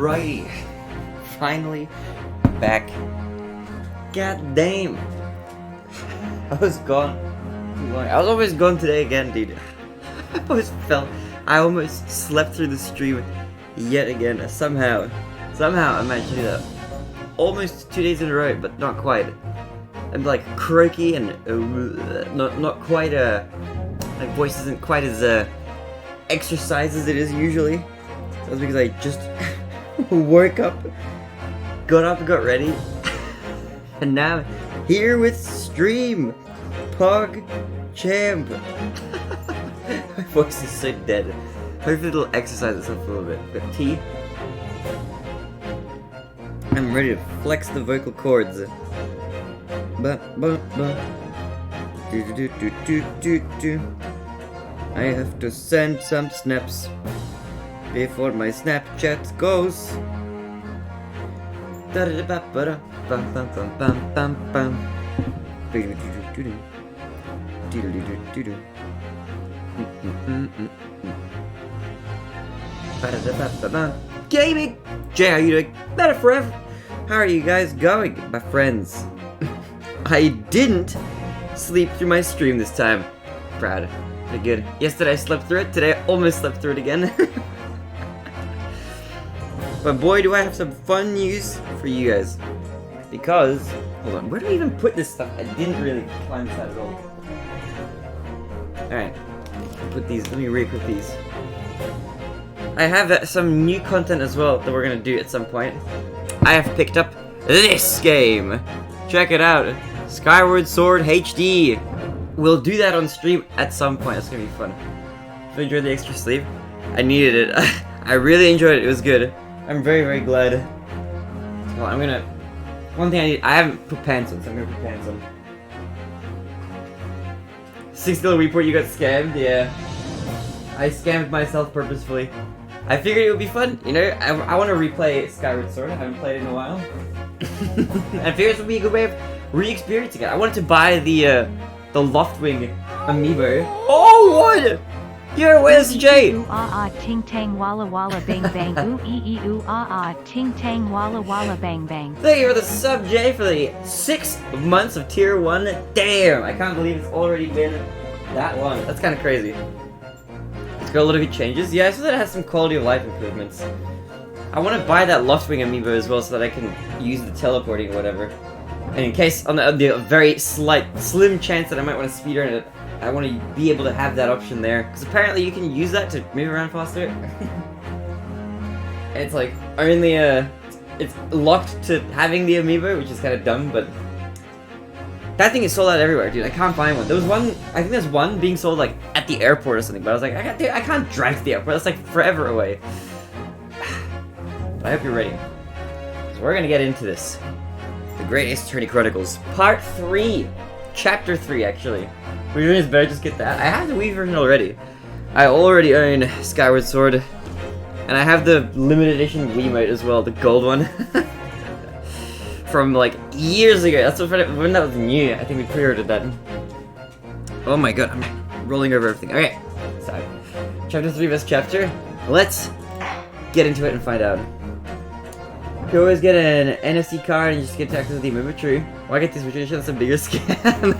Alrighty, finally back. God damn, I was gone too long. I was almost gone today again, dude. I almost slept through the stream yet again. Somehow I managed to do that. Almost 2 days in a row, but not quite. I'm like croaky and not quite my voice isn't quite as exercised as it is usually. That's because I just woke up, got ready, and now here with stream, Pog Champ. My voice is so dead. Hopefully it'll exercise itself a little bit. Got tea. I'm ready to flex the vocal cords. Ba ba ba. Do do do do do do. I have to send some snaps before my Snapchat goes. Da da ba ba da bam bam bam bam bam bam. Do do do do do. Do do do do do. Gaming! Jay, how you doing? Better forever! How are you guys going, my friends? I didn't sleep through my stream this time. Proud. Pretty good. Yesterday I slept through it, today I almost slept through it again. But boy, do I have some fun news for you guys. Because, hold on, where do I even put this stuff? I didn't really plan this out at all. Alright. Put these, let me re-equip these. I have some new content as well that we're gonna do at some point. I have picked up this game. Check it out. Skyward Sword HD. We'll do that on stream at some point. It's gonna be fun. If you enjoyed the extra sleep, I needed it. I really enjoyed it. It was good. I'm very, very glad. Well, I'm gonna... One thing I haven't put pants on, so I'm gonna put pants on. $6 report, you got scammed? Yeah. I scammed myself purposefully. I figured it would be fun, you know? I want to replay Skyward Sword. I haven't played it in a while. I figured this would be a good way of re-experiencing it. I wanted to buy the Loftwing amiibo. Oh, what? Yo, where's Jay? Ooh ah ah ting tang walla walla bang bang. Ooh ee ooh ah ah ting tang walla walla bang bang. Thank you for the sub, Jay, for the 6 months of tier 1. Damn, I can't believe it's already been that long. That's kind of crazy. It's got a lot of good changes. Yeah, I saw that it has some quality of life improvements. I want to buy that Loftwing amiibo as well so that I can use the teleporting or whatever. And in case, on the very slim chance that I might want to speedrun it, I want to be able to have that option there. Because apparently you can use that to move around faster. And it's like, only, it's locked to having the amiibo, which is kind of dumb, but... That thing is sold out everywhere, dude. I can't find one. There was one, I think there's one being sold, like, at the airport or something, but I was like, I can't drive to the airport. That's, like, forever away. But I hope you're ready. Because we're gonna get into this. The Great Ace Attorney Chronicles, Part 3. Chapter 3, actually. We're doing this better, just get that. I have the Wii version already. I already own Skyward Sword. And I have the limited edition Wiimote as well, the gold one. From like years ago. That's when that was new. I think we pre-ordered that. Oh my god, I'm rolling over everything. Okay, so Chapter 3 of this chapter. Let's get into it and find out. You always get an NFC card and you just get access to the amiibo. True. Why get this version? That's a bigger scam.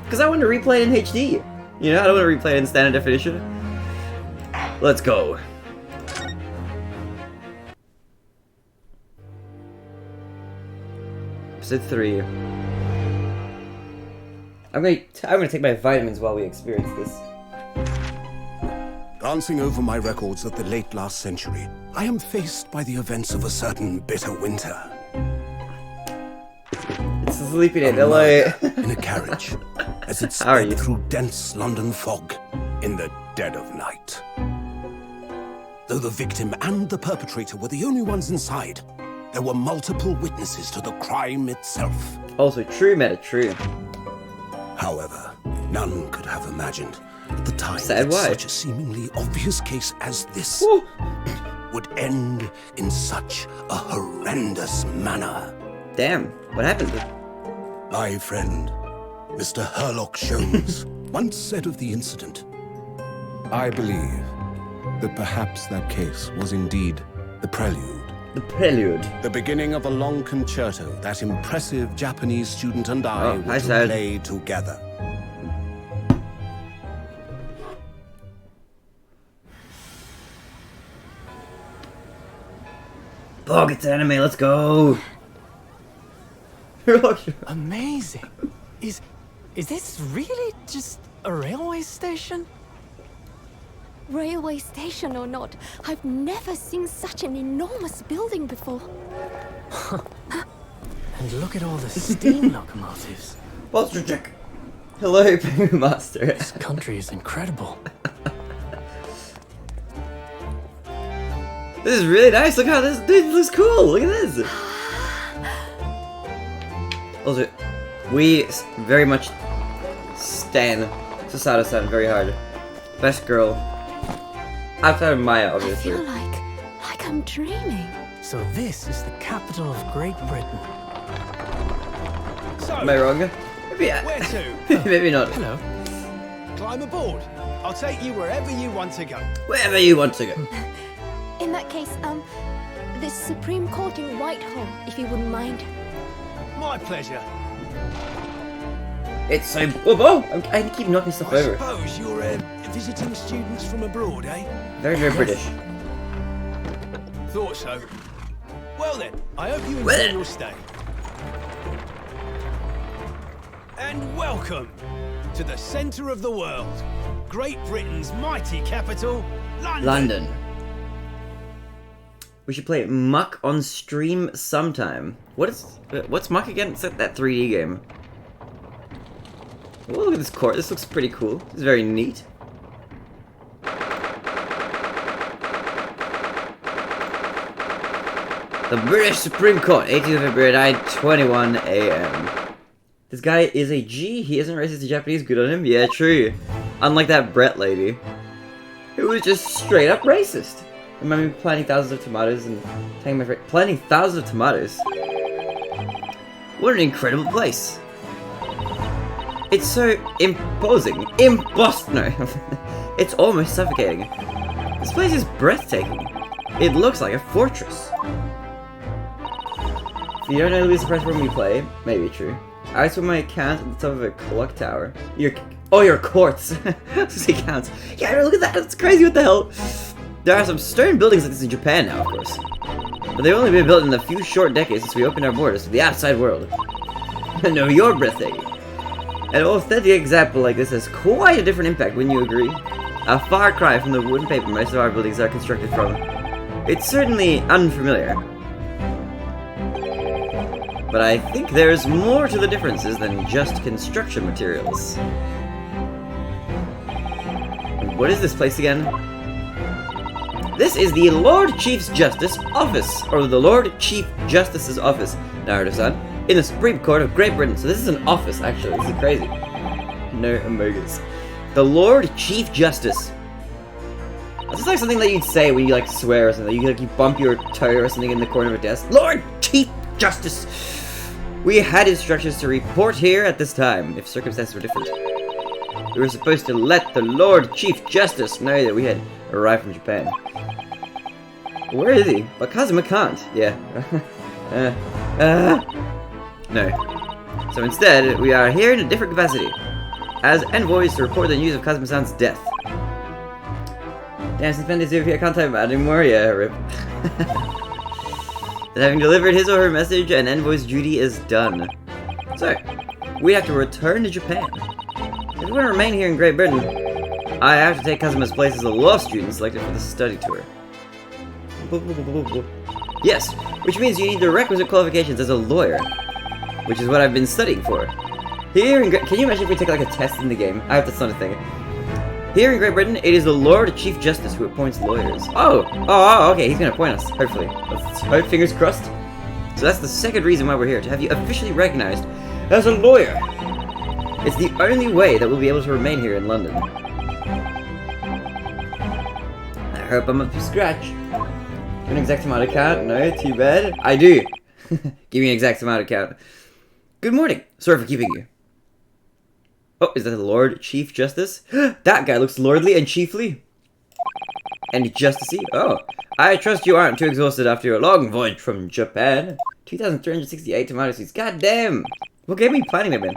Because I want to replay it in HD. You know, I don't want to replay it in standard definition. Let's go. Episode 3. I'm gonna take my vitamins while we experience this. Glancing over my records of the late last century, I am faced by the events of a certain bitter winter. It's a sleepy day, LA. In a carriage, as it How are sped you? through dense London fog in the dead of night. Though the victim and the perpetrator were the only ones inside, there were multiple witnesses to the crime itself. Also, true meta, true. However, none could have imagined at the time Sad that why? such a seemingly obvious case as this Woo. would end in such a horrendous manner. Damn, what happened? My friend, Mr. Herlock Sholmes, once said of the incident, I believe that perhaps that case was indeed the prelude The prelude. The beginning of a long concerto that impressive Japanese student and I Oh, were I to said. play together. Bog, it's anime, let's go! Amazing. Is this really just a railway station? Railway station or not, I've never seen such an enormous building before. And look at all the steam locomotives. Posture check. Hello, Penguin Master. This country is incredible. This is really nice. Look how this looks cool. Look at this. Also, we very much stan Susato-san very hard. Best girl. Outside of Maya, I obviously. feel like I'm dreaming. So this is the capital of Great Britain. So, Am I wrong? Maybe, where to? maybe not. Hello. Climb aboard. I'll take you wherever you want to go. Wherever you want to go. In that case, the Supreme Court in Whitehall, if you wouldn't mind. My pleasure. It's so... Whoa! I keep knocking stuff I over. suppose you're visiting students from abroad, eh? Very, very British. Thought so. Well then, I hope you enjoy Well. your stay. And welcome to the centre of the world, Great Britain's mighty capital, London. London. We should play Muck on stream sometime. What's Muck again? It's that 3D game. Oh, look at this court. This looks pretty cool. It's very neat. The British Supreme Court, 18th of February, 9:21 a.m. This guy is a G. He isn't racist to Japanese. Good on him. Yeah, true. Unlike that Brett lady, who was just straight up racist. Remember me planting thousands of tomatoes and taking my planting thousands of tomatoes. What an incredible place. It's so imposing. No. It's almost suffocating. This place is breathtaking. It looks like a fortress. If you don't know Louis Press when we play, maybe true. I swim my account at the top of a clock tower. Your courts. See counts. Yeah, look at that. That's crazy. What the hell? There are some stone buildings like this in Japan now, of course. But they've only been built in the few short decades since we opened our borders to the outside world. No, you're breathtaking. An authentic example like this has quite a different impact, wouldn't you agree? A far cry from the wood and paper most of our buildings are constructed from. It's certainly unfamiliar. But I think there's more to the differences than just construction materials. What is this place again? This is the Lord Chief Justice Office, or the Lord Chief Justice's Office, Naruto-san, in the Supreme Court of Great Britain. So this is an office, actually. This is crazy. No emogas. The Lord Chief Justice. This is like something that you'd say when you like swear or something. You bump your toe or something in the corner of a desk. Lord Chief Justice. We had instructions to report here at this time, if circumstances were different. We were supposed to let the Lord Chief Justice know that we had arrived from Japan. Where is he? But Kazuma can't. Yeah. No. So instead, we are here in a different capacity. As envoys to report the news of Kazuma-san's death. Damn, suspended Zufi, I can't type about it anymore. Yeah, rip. And having delivered his or her message, an envoy's duty is done. So, we have to return to Japan. If we want to remain here in Great Britain, I have to take Kazuma's place as a law student selected for the study tour. Yes, which means you need the requisite qualifications as a lawyer, which is what I've been studying for. Here in can you imagine if we take like a test in the game? I hope that's not a thing. Here in Great Britain, it is the Lord Chief Justice who appoints lawyers. Oh, okay, he's gonna appoint us, hopefully. Let's hope, fingers crossed. So that's the second reason why we're here, to have you officially recognized as a lawyer. It's the only way that we'll be able to remain here in London. I hope I'm up to scratch. Do you have an exact amount of count? No, too bad. I do. Give me an exact amount of count. Good morning. Sorry for keeping you. Oh, is that the Lord Chief Justice? That guy looks lordly and chiefly. Any justice? Oh, I trust you aren't too exhausted after your long voyage from Japan. 2,368 tomato seeds. God damn! What gave me planning them in?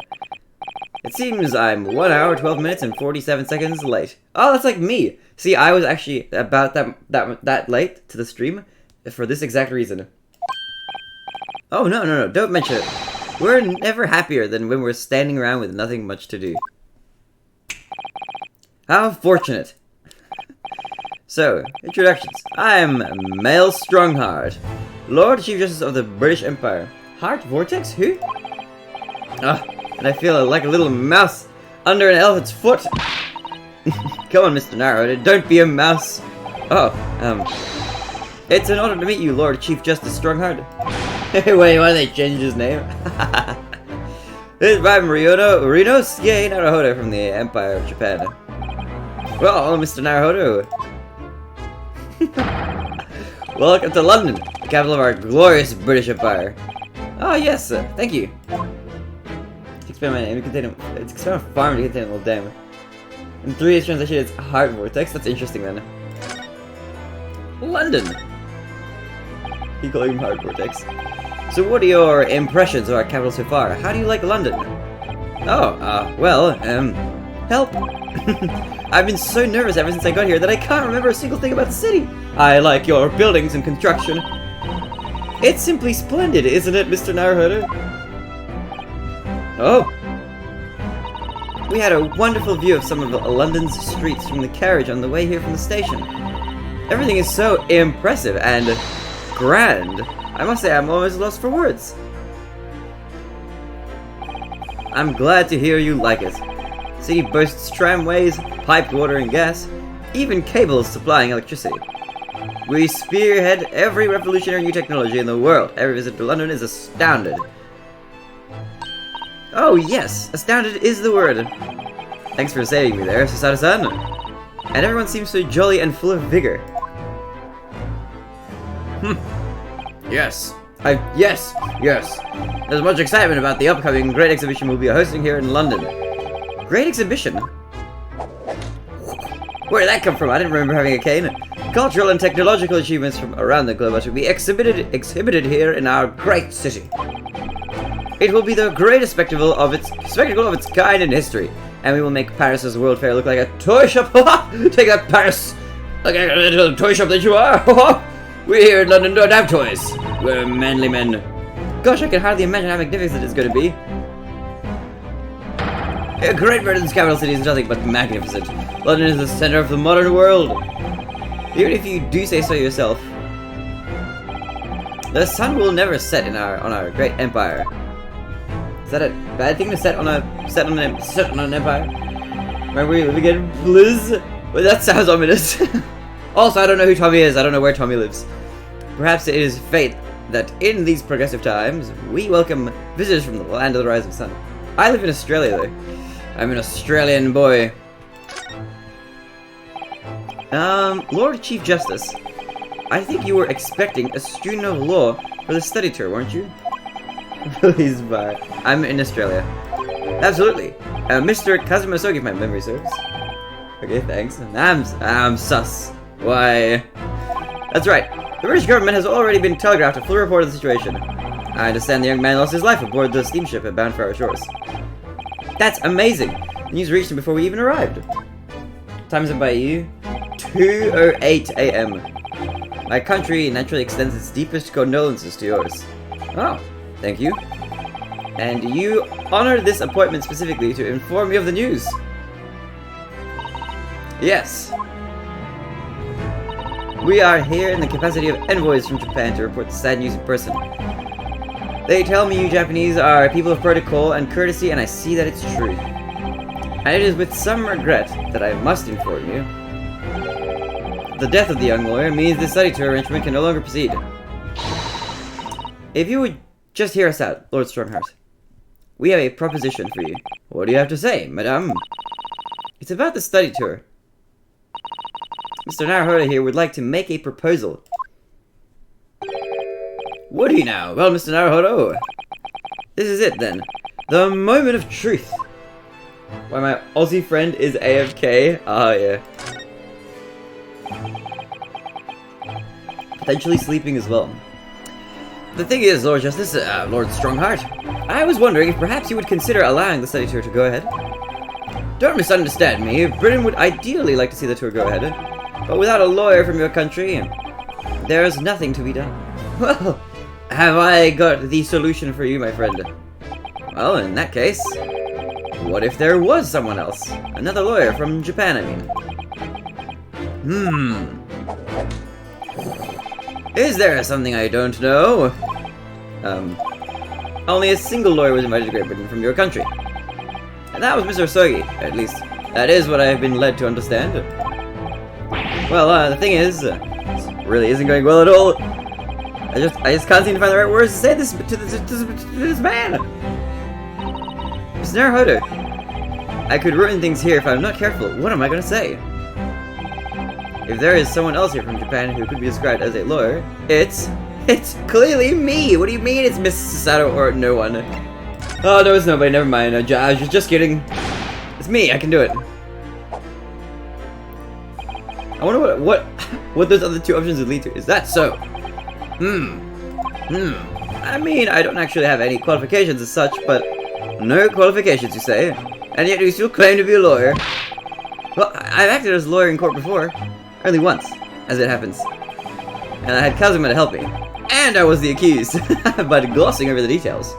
It seems I'm 1 hour, 12 minutes, and 47 seconds late. Oh, that's like me! See, I was actually about that late to the stream for this exact reason. Oh, no, don't mention it. We're never happier than when we're standing around with nothing much to do. How fortunate. So, introductions. I'm Mel Strongheart, Lord Chief Justice of the British Empire. Heart Vortex? Who? Ah, and I feel like a little mouse under an elephant's foot. Come on, Mr. Naruhodo, don't be a mouse. Oh, it's an honor to meet you, Lord Chief Justice Strongheart. Wait, why did they change his name? I'm Ryunosuke Naruhodo from the Empire of Japan. Well, Mr. Naruhodo. Welcome to London, the capital of our glorious British Empire. Oh yes, thank you. Expand my name to contain it's expand a farm to contain a little dam. In 3 days translation, it's Heart Vortex. That's interesting then. London. You call him Heart Vortex. So, what are your impressions of our capital so far? How do you like London? Oh, well, help. I've been so nervous ever since I got here that I can't remember a single thing about the city. I like your buildings and construction. It's simply splendid, isn't it, Mr. Naruhodo? Oh. We had a wonderful view of some of London's streets from the carriage on the way here from the station. Everything is so impressive and grand. I must say I'm almost lost for words. I'm glad to hear you like it. The city boasts tramways, piped water and gas, even cables supplying electricity. We spearhead every revolutionary new technology in the world. Every visit to London is astounded. Oh yes, astounded is the word. Thanks for saving me there, Susato-san. And everyone seems so jolly and full of vigor. Yes. Yes. There's much excitement about the upcoming Great Exhibition we'll be hosting here in London. Great Exhibition? Where did that come from? I didn't remember having a cane. Cultural and technological achievements from around the globe will be exhibited here in our great city. It will be the greatest spectacle of its kind in history, and we will make Paris's World Fair look like a toy shop. Take that, Paris! Like a little toy shop that you are! We here in London don't have toys. We're manly men. Gosh, I can hardly imagine how magnificent it's going to be. Great Britain's capital city is nothing but magnificent. London is the center of the modern world. Even if you do say so yourself. The sun will never set on our great empire. Is that a bad thing to set on an empire? Where we live again, Blizz? Well, that sounds ominous. Also, I don't know who Tommy is. I don't know where Tommy lives. Perhaps it is fate that in these progressive times, we welcome visitors from the land of the rising sun. I live in Australia, though. I'm an Australian boy. Lord Chief Justice, I think you were expecting a student of law for the study tour, weren't you? Please, bye. I'm in Australia. Absolutely. Mr. Kazumasogi, if my memory serves. Okay, thanks. I'm sus. Why? That's right. The British government has already been telegraphed a full report of the situation. I understand the young man lost his life aboard the steamship bound for our shores. That's amazing! The news reached him before we even arrived. Time's up by you. 2:08 AM. My country naturally extends its deepest condolences to yours. Oh, thank you. And you honored this appointment specifically to inform me of the news. Yes. We are here in the capacity of envoys from Japan to report the sad news in person. They tell me you Japanese are people of protocol and courtesy, and I see that it's true. And it is with some regret that I must inform you. The death of the young lawyer means the study tour arrangement can no longer proceed. If you would just hear us out, Lord Strongheart. We have a proposition for you. What do you have to say, madame? It's about the study tour. Mr. Naruhodo here would like to make a proposal. Would he now? Well, Mr. Naruhodo, this is it then. The moment of truth. Why, my Aussie friend is AFK? Ah, yeah. potentially sleeping as well. The thing is, Lord Justice, Lord Strongheart, I was wondering if perhaps you would consider allowing the study tour to go ahead. Don't misunderstand me. Britain would ideally like to see the tour go ahead, but without a lawyer from your country, there is nothing to be done. Well, have I got the solution for you, my friend? Well, in that case, what if there was someone else? Another lawyer from Japan, I mean. Is there something I don't know? Only a single lawyer was invited to Great Britain from your country. And that was Mr. Osogi, at least. That is what I have been led to understand. Well, the thing is, this really isn't going well at all. I just can't seem to find the right words to say this to this man. Mr. Naruhodo, I could ruin things here if I'm not careful. What am I going to say? If there is someone else here from Japan who could be described as a lawyer, it's clearly me. What do you mean it's Miss Sato or no one? Oh no, it's nobody. Never mind. I was just kidding. It's me. I can do it. I wonder what those other two options would lead to. Is that so? I mean, I don't actually have any qualifications as such, but no qualifications, you say? And yet you still claim to be a lawyer. Well, I've acted as a lawyer in court before. Only once, as it happens. And I had Kazuma to help me. And I was the accused, but glossing over the details.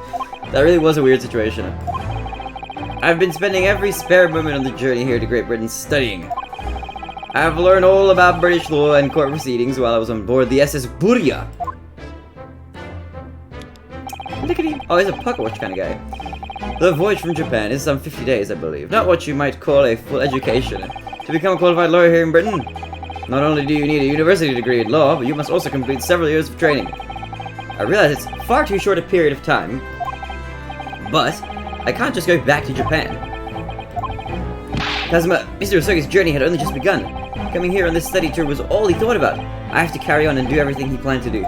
That really was a weird situation. I've been spending every spare moment on the journey here to Great Britain studying. I've learned all about British law and court proceedings while I was on board the SS Burya. Oh, he's a pocket watch kind of guy. The voyage from Japan is some 50 days, I believe. Not what you might call a full education. To become a qualified lawyer here in Britain, not only do you need a university degree in law, but you must also complete several years of training. I realize it's far too short a period of time, but I can't just go back to Japan. Kazuma, Mr. Osogi's journey had only just begun. Coming here on this study tour was all he thought about. I have to carry on and do everything he planned to do.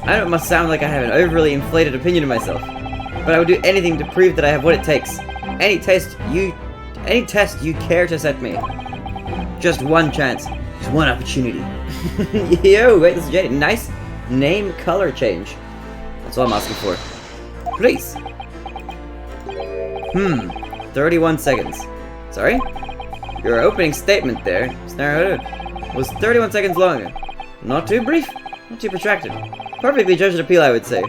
I know it must sound like I have an overly inflated opinion of myself, but I would do anything to prove that I have what it takes. Any test you care to set me. Just one chance. Just one opportunity. Yo, wait, this is Jade. Nice name color change. That's all I'm asking for. Please. 31 seconds. Sorry? Your opening statement there, Naruhodo, was 31 seconds long. Not too brief, not too protracted. Perfectly judged appeal, I would say.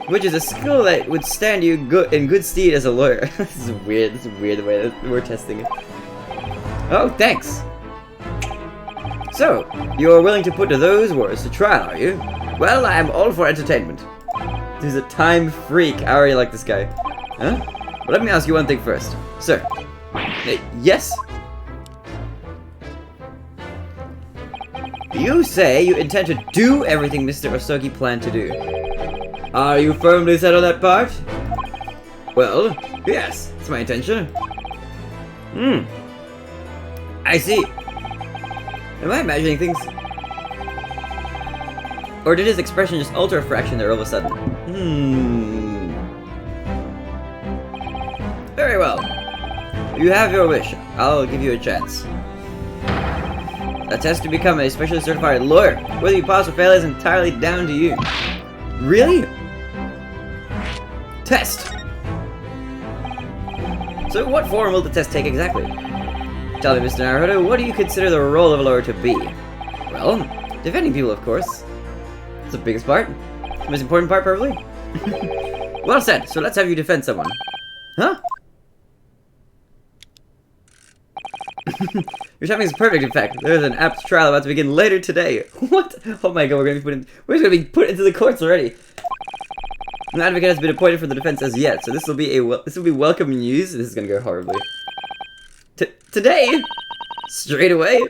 Which is a skill that would stand you in good stead as a lawyer. This is weird. This is weird the way that we're testing it. Oh, thanks. So, you're willing to put those words to trial, are you? Well, I'm all for entertainment. He's a time freak. I already like this guy. Huh? But let me ask you one thing first. Sir. Yes? You say you intend to do everything Mr. Osogi planned to do. Are you firmly set on that part? Well, yes, it's my intention. I see. Am I imagining things? Or did his expression just alter a fraction there all of a sudden? Very well. You have your wish. I'll give you a chance. A test to become a specially certified lawyer. Whether you pass or fail is entirely down to you. Really? Test! So what form will the test take exactly? Tell me, Mr. Naruhodo, what do you consider the role of a lawyer to be? Well, defending people, of course. That's the biggest part. The most important part, probably. Well said, so let's have you defend someone. Huh? Your timing is perfect, in fact. There's an apt trial about to begin later today. What? Oh my god, we're gonna be put into the courts already. An advocate has been appointed for the defense as yet, so this will be welcome news. This is gonna go horribly. Today? Straight away?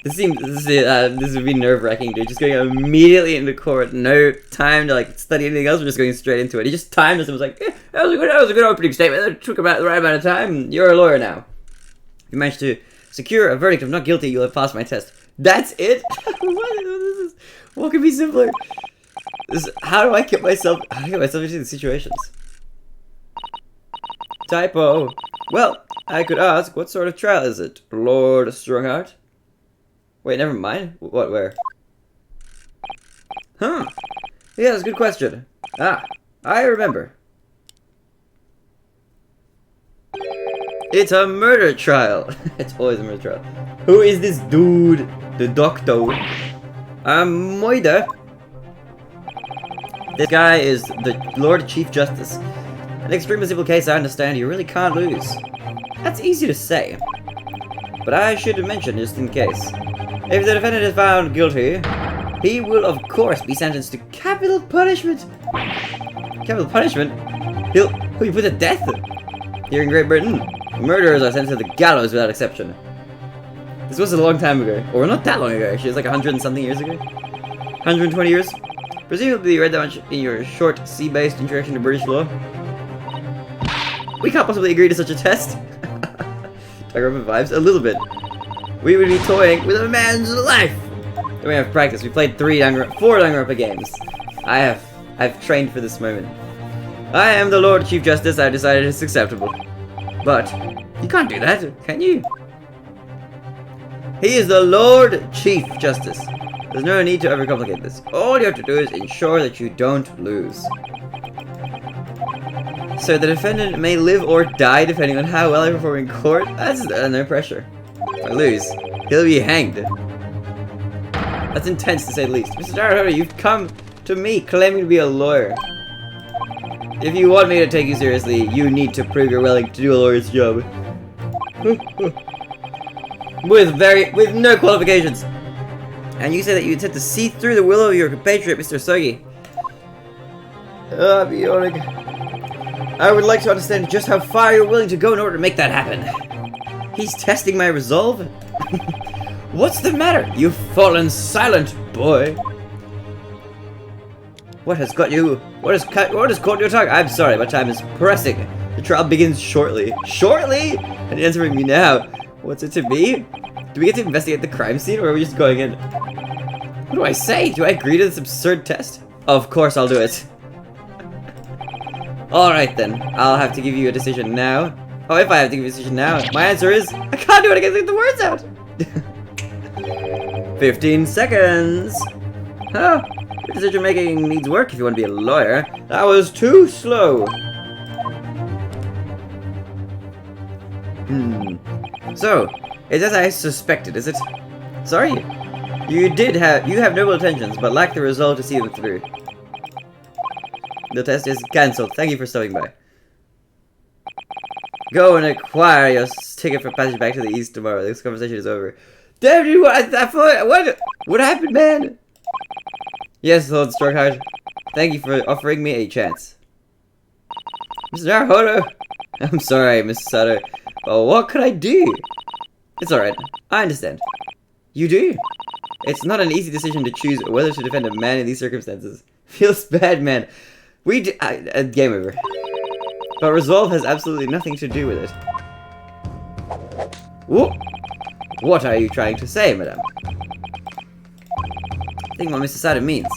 This would be nerve-wracking, dude. Just going immediately into court. No time to like study anything else. We're just going straight into it. He just timed us and was like, that was a good opening statement. That took about the right amount of time. You're a lawyer now. If you manage to secure a verdict of not guilty, you'll have passed my test. That's it? What could be simpler? How do I get myself into these situations? Typo. Well, I could ask, what sort of trial is it, Lord Strongheart? Wait, never mind. What, where? Huh. Yeah, that's a good question. Ah, I remember. It's a murder trial. It's always a murder trial. Who is this dude? The doctor. Moida. This guy is the Lord Chief Justice. An extremely simple case, I understand. You really can't lose. That's easy to say. But I should mention, just in case. If the defendant is found guilty, he will of course be sentenced to capital punishment. Capital punishment? He'll be put to death. Here in Great Britain, murderers are sentenced to the gallows without exception. This was a long time ago. Or not that long ago, actually. It's like 100 and something years ago. 120 years. Presumably you read that much in your short, sea-based introduction to British law. We can't possibly agree to such a test. Tiger vibes? A little bit. We would be toying with a man's life! Then we have practice. We played 4 Danganronpa games. I've trained for this moment. I am the Lord Chief Justice. I decided it's acceptable. But you can't do that, can you? He is the Lord Chief Justice. There's no need to overcomplicate this. All you have to do is ensure that you don't lose. So the defendant may live or die depending on how well I perform in court. That's no pressure. If I lose, he'll be hanged. That's intense to say the least. Mr. Naruhodo, you've come to me claiming to be a lawyer. If you want me to take you seriously, you need to prove you're willing to do a lawyer's job. with no qualifications. And you say that you intend to see through the will of your compatriot, Mr. Sogi. Bjorg. I would like to understand just how far you're willing to go in order to make that happen. He's testing my resolve? What's the matter? You've fallen silent, boy. What has caught you? What has caught your tongue? I'm sorry, my time is pressing. The trial begins shortly. Shortly? And answering me now. What's it to me? Do we get to investigate the crime scene, or are we just going in? What do I say? Do I agree to this absurd test? Of course I'll do it. Alright then. I'll have to give you a decision now. Oh, if I have to give you a decision now. My answer is, I can't do it, I can't get the words out. 15 seconds. Huh. Your decision making needs work if you want to be a lawyer. That was too slow. So, it's as I suspected, is it? Sorry? You have noble intentions, but lack the resolve to see them through. The test is cancelled. Thank you for stopping by. Go and acquire your ticket for passage back to the east tomorrow. This conversation is over. Damn you! What happened, man? Yes, Lord Starkheart. Thank you for offering me a chance. Mr. Naruhodo! I'm sorry, Mr. Sato. But what could I do? It's alright. I understand. You do? It's not an easy decision to choose whether to defend a man in these circumstances. Feels bad, man. Game over. But resolve has absolutely nothing to do with it. Whoa! What are you trying to say, madame? I think what Mr. Sato means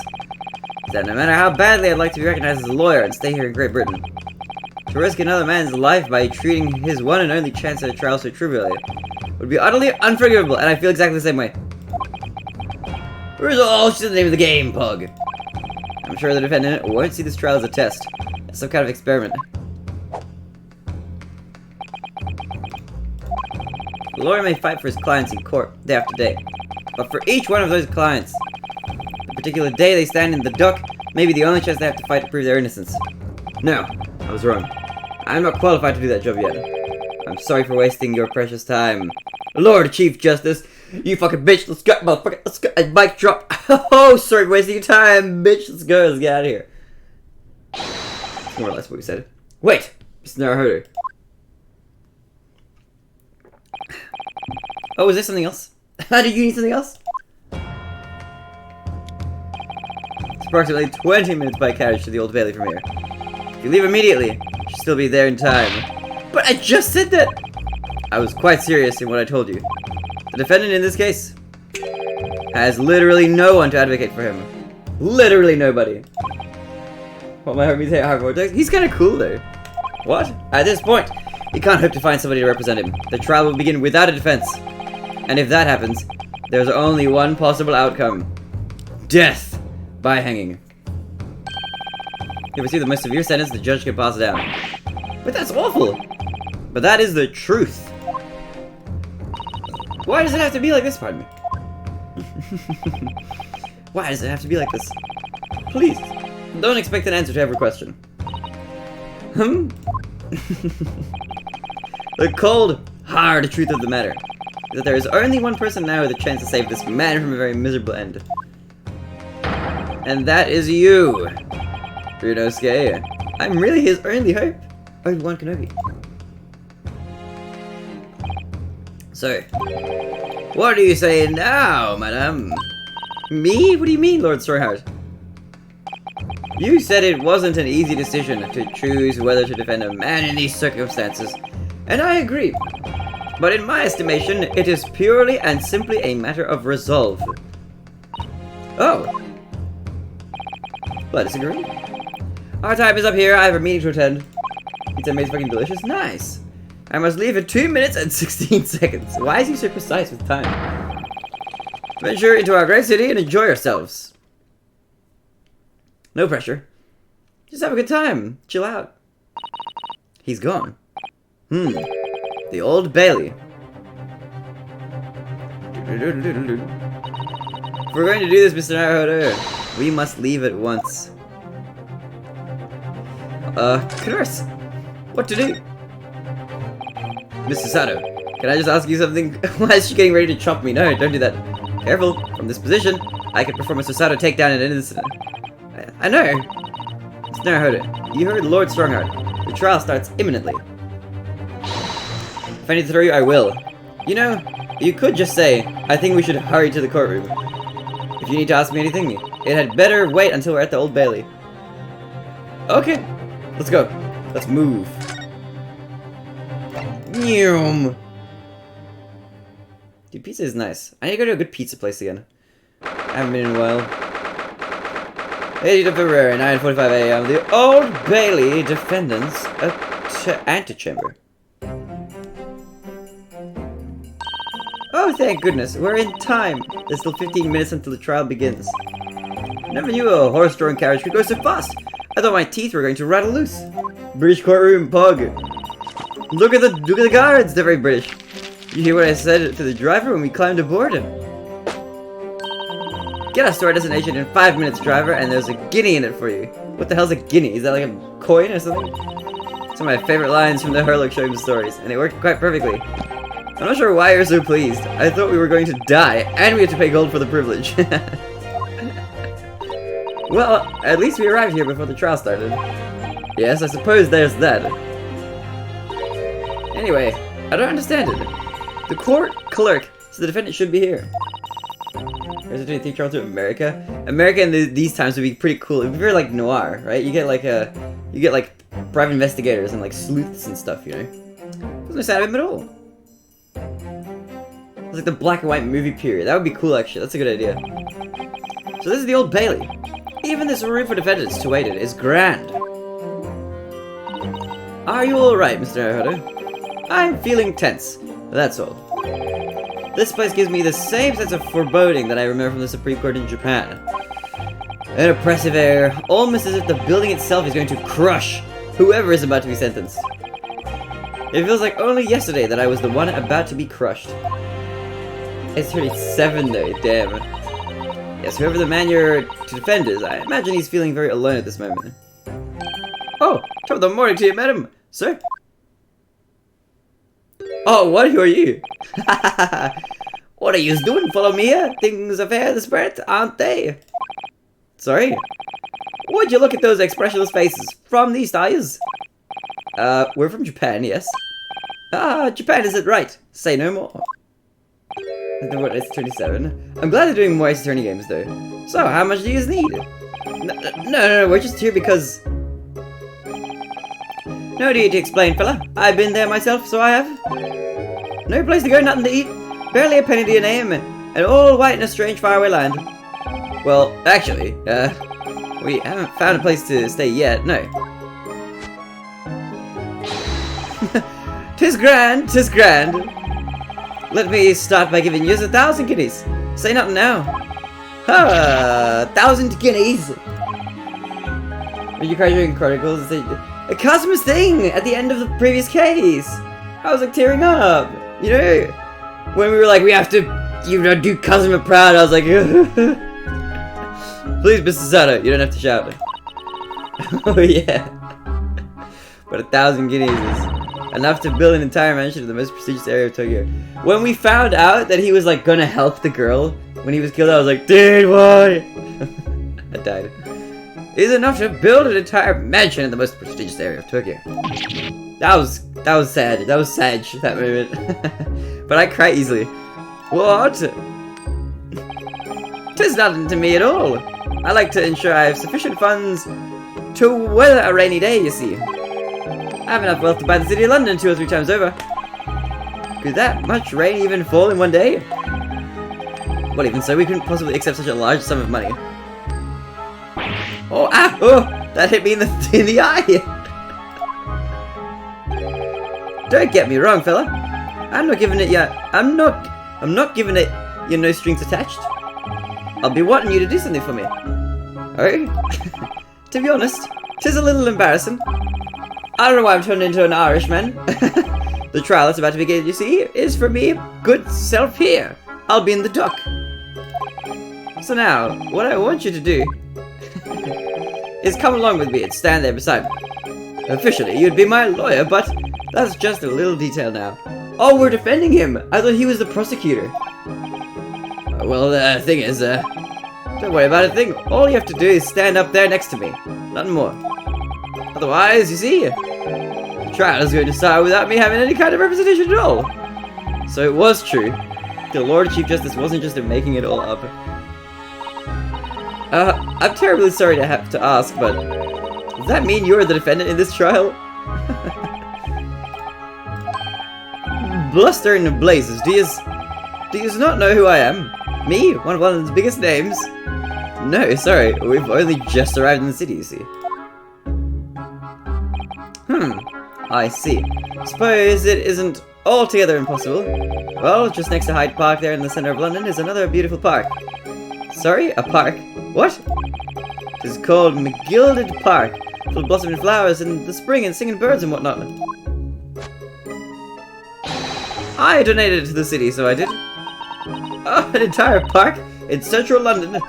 is that no matter how badly I'd like to be recognized as a lawyer and stay here in Great Britain, to risk another man's life by treating his one and only chance at a trial so trivially would be utterly unforgivable, and I feel exactly the same way. Resolve is the name of the game, Pug. I'm sure the defendant won't see this trial as a test, as some kind of experiment. The lawyer may fight for his clients in court day after day, but for each one of those clients, the particular day they stand in the dock may be the only chance they have to fight to prove their innocence. No, I was wrong. I'm not qualified to do that job yet. I'm sorry for wasting your precious time. Lord Chief Justice, you fucking bitch, let's go, motherfucker, let's go, mic drop. Oh, sorry for wasting your time, bitch, let's go, let's get out of here. That's more or less what we said. Wait, Mr. Naruhodo. Oh, is there something else? Do you need something else? It's approximately 20 minutes by carriage to the Old Bailey from here. If you leave immediately, you should still be there in time. But I just said that! I was quite serious in what I told you. The defendant in this case has literally no one to advocate for him. Literally nobody. What my homie say, Vortex? He's kinda cool though. What? At this point, he can't hope to find somebody to represent him. The trial will begin without a defense. And if that happens, There's only one possible outcome. Death by hanging. If we see the most severe sentence, the judge can pass it down. But that's awful! But that is the truth. Why does it have to be like this, pardon me? Why does it have to be like this? Please, don't expect an answer to every question. The cold, hard truth of the matter is that there is only one person now with a chance to save this man from a very miserable end. And that is you, Ryunosuke. I'm really his only hope. Obi-Wan Kenobi. So, what do you say now, madam? Me? What do you mean, Lord Storyheart? You said it wasn't an easy decision to choose whether to defend a man in these circumstances, and I agree. But in my estimation, it is purely and simply a matter of resolve. Oh. Let us agree. Our time is up here. I have a meeting to attend. Pizza made fucking delicious. Nice. I must leave in 2 minutes and 16 seconds. Why is he so precise with time? Venture into our great city and enjoy yourselves. No pressure. Just have a good time. Chill out. He's gone. The Old Bailey. If we're going to do this, Mr. Naruhodo, we must leave at once. Converse. What to do? Mr. Sato, can I just ask you something? Why is she getting ready to chop me? No, don't do that. Careful. From this position, I can perform a Sato takedown in an instant. I know. Mr. Naruhodo, you heard Lord Strongheart. The trial starts imminently. If I need to throw you, I will. You know, you could just say, I think we should hurry to the courtroom. If you need to ask me anything, it had better wait until we're at the Old Bailey. Okay, let's go. Let's move. Dude, pizza is nice. I need to go to a good pizza place again. I haven't been in a while. 18th of February, 9:45 a.m. The Old Bailey defendants antechamber. Oh, thank goodness, we're in time. There's still 15 minutes until the trial begins. Never knew a horse-drawn carriage could go so fast. I thought my teeth were going to rattle loose. British courtroom, pug. Look at the guards. They're very British. You hear what I said to the driver when we climbed aboard? Get us to our destination in 5 minutes, driver, and there's a guinea in it for you. What the hell's a guinea? Is that like a coin or something? It's one of my favorite lines from the Herlock Sholmes stories, and it worked quite perfectly. I'm not sure why you're so pleased. I thought we were going to die, and we had to pay gold for the privilege. Well, at least we arrived here before the trial started. Yes, I suppose there's that. Anyway, I don't understand it. The court clerk said the defendant should be here. There's a think travel to America. America in these times would be pretty cool. It'd be very like noir, right? You get like private investigators and like sleuths and stuff, you know. There's no sign of him at all. It's like the black and white movie period. That would be cool, actually. That's a good idea. So this is the Old Bailey. Even this room for defendants to wait in is grand. Are you alright, Mr. Naruhodo? I'm feeling tense. That's all. This place gives me the same sense of foreboding that I remember from the Supreme Court in Japan. An oppressive air, almost as if the building itself is going to crush whoever is about to be sentenced. It feels like only yesterday that I was the one about to be crushed. It's 37 though, damn. Yes, whoever the man you're to defend is, I imagine he's feeling very alone at this moment. Oh, top of the morning to you, madam. Sir? Oh, what are you? What are you doing? Follow me here? Things are fair to spread, aren't they? Sorry? Would you look at those expressionless faces from these eyes? We're from Japan, yes. Ah, Japan is it right. Say no more. What, it's 27. I'm glad they're doing more Ace Attorney games, though. So, how much do you need? No, we're just here because... No need to explain, fella. I've been there myself, so I have. No place to go, nothing to eat. Barely a penny to your name, and all white in a strange faraway land. Well, actually, we haven't found a place to stay yet, no. Tis grand, tis grand. Let me start by giving you 1,000 guineas. Say nothing now. Ha! 1,000 guineas! Meiji-era Chronicles, a customers thing at the end of the previous case. I was like tearing up, you know, when we were like, we have to, you know, do customer proud. I was like, please, Mr. Sato, you don't have to shout. Oh yeah, but 1,000 guineas is enough to build an entire mansion in the most prestigious area of Tokyo. When we found out that he was like gonna help the girl when he was killed, I was like, dude, why? I died. Is enough to build an entire mansion in the most prestigious area of Tokyo. That was sad. That was sad, that moment. But I cry easily. What? Tis nothing to me at all. I like to ensure I have sufficient funds to weather a rainy day, you see. I have enough wealth to buy the city of London 2 or 3 times over. Could that much rain even fall in one day? Well, even so, we couldn't possibly accept such a large sum of money. Oh, ah! Oh! That hit me in the eye! Don't get me wrong, fella. I'm not giving it yet. I'm not giving it you no strings attached. I'll be wanting you to do something for me. Oh? To be honest, 'tis a little embarrassing. I don't know why I'm turned into an Irishman. The trial that's about to begin, you see, is for me good self here. I'll be in the dock. So now, what I want you to do is come along with me and stand there beside me. Officially, you'd be my lawyer, but that's just a little detail now. Oh, we're defending him! I thought he was the prosecutor. Well, the thing is, don't worry about a thing. All you have to do is stand up there next to me. Nothing more. Otherwise, you see, the trial is going to start without me having any kind of representation at all. So it was true. The Lord Chief Justice wasn't just making it all up. I'm terribly sorry to have to ask, but does that mean you're the defendant in this trial? Bluster and blazes, do you not know who I am? Me? One of London's biggest names? No, sorry, we've only just arrived in the city, you see. I see. Suppose it isn't altogether impossible. Well, just next to Hyde Park there in the centre of London is another beautiful park. Sorry? A park? What? It is called McGilded Park, full of blossoming flowers in the spring and singing birds and whatnot. I donated it to the city, so I did. Oh, an entire park in central London.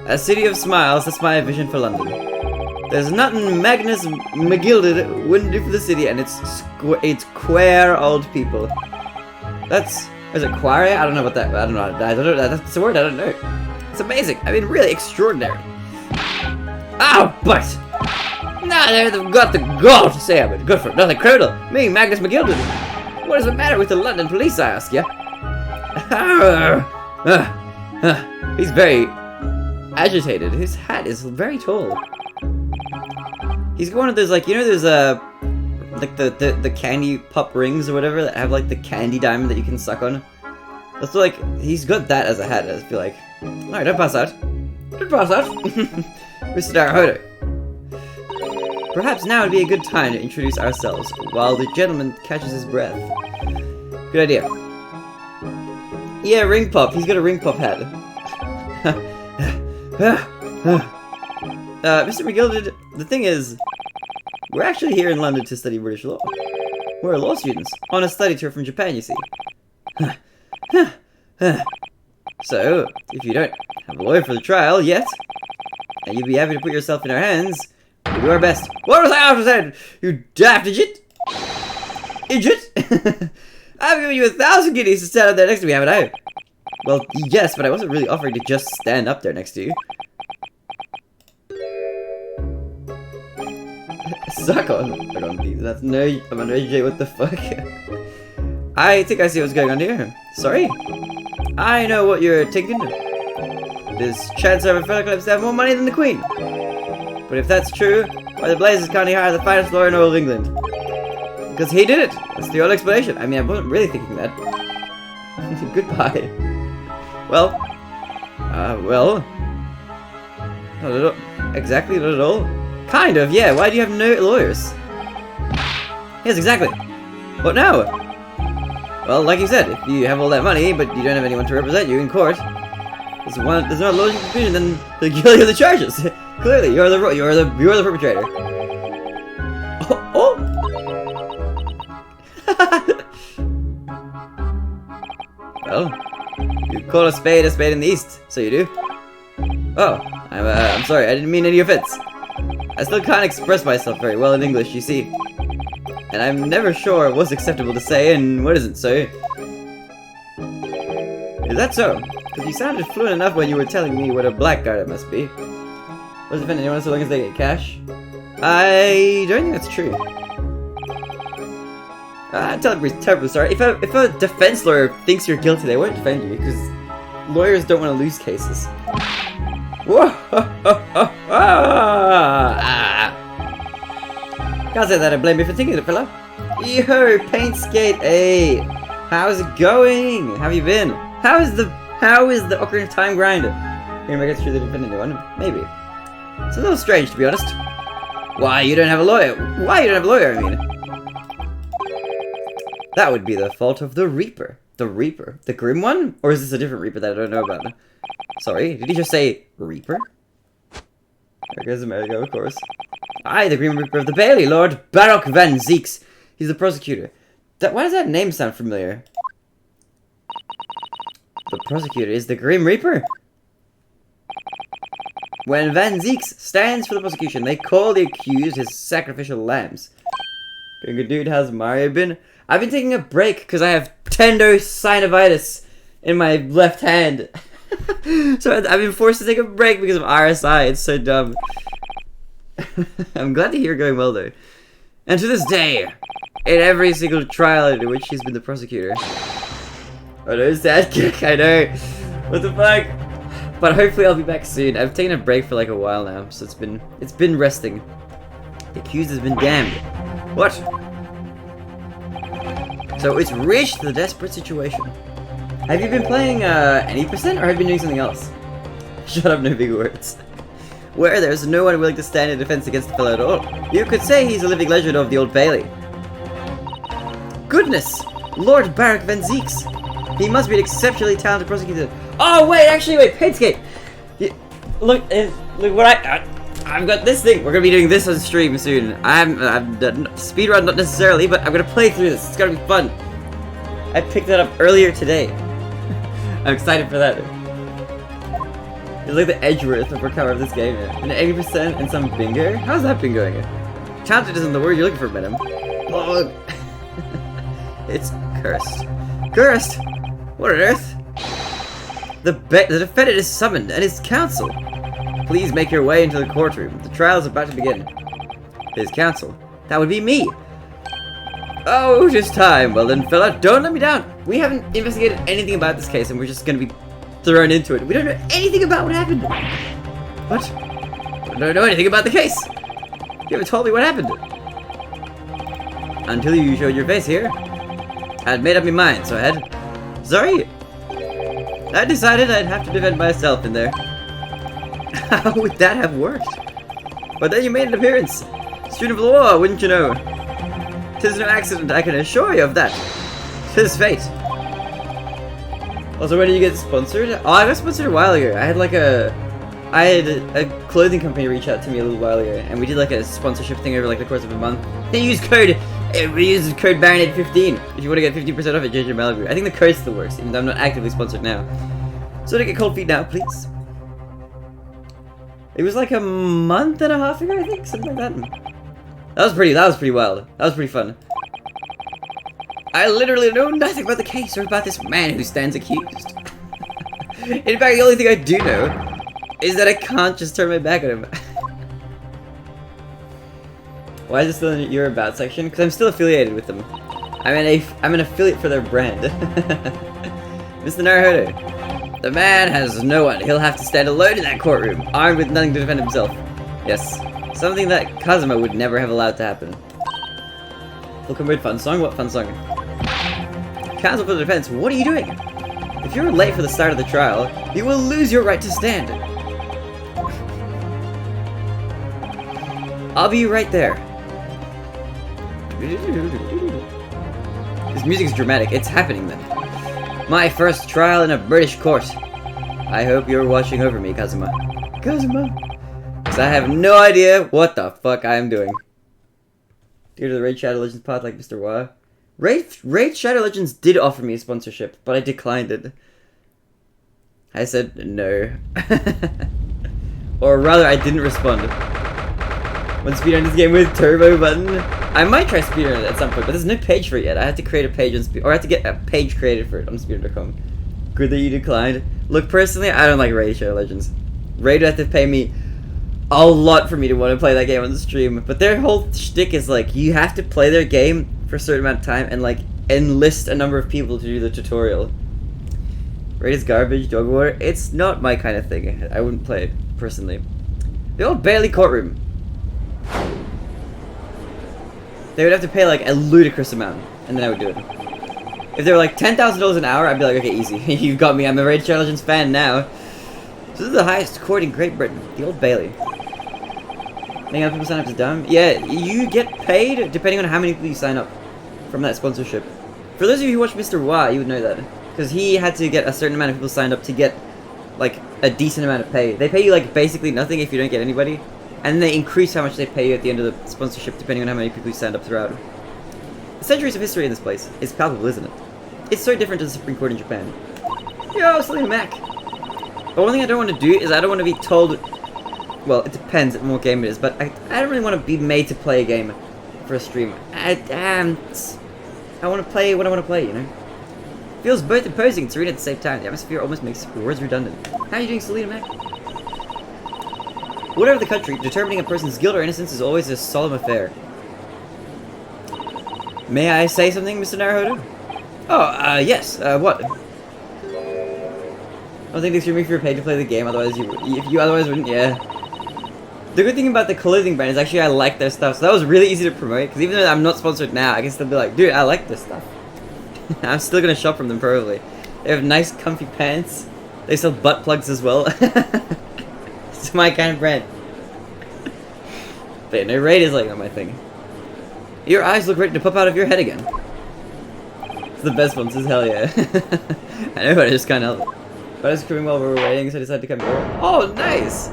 A city of smiles, that's my vision for London. There's nothing Magnus McGilded wouldn't do for the city, and it's queer old people. Is it queer? I don't know what that. I don't know. That's a word. I don't know. It's amazing. I mean, really extraordinary. Ow, but now they've got the gall to say I'm a good for nothing criminal. Me, Magnus McGilded. What is the matter with the London police, I ask you? He's very agitated. His hat is very tall. He's got one of those, like, you know, there's like the candy pop rings or whatever that have like the candy diamond that you can suck on. That's like, he's got that as a hat, I feel like. Alright, don't pass out. Don't pass out. Mr. Naruhodo. Perhaps now would be a good time to introduce ourselves while the gentleman catches his breath. Good idea. Yeah, ring pop. He's got a ring pop hat. Mr. McGilded, the thing is, we're actually here in London to study British law. We're law students, on a study tour from Japan, you see. So, if you don't have a lawyer for the trial yet, and you'd be happy to put yourself in our hands, we'll do our best. What was I after said, you daft idiot? Idiot? I've given you 1,000 guineas to stand up there next to me, haven't I? Well, yes, but I wasn't really offering to just stand up there next to you. Suck on these. That's no. I'm under AJ. What the fuck? I think I see what's going on here. Sorry. I know what you're thinking. This Chancellor of Herlock claims to have more money than the Queen. But if that's true, why the Blazes can't he hire the finest lawyer in all of England? Because he did it. That's the only explanation. I mean, I wasn't really thinking that. Goodbye. Well. Well. Not at all. Exactly. Not at all. Kind of, yeah. Why do you have no lawyers? Yes, exactly. What now? Well, like you said, if you have all that money, but you don't have anyone to represent you in court, there's no logical conclusion than the guilty of the charges. Clearly, you're the perpetrator. Oh! Well, you call a spade in the East, so you do. Oh, I'm sorry, I didn't mean any offense. I still can't express myself very well in English, you see. And I'm never sure what's acceptable to say and what isn't, so... Is that so? Because you sounded fluent enough when you were telling me what a blackguard it must be. What's defend anyone so long as they get cash? I don't think that's true. I'm terribly sorry. If a defense lawyer thinks you're guilty, they won't defend you, because lawyers don't want to lose cases. Whoa! Can't say that I blame you for thinking it, fella. Yo, Paint Skate 8! How's it going? How have you been? How is the Ocarina of Time grind? Maybe I guess true they didn't defend anyone. Maybe. It's a little strange, to be honest. Why you don't have a lawyer? I mean. That would be the fault of the Reaper. The Reaper? The Grim one? Or is this a different Reaper that I don't know about? Sorry, did he just say Reaper? There goes Amerigo, of course. Aye, the Grim Reaper of the Bailey, Lord Baroque Van Zeeks. He's the prosecutor. Why does that name sound familiar? The prosecutor is the Grim Reaper? When Van Zeeks stands for the prosecution, they call the accused his sacrificial lambs. Being a dude, how's Mario been? I've been taking a break because I have tendinosynovitis in my left hand. So I've been forced to take a break because of RSI. It's so dumb. I'm glad to hear it going well though. And to this day, in every single trial in which he's been the prosecutor. Oh no, sad kick, I know. What the fuck? But hopefully I'll be back soon. I've taken a break for like a while now, so it's been resting. The accused has been damned. What? So it's reached the desperate situation. Have you been playing any percent, or have you been doing something else? Shut up, no big words. Where there's no one willing to stand in defense against the fellow at all. You could say he's a living legend of the Old Bailey. Goodness! Lord Baroque Van Zeeks! He must be an exceptionally talented prosecutor. Oh wait, Painscape! Look what I've got this thing. We're gonna be doing this on stream soon. I'm speedrun, not necessarily, but I'm gonna play through this. It's gonna be fun. I picked that up earlier today. I'm excited for that. It's like the Edgeworth of recover of this game. An 80% and some bingo? How's that been going? Talented isn't the word you're looking for, madam. Oh. It's cursed. Cursed? What on earth? The defendant is summoned, and his counsel. Please make your way into the courtroom. The trial is about to begin. His counsel. That would be me. Oh, just time. Well then, fella, don't let me down. We haven't investigated anything about this case, and we're just gonna be thrown into it. We don't know anything about what happened. What? I don't know anything about the case. You haven't told me what happened. Until you showed your face here. I'd made up my mind, so I had... Sorry? I decided I'd have to defend myself in there. How would that have worked? But then you made an appearance. Student of the law, wouldn't you know? 'Tis no accident, I can assure you of that. 'Tis fate. Also, when did you get sponsored? Oh, I got sponsored a while ago. I had a clothing company reach out to me a little while ago, and we did like a sponsorship thing over like the course of a month. They use code Baronet15 if you want to get 50% off at JJ Malibu. I think the code still works, even though I'm not actively sponsored now. So to get cold feet now, please. It was like a month and a half ago, I think, something like that. That was pretty wild. That was pretty fun. I literally know nothing about the case or about this man who stands accused. In fact, the only thing I do know is that I can't just turn my back on him. Why is it still in your about section? Because I'm still affiliated with them. I'm an affiliate for their brand. Mr. Naruhodo. The man has no one. He'll have to stand alone in that courtroom, armed with nothing to defend himself. Yes. Something that Kazuma would never have allowed to happen. Full commode fun song? What fun song? Counsel for the defense, what are you doing? If you're late for the start of the trial, you will lose your right to stand. I'll be right there. Is This music's dramatic. It's happening then. My first trial in a British court. I hope you're watching over me, Kazuma. Kazuma? Because I have no idea what the fuck I am doing. Dear to the Raid Shadow Legends pod like Mr. Wa. Raid Shadow Legends did offer me a sponsorship, but I declined it. I said no. Or rather, I didn't respond. Want to speedrun this game with turbo button? I might try speedrun it at some point, but there's no page for it yet. I have to create a page on or I have to get a page created for it on speedrun.com. Good that you declined. Look, personally, I don't like Raid Shadow Legends. Raid would have to pay me a lot for me to want to play that game on the stream, but their whole shtick is like, you have to play their game for a certain amount of time and like enlist a number of people to do the tutorial. Raid is garbage, dog water. It's not my kind of thing. I wouldn't play it, personally. The old Bailey courtroom. They would have to pay like a ludicrous amount, and then I would do it. If they were like $10,000 an hour, I'd be like, okay, easy. You've got me, I'm a Raid Shadow Legends fan now. So this is the highest court in Great Britain, the Old Bailey. Making people sign up to dumb? Yeah, you get paid depending on how many people you sign up from that sponsorship. For those of you who watch Mr. Wa, you would know that. Because he had to get a certain amount of people signed up to get, like, a decent amount of pay. They pay you, like, basically nothing if you don't get anybody. And then they increase how much they pay you at the end of the sponsorship depending on how many people you signed up throughout. The centuries of history in this place is palpable, isn't it? It's so different to the Supreme Court in Japan. Yo, Selena Mac! But one thing I don't want to do is I don't want to be told... Well, it depends on what game it is, but I don't really want to be made to play a game for a stream. I want to play what I want to play, you know? Feels both imposing and serene at the same time. The atmosphere almost makes words redundant. How are you doing, Selena Mac? Whatever the country, determining a person's guilt or innocence is always a solemn affair. May I say something, Mr. Naruhodo? Oh, yes. What? I don't think it's if you're paid to play the game, otherwise you otherwise wouldn't, yeah. The good thing about the clothing brand is actually I like their stuff, so that was really easy to promote, because even though I'm not sponsored now, I can still be like, dude, I like this stuff. I'm still gonna shop from them, probably. They have nice, comfy pants. They sell butt plugs as well. It's my kind of brand. But yeah, no, Raid is like not my thing. Your eyes look ready to pop out of your head again. It's the best ones, hell yeah. I know, but I just can't help it. But I was screaming while we were waiting, so I decided to come here. Oh, nice!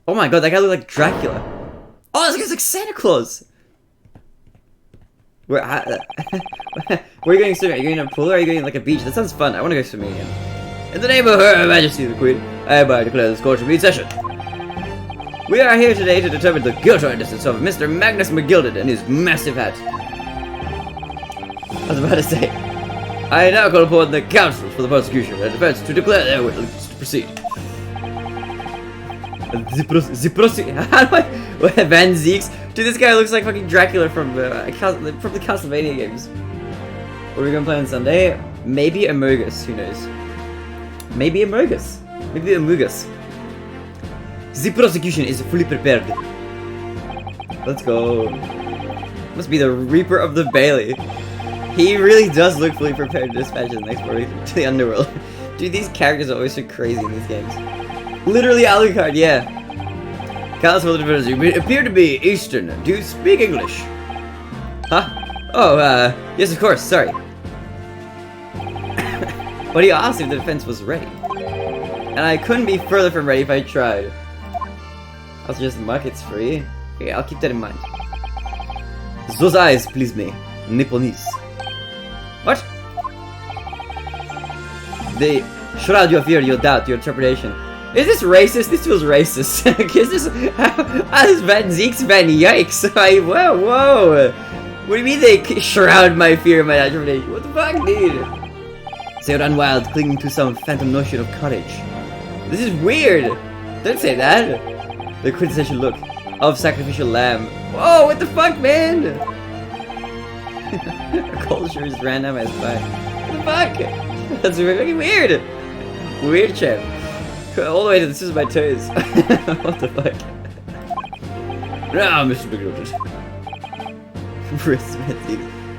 Oh my god, that guy looked like Dracula. Oh, this guy's like Santa Claus! Where are you going swimming? Are you going to a pool or are you going like a beach? That sounds fun. I want to go swimming again. In the name of Her Majesty the Queen, I hereby declare this court to be in session. We are here today to determine the guilt or innocence of Mr. Magnus McGilded and his massive hat. I was about to say, I now call upon the counsels for the prosecution and defense to declare their willingness to proceed. How do I... Van Zeeks? Dude, this guy looks like fucking Dracula from the Castlevania games. What are we gonna play on Sunday? Maybe Among Us, who knows? Maybe Among Us. Maybe Among Us. The prosecution is fully prepared. Let's go. Must be the Reaper of the Bailey. He really does look fully prepared to dispatch the next party to the underworld. Dude, these characters are always so crazy in these games. Literally Alucard, yeah. Council of you appear to be Eastern. Do you speak English? Huh? Oh, yes, of course, sorry. But he asked if the defense was ready. And I couldn't be further from ready if I tried. Also, just the market's free. Okay, I'll keep that in mind. Those eyes please me. Nipponese. What? They shroud your fear, your doubt, your interpretation. Is this racist? This feels racist. Is this... How is Van Zeeks Van Yikes? Whoa, whoa. What do you mean they shroud my fear and my interpretation? What the fuck, dude? They run wild, clinging to some phantom notion of courage. This is weird. Don't say that. The quintessential look of sacrificial lamb. Whoa, what the fuck, man? Culture is random as fuck. What the fuck? That's really weird. Weird chap. All the way to the tips of my toes. What the fuck? Now, Mr. McGilded.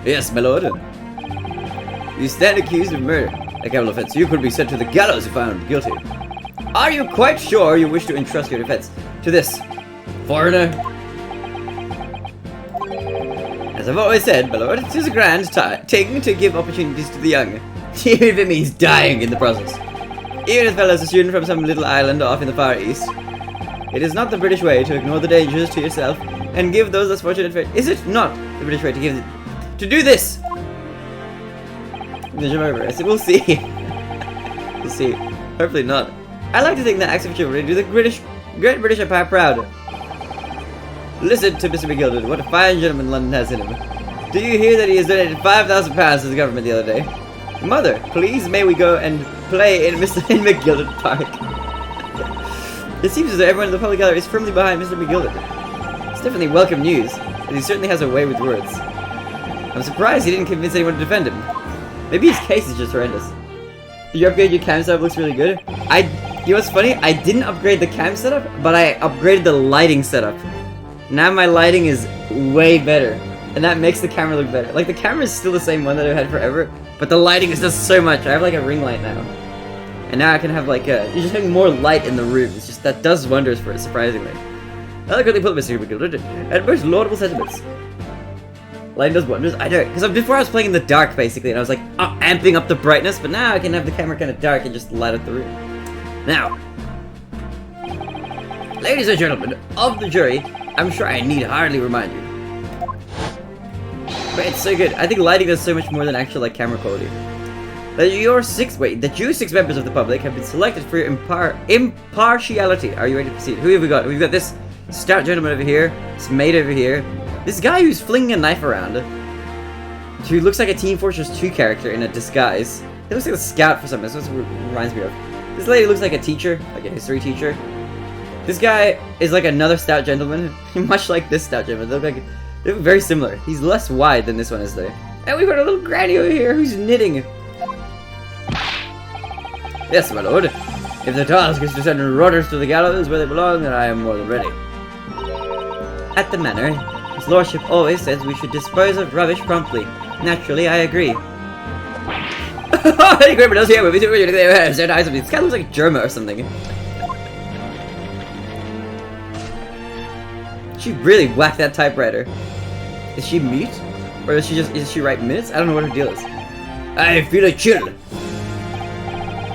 Yes, my lord. You stand accused of murder, a capital offense. You could be sent to the gallows if found guilty. Are you quite sure you wish to entrust your defense to this foreigner? As I've always said, my lord, it is a grand thing to give opportunities to the young, even if it means dying in the process. Even if fellows a student from some little island off in the Far East. It is not the British way to ignore the dangers to yourself and give those less fortunate fate. Is it not the British way to give to do this? We'll see. We'll see. Hopefully not. I like to think that acts of chivalry do the Great British Empire proud. Listen to Mr. McGilded. What a fine gentleman London has in him. Do you hear that he has donated £5,000 to the government the other day? Mother, please may we go and play in McGilded Park. It seems as though everyone in the public gallery is firmly behind Mr. McGilded. It's definitely welcome news, and he certainly has a way with words. I'm surprised he didn't convince anyone to defend him. Maybe his case is just horrendous. Did you upgrade your cam setup? Looks really good. You know what's funny? I didn't upgrade the cam setup, but I upgraded the lighting setup. Now my lighting is way better, and that makes the camera look better. Like, the camera is still the same one that I've had forever, but the lighting is just so much. I have like a ring light now. And now I can have like you're just having more light in the room. It's just, that does wonders for it, surprisingly. I like what they put Mr. McGilded, and most laudable sentiments. Lighting does wonders? I know, because before I was playing in the dark, basically, and I was like, amping up the brightness, but now I can have the camera kind of dark and just light up the room. Now, ladies and gentlemen of the jury, I'm sure I need hardly remind you. But it's so good. I think lighting does so much more than actual like camera quality. That you six members of the public have been selected for your impartiality. Are you ready to proceed? Who have we got? We've got this stout gentleman over here, this maid over here, this guy who's flinging a knife around, who looks like a Team Fortress 2 character in a disguise. He looks like a scout for something. That's what it reminds me of. This lady looks like a teacher, like a history teacher. This guy is like another stout gentleman, much like this stout gentleman. They look very similar. He's less wide than this one is, though. And we've got a little granny over here who's knitting. Yes, my lord. If the task is to send rotters to the gallows where they belong, then I am more than ready. At the manor, his lordship always says we should dispose of rubbish promptly. Naturally, I agree. Any criminals here with me? This guy looks like German or something. She really whacked that typewriter. Is she mute? Or is she write minutes? I don't know what her deal is. I feel a chill.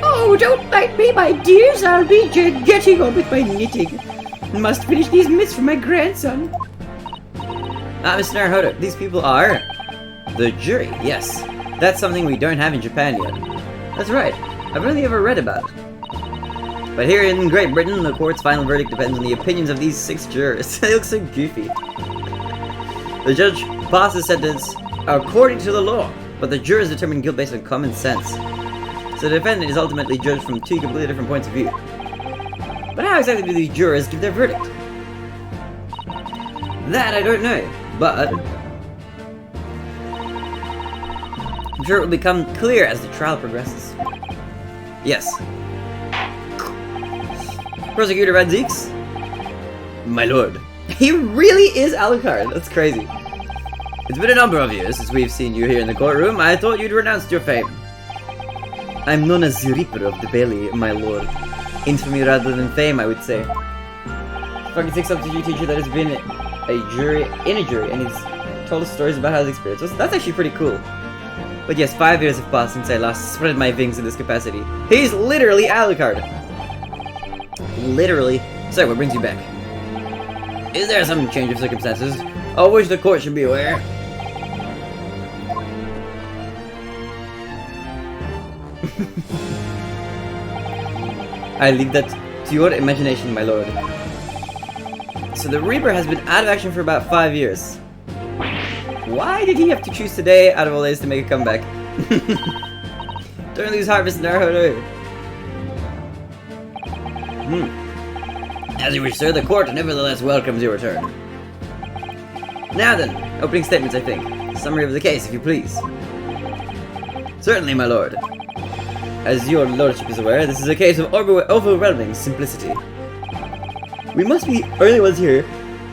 Oh, don't bite me, my dears. I'll be getting on with my knitting. Must finish these mitts for my grandson. Mr. Naruhodo, these people are the jury. Yes, that's something we don't have in Japan yet. That's right. I've only ever read about it. But here in Great Britain, the court's final verdict depends on the opinions of these 6 jurors. They look so goofy. The judge passes sentence according to the law, but the jurors determine guilt based on common sense. So the defendant is ultimately judged from 2 completely different points of view. But how exactly do these jurors give their verdict? That I don't know, but I'm sure it will become clear as the trial progresses. Yes. Prosecutor Van Zeeks? My lord. He really is Alucard. That's crazy. It's been a number of years since we've seen you here in the courtroom. I thought you'd renounced your fame. I'm known as the Reaper of the Bailey, my lord. Infamy rather than fame, I would say. Fucking 6 substitute teacher that has been in a jury, and he's told us stories about how his experience was. That's actually pretty cool. But yes, 5 years have passed since I last spread my wings in this capacity. He's literally Alucard. Literally. So, what brings you back? Is there some change of circumstances of which the court should be aware? I leave that to your imagination, my lord. So the Reaper has been out of action for about 5 years. Why did he have to choose today out of all days to make a comeback? Don't lose heart, Mr. Naruhodo. As you wish, sir, the court nevertheless welcomes your return. Now then, opening statements, I think. Summary of the case, if you please. Certainly, my lord. As your lordship is aware, this is a case of overwhelming simplicity. We must be the only ones here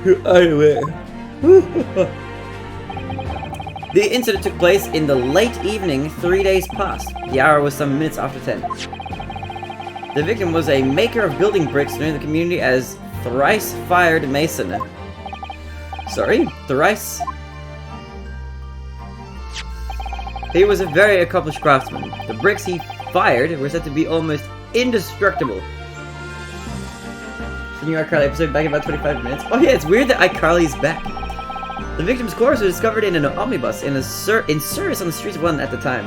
who are aware. The incident took place in the late evening 3 days past. The hour was some minutes after 10. The victim was a maker of building bricks known in the community as Thrice Fired Mason. Sorry? Thrice? He was a very accomplished craftsman. The bricks he fired were said to be almost indestructible. The new iCarly episode back in about 25 minutes. Oh yeah, it's weird that iCarly's back. The victim's corpse was discovered in an omnibus in service on the streets of London at the time.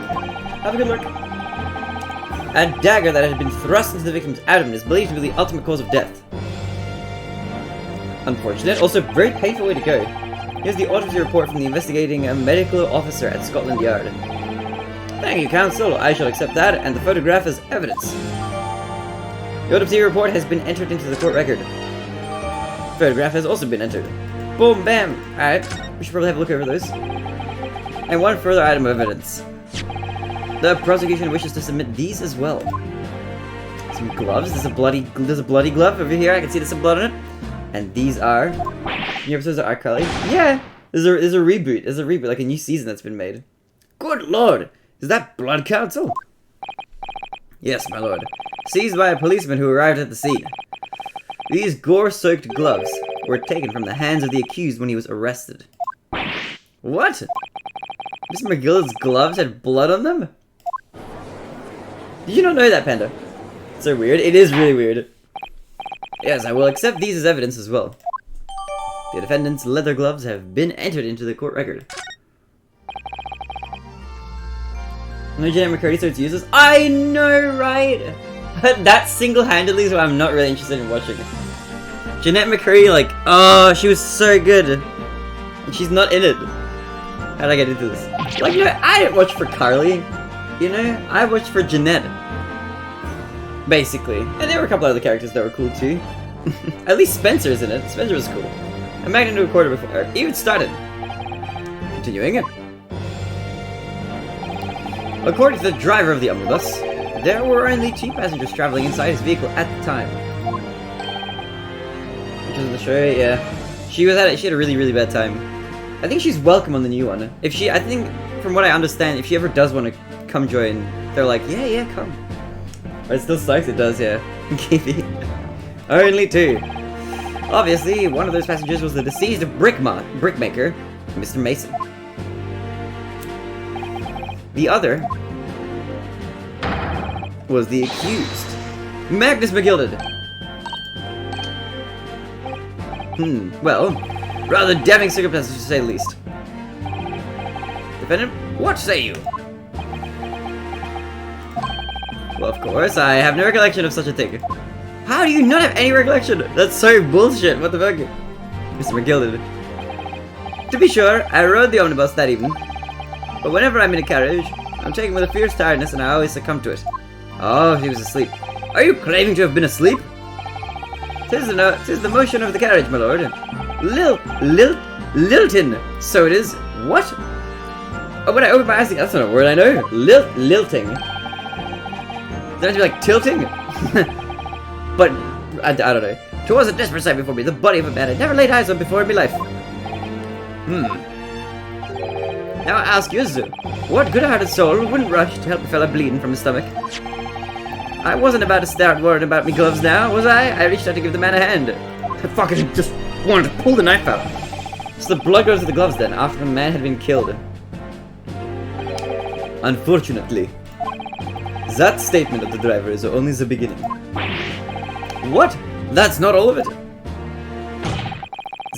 Have a good look. A dagger that had been thrust into the victim's abdomen is believed to be the ultimate cause of death. Unfortunate, also very painful way to go. Here's the autopsy report from the investigating medical officer at Scotland Yard. Thank you, counsel. I shall accept that and the photograph as evidence. The autopsy report has been entered into the court record. The photograph has also been entered. Boom, bam! Alright, we should probably have a look over those. And one further item of evidence. The prosecution wishes to submit these as well. Some gloves. There's a bloody glove over here. I can see there's some blood on it. And these are new episodes of iCarly. Yeah, there's a reboot. There's a reboot, like a new season that's been made. Good lord, is that blood, counsel? Yes, my lord. Seized by a policeman who arrived at the scene. These gore-soaked gloves were taken from the hands of the accused when he was arrested. What? Mr. McGillicuddy's gloves had blood on them? Did you not know that, Panda? It's so weird. It is really weird. Yes, I will accept these as evidence as well. The defendant's leather gloves have been entered into the court record. No Jeanette McCurdy, so it's useless. I know, right? That single-handedly is why I'm not really interested in watching it. Jeanette McCurdy, like, oh, she was so good. And she's not in it. How did I get into this? Like, no, I didn't watch for Carly. You know, I watched for Jeanette. Basically. And there were a couple other characters that were cool too. At least Spencer's in it. Spencer was cool. I'm back into a quarter before it even started. Continuing it. According to the driver of the omnibus, there were only 2 passengers traveling inside his vehicle at the time. Which is in the show, yeah. She had a really, really bad time. I think she's welcome on the new one. I think, from what I understand, if she ever does want to come join, they're like, yeah, come. But it still sucks, it does, yeah. Kiwi. Only 2. Obviously, one of those passengers was the deceased brickmaker, Mr. Mason. The other was the accused, Magnus McGillicuddy. Well, rather damning circumstances to say the least. Defendant, what say you? Well, of course, I have no recollection of such a thing. How do you not have any recollection? That's so bullshit, what the fuck? Mr. McGillicuddy. To be sure, I rode the omnibus that evening. But whenever I'm in a carriage, I'm taken with a fierce tiredness and I always succumb to it. Oh, he was asleep. Are you claiming to have been asleep? 'Tis the motion of the carriage, my lord. Lilting. So it is. What? Oh, when I open my eyes, that's not a word I know. Lilting. Don't you like tilting? But, I don't know. 'Twas a desperate sight before me, the body of a man I'd never laid eyes on before in my life. Now I ask you, what good-hearted soul wouldn't rush to help a fella bleeding from his stomach? I wasn't about to start worrying about me gloves now, was I? I reached out to give the man a hand. I fucking just wanted to pull the knife out. So the blood goes to the gloves then, after the man had been killed. Unfortunately, that statement of the driver is only the beginning. What? That's not all of it.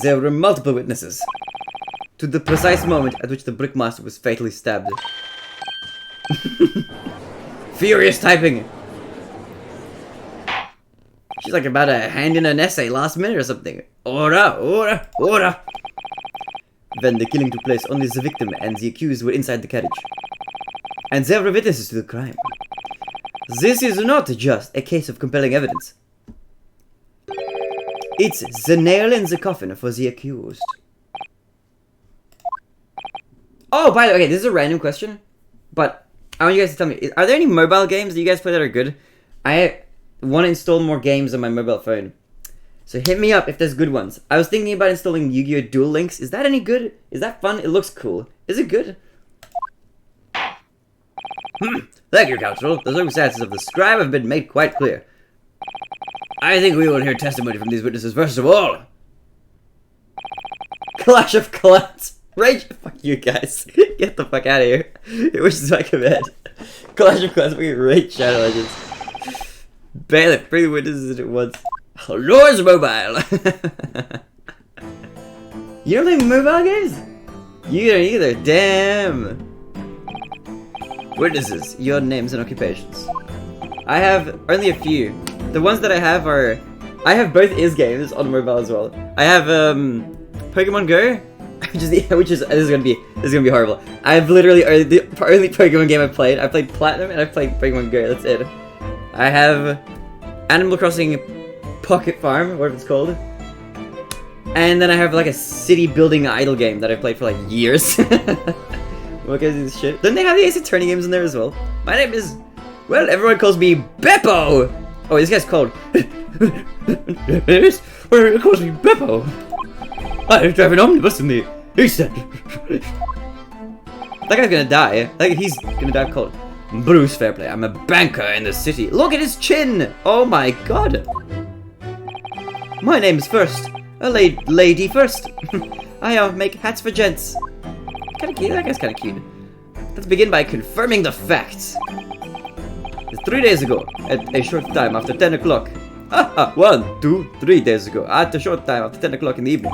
There were multiple witnesses to the precise moment at which the brickmaster was fatally stabbed. Furious typing. She's like about to hand in an essay last minute or something. Ora. Then the killing took place. Only the victim and the accused were inside the carriage. And there were witnesses to the crime. This is not just a case of compelling evidence. It's the nail in the coffin for the accused. Oh, by the way, okay, this is a random question, but I want you guys to tell me, are there any mobile games that you guys play that are good? I want to install more games on my mobile phone. So hit me up if there's good ones. I was thinking about installing Yu-Gi-Oh! Duel Links. Is that any good? Is that fun? It looks cool. Is it good? Thank you, counsel. The circumstances of the scribe have been made quite clear. I think we will hear testimony from these witnesses first of all. Clash of Clans. Rage! Fuck you guys. Get the fuck out of here. It wishes I could bed. Clash of Clans, we rage Shadow Legends. Bailiff, bring the witnesses at once. Lord's Mobile! You don't play mobile games? You don't either, damn! Witnesses, your names and occupations. I have only a few. The ones that I have are... I have both is games on mobile as well. I have, Pokemon Go, which is, this is gonna be horrible. I've literally, the only Pokemon game I've played Platinum and I've played Pokemon Go, that's it. I have Animal Crossing Pocket Farm, whatever it's called. And then I have like a city building idle game that I've played for like years. What goes this shit? Don't they have the Ace Attorney games in there as well? My name is, well, everyone calls me Beppo! Oh, this guy's called... It calls me Beppo! I drive an omnibus in the East End. That guy's gonna die. Like, he's gonna die cold. Bruce Fairplay, I'm a banker in the city. Look at his chin! Oh my god! My name's First. A lady first. I make hats for gents. Kinda cute, that guy's kinda cute. Let's begin by confirming the facts. 3 days ago, at a short time after 10 o'clock. 1, 2, 3 days ago, at a short time after 10 o'clock in the evening.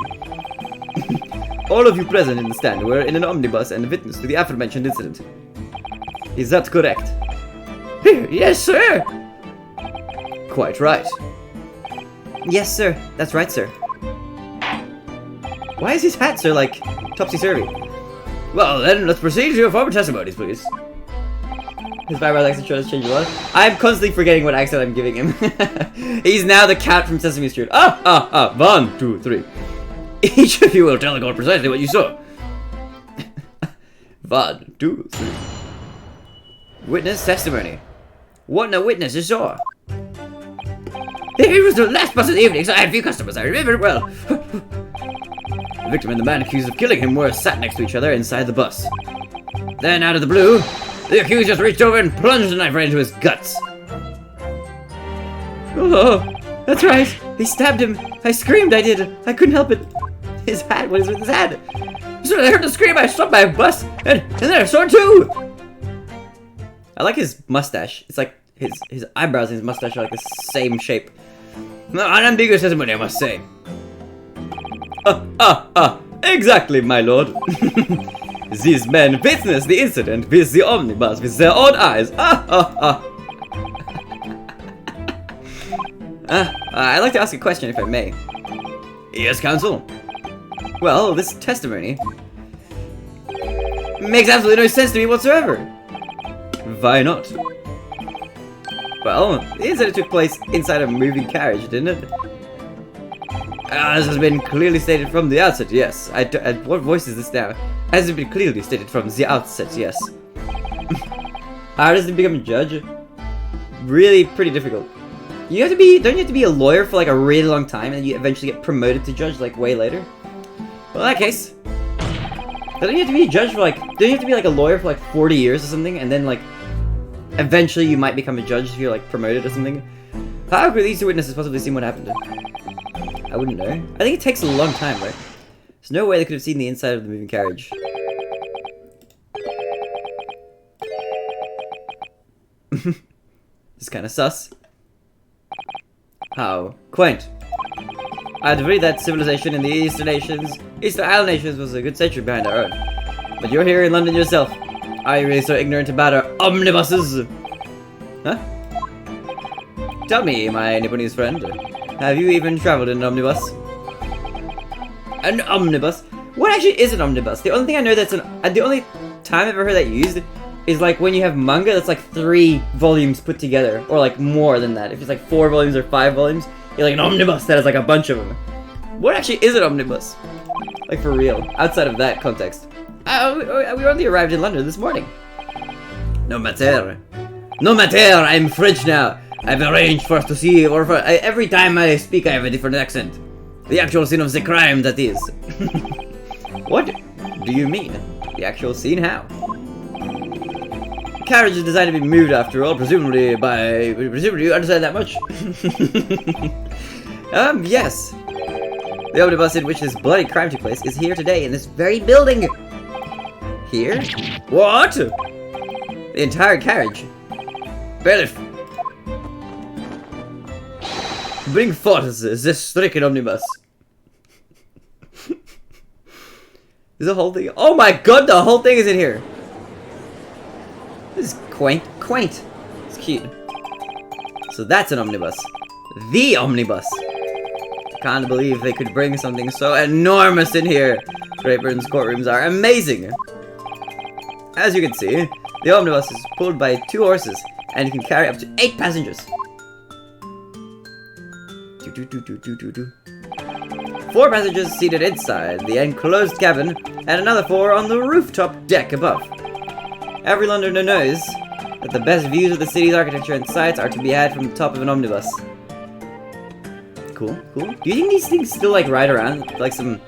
All of you present in the stand were in an omnibus and witness to the aforementioned incident. Is that correct? Yes, sir! Quite right. Yes, sir. That's right, sir. Why is his hat so, like, topsy-turvy? Well, then, let's proceed to your former testimonies, please. His background accent tries to change a lot. I'm constantly forgetting what accent I'm giving him. He's now the cat from Sesame Street. 1, 2, 3. Each of you will tell the court precisely what you saw. 1, 2, 3. Witness testimony. What no witness you saw? It was the last bus of the evening, so I had a few customers. I remember it well. The victim and the man accused of killing him were sat next to each other inside the bus. Then, out of the blue, the accused just reached over and plunged the knife right into his guts. Oh, that's right. He stabbed him. I screamed, I did. I couldn't help it. His hat, what is with his hat? As soon as I heard the scream, I stopped by a bus, and then I saw it too. I like his mustache. It's like his eyebrows and his mustache are like the same shape. Unambiguous testimony, I must say. Exactly, my lord. These men witnessed the incident with the omnibus with their own eyes. I'd like to ask a question, if I may. Yes, counsel. Well, this testimony makes absolutely no sense to me whatsoever. Why not? Well, the incident took place inside a moving carriage, didn't it? This has been clearly stated from the outset, yes. What voice is this now? Has it been clearly stated from the outset, yes. How does he become a judge? Really pretty difficult. You have to be, don't you have to be a lawyer for like a really long time and you eventually get promoted to judge like way later? Well, in that case, don't you have to be a judge for like, don't you have to be like a lawyer for like 40 years or something and then like, eventually you might become a judge if you're like promoted or something? How could these two witnesses possibly seen what happened? I wouldn't know. I think it takes a long time, right? There's no way they could have seen the inside of the moving carriage. It's kind of sus. How quaint. I'd read that civilization in the Eastern Isle nations was a good century behind our own. But you're here in London yourself. Are you really so ignorant about our omnibuses? Huh? Tell me, my Nipponese friend, have you even traveled in an omnibus? An omnibus? What actually is an omnibus? The only thing I know that's the only time I've ever heard that used is like when you have manga that's like 3 volumes put together, or like more than that. If it's like 4 volumes or 5 volumes, you're like an omnibus that has like a bunch of them. What actually is an omnibus? Like for real, outside of that context. We only arrived in London this morning. No matter. No matter, I'm French now. I've arranged for us to see, or for, every time I speak I have a different accent. The actual scene of the crime, that is. What do you mean? The actual scene? How? The carriage is designed to be moved after all, presumably you understand that much? Yes. The omnibus in which this bloody crime took place is here today in this very building. Here? What? The entire carriage. Bailiff. Bring forth this stricken omnibus. Is the whole thing? Oh my god, the whole thing is in here. This is quaint. It's cute. So that's an omnibus. The omnibus. Can't believe they could bring something so enormous in here. Great Britain's courtrooms are amazing. As you can see, the omnibus is pulled by 2 horses and can carry up to 8 passengers. 4 passengers seated inside the enclosed cabin, and another 4 on the rooftop deck above. Every Londoner knows that the best views of the city's architecture and sights are to be had from the top of an omnibus. Cool. Do you think these things still, like, ride around? Like some...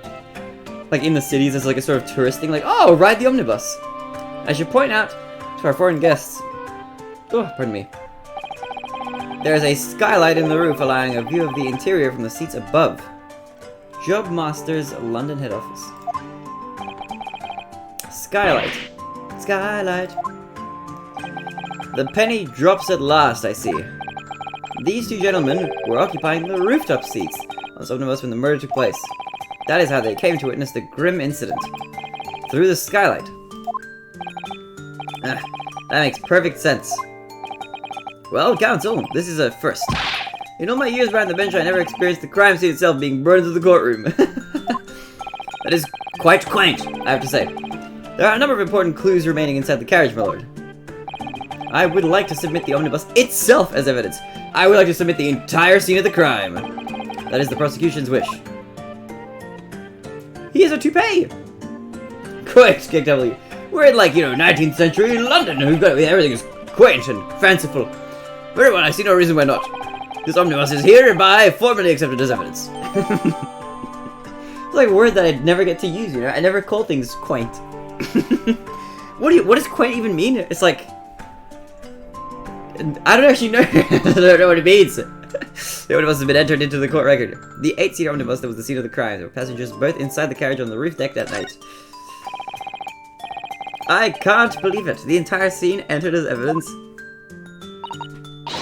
Like, in the cities as, like, a sort of tourist thing? Like, oh, ride the omnibus! I should point out to our foreign guests... Oh, pardon me. There is a skylight in the roof allowing a view of the interior from the seats above. Job Master's London head office. Skylight. The penny drops at last, I see. These 2 gentlemen were occupying the rooftop seats on this omnibus when the murder took place. That is how they came to witness the grim incident. Through the skylight. That makes perfect sense. Well, counsel, this is a first. In all my years behind the bench, I never experienced the crime scene itself being burned to the courtroom. That is quite quaint, I have to say. There are a number of important clues remaining inside the carriage, my lord. I would like to submit the omnibus itself as evidence. I would like to submit the entire scene of the crime. That is the prosecution's wish. He has a toupee! Quite, KW. We're in, like, 19th century London. Everything is quaint and fanciful. Very well, I see no reason why not. This omnibus is hereby formally accepted as evidence. It's like a word that I'd never get to use, I never call things quaint. What does quaint even mean? It's like... I don't actually know. I don't know what it means. The omnibus has been entered into the court record. The 8-seater omnibus that was the scene of the crime. There were passengers both inside the carriage on the roof deck that night. I can't believe it. The entire scene entered as evidence.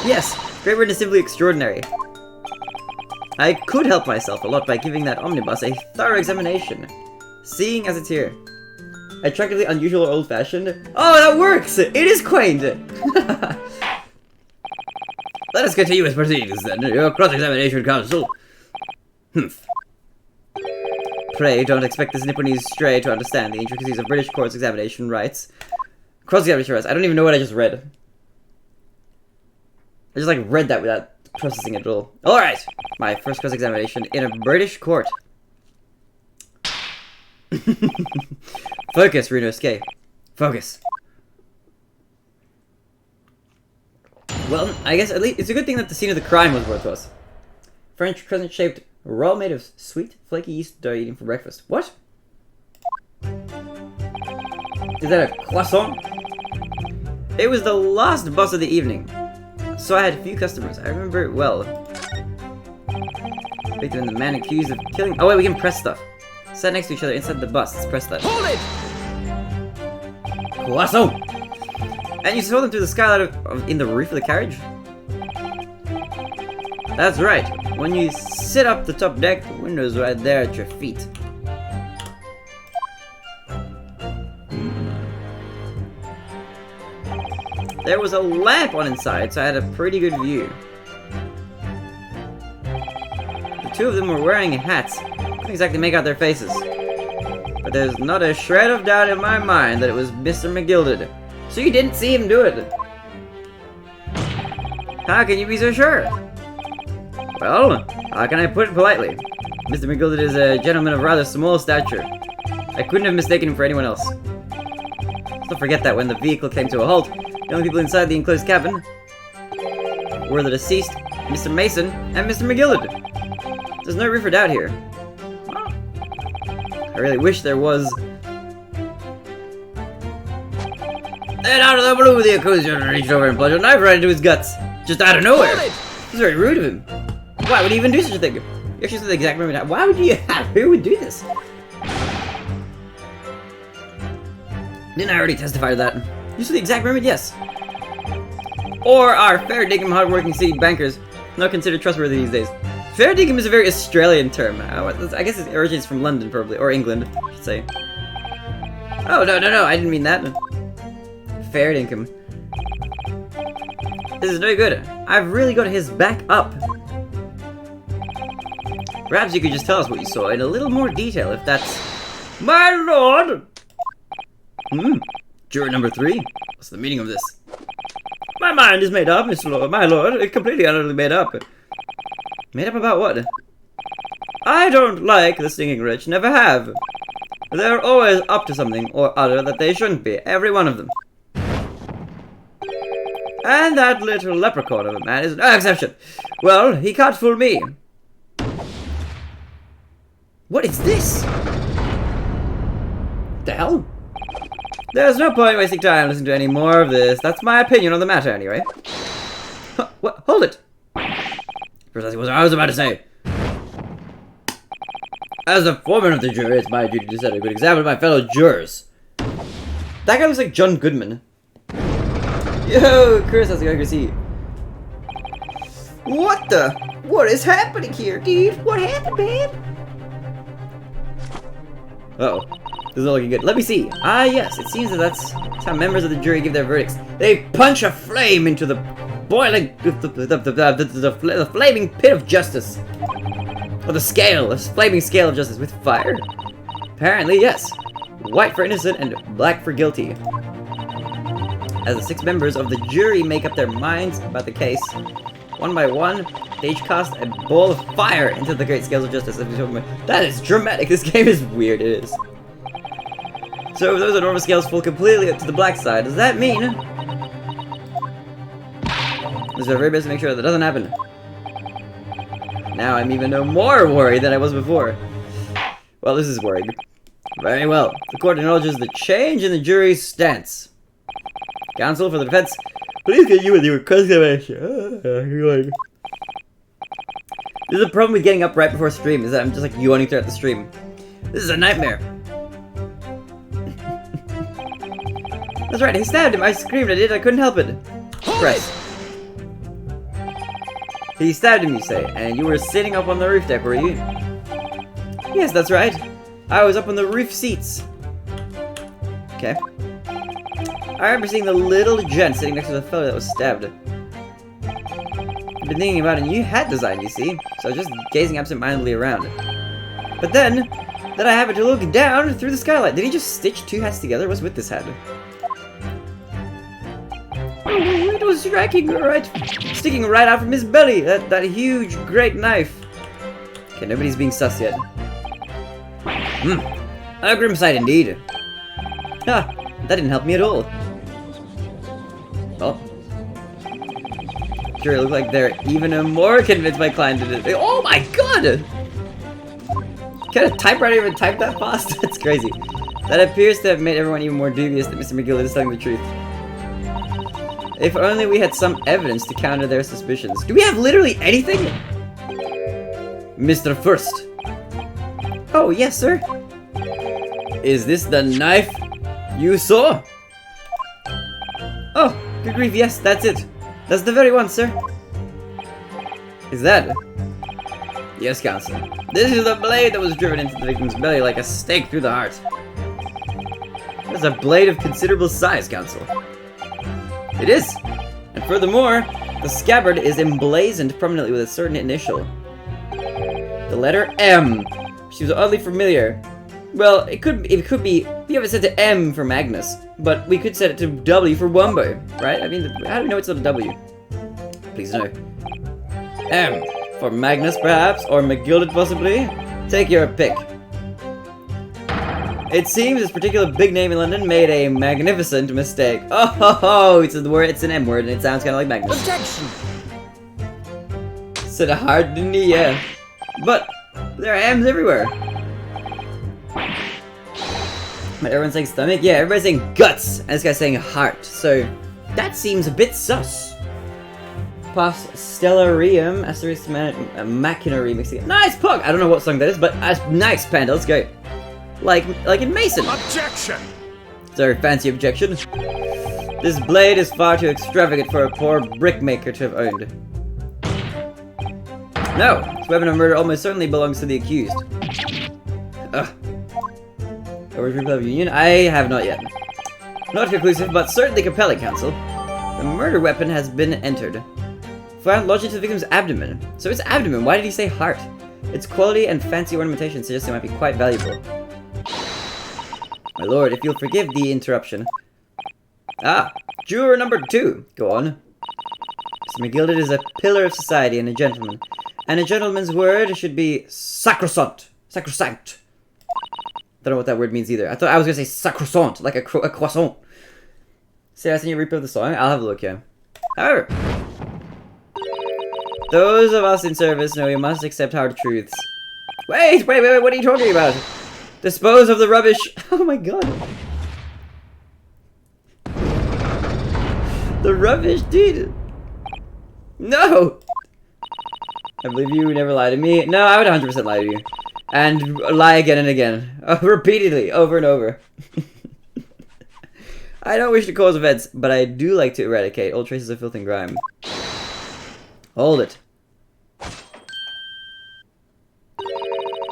Yes, Great Britain is simply extraordinary. I could help myself a lot by giving that omnibus a thorough examination. Seeing as it's here. Attractively unusual or old-fashioned. Oh, that works! It is quaint! Let us continue with proceedings then. Your cross-examination, counsel. Humph. Pray, don't expect this Nipponese stray to understand the intricacies of British courts examination rights. Cross-examination rights. I don't even know what I just read. I just, read that without processing it at all. Alright! My first cross-examination in a British court. Focus, Ryunosuke. Focus. Well, I guess at least it's a good thing that the scene of the crime was worth to us. French crescent-shaped roll made of sweet, flaky yeast dough eaten for breakfast. What? Is that a croissant? It was the last bus of the evening, so I had a few customers. I remember it well. Victim and the man accused of killing... Oh wait, we can press stuff. Sat next to each other inside the bus. Let's press that. Hold it! Croissant! And you saw them through the skylight in the roof of the carriage? That's right. When you sit up the top deck, the window's right there at your feet. There was a lamp on inside, so I had a pretty good view. The 2 of them were wearing hats. Couldn't exactly make out their faces. But there's not a shred of doubt in my mind that it was Mr. McGilded. So you didn't see him do it? How can you be so sure? Well, how can I put it politely? Mr. McGilded is a gentleman of rather small stature. I couldn't have mistaken him for anyone else. Don't forget that when the vehicle came to a halt, the only people inside the enclosed cabin were the deceased, Mr. Mason, and Mr. McGilded. There's no room for doubt here. I really wish there was. And out of the blue, the accuser reached over and plunged a knife right into his guts. Just out of nowhere. It was very rude of him. Why would he even do such a thing? You actually saw the exact moment. Why would you who would do this? Didn't I already testify to that? You saw the exact moment? Yes. Or are fair dinkum hardworking city bankers not considered trustworthy these days? Fair dinkum is a very Australian term. I guess it originates from London, probably. Or England, I should say. Oh, no, I didn't mean that. Fair dinkum. This is very good. I've really got his back up. Perhaps you could just tell us what you saw in a little more detail, if that's... My lord! Juror number 3? What's the meaning of this? My mind is made up, Mr. Lord. My lord, it's completely and utterly made up. Made up about what? I don't like the stinging rich, never have. They're always up to something or other that they shouldn't be, every one of them. And that little leprechaun of a man is no exception. Well, he can't fool me. What is this? The hell? There's no point wasting time listening to any more of this. That's my opinion on the matter, anyway. What? Hold it! Precisely what I was about to say. As the foreman of the jury, it's my duty to set a good example of my fellow jurors. That guy looks like John Goodman. Yo, Chris, how's it going to see? What the? What is happening here, dude? What happened, man? Uh-oh. This is not looking good. Let me see. Ah, yes. It seems that that's how members of the jury give their verdicts. They punch a flame into the boiling... the flaming pit of justice. Or the scale. The flaming scale of justice with fire. Apparently, yes. White for innocent and black for guilty. As the 6 members of the jury make up their minds about the case, one by one, they each cast a ball of fire into the great scales of justice. That is dramatic. This game is weird. It is. So if those enormous scales fall completely up to the black side, does that mean... This is our very best to make sure that doesn't happen. Now I'm even no more worried than I was before. Well, this is worried. Very well. The court acknowledges the change in the jury's stance. Counsel for the defense, please get you with your exclamation. This is a problem with getting up right before stream, is that I'm just like yawning throughout the stream. This is a nightmare. That's right, he stabbed him. I screamed, I couldn't help it. Christ. He stabbed him, you say, and you were sitting up on the roof deck, were you? Yes, that's right. I was up on the roof seats. Okay. I remember seeing the little gent sitting next to the fellow that was stabbed. I've been thinking about it, and you had designed, you see, so I was just gazing absent-mindedly around. But then I happened to look down through the skylight. Did he just stitch 2 hats together? What's with this hat? Oh, it was striking right, sticking right out from his belly. That huge, great knife. Okay, nobody's being sus yet. A grim sight indeed. Ah, that didn't help me at all. Well, sure, it looks like they're even more convinced my client did it. Oh my god! Can a typewriter even type that fast? That's crazy. That appears to have made everyone even more dubious that Mr. McGill is telling the truth. If only we had some evidence to counter their suspicions. Do we have literally anything? Mr. First. Oh, yes, sir. Is this the knife you saw? Oh, good grief, yes, that's it. That's the very one, sir. Is that? Yes, Counselor. This is the blade that was driven into the victim's belly like a stake through the heart. That's a blade of considerable size, Counsel. It is. And furthermore, the scabbard is emblazoned prominently with a certain initial. The letter M. She was oddly familiar. Well, it could be, we haven't set to M for Magnus, but we could set it to W for Wumbo, right? I mean, how do we know it's not a W? Please no. M for Magnus, perhaps, or McGilded, possibly? Take your pick. It seems this particular big name in London made a magnificent mistake. Oh, it's a word, it's an M word, and it sounds kind of like Magnus. Objection! Said it hard, didn't he? Yeah. But there are M's everywhere. But everyone's saying stomach? Yeah, everybody's saying guts, and this guy's saying heart. So that seems a bit sus. Opus Stellarium Asterisk Machina remixing. Nice pug! I don't know what song that is, but nice, Panda, let's go. Like in Mason. Objection! Sorry, fancy objection. This blade is far too extravagant for a poor brickmaker to have owned. No! This weapon of murder almost certainly belongs to the accused. Ugh. Replay of Union? I have not yet. Not conclusive, but certainly compelling, Counsel. The murder weapon has been entered. Found lodged into the victim's abdomen. So it's abdomen, why did he say heart? Its quality and fancy ornamentation suggests it might be quite valuable. My lord, if you'll forgive the interruption. Ah, juror number 2. Go on. Mr. McGilded is a pillar of society and a gentleman. And a gentleman's word should be sacrosanct. Sacrosanct. Don't know what that word means either. I thought I was gonna say sacrosanct, like a croissant. Say I send you a replay of the song? I'll have a look, yeah. However, those of us in service know we must accept hard truths. Wait, what are you talking about? Dispose of the rubbish. Oh my god. The rubbish, dude. No. I believe you never lie to me. No, I would 100% lie to you. And lie again and again. Repeatedly, over and over. I don't wish to cause offense, but I do like to eradicate all traces of filth and grime. Hold it.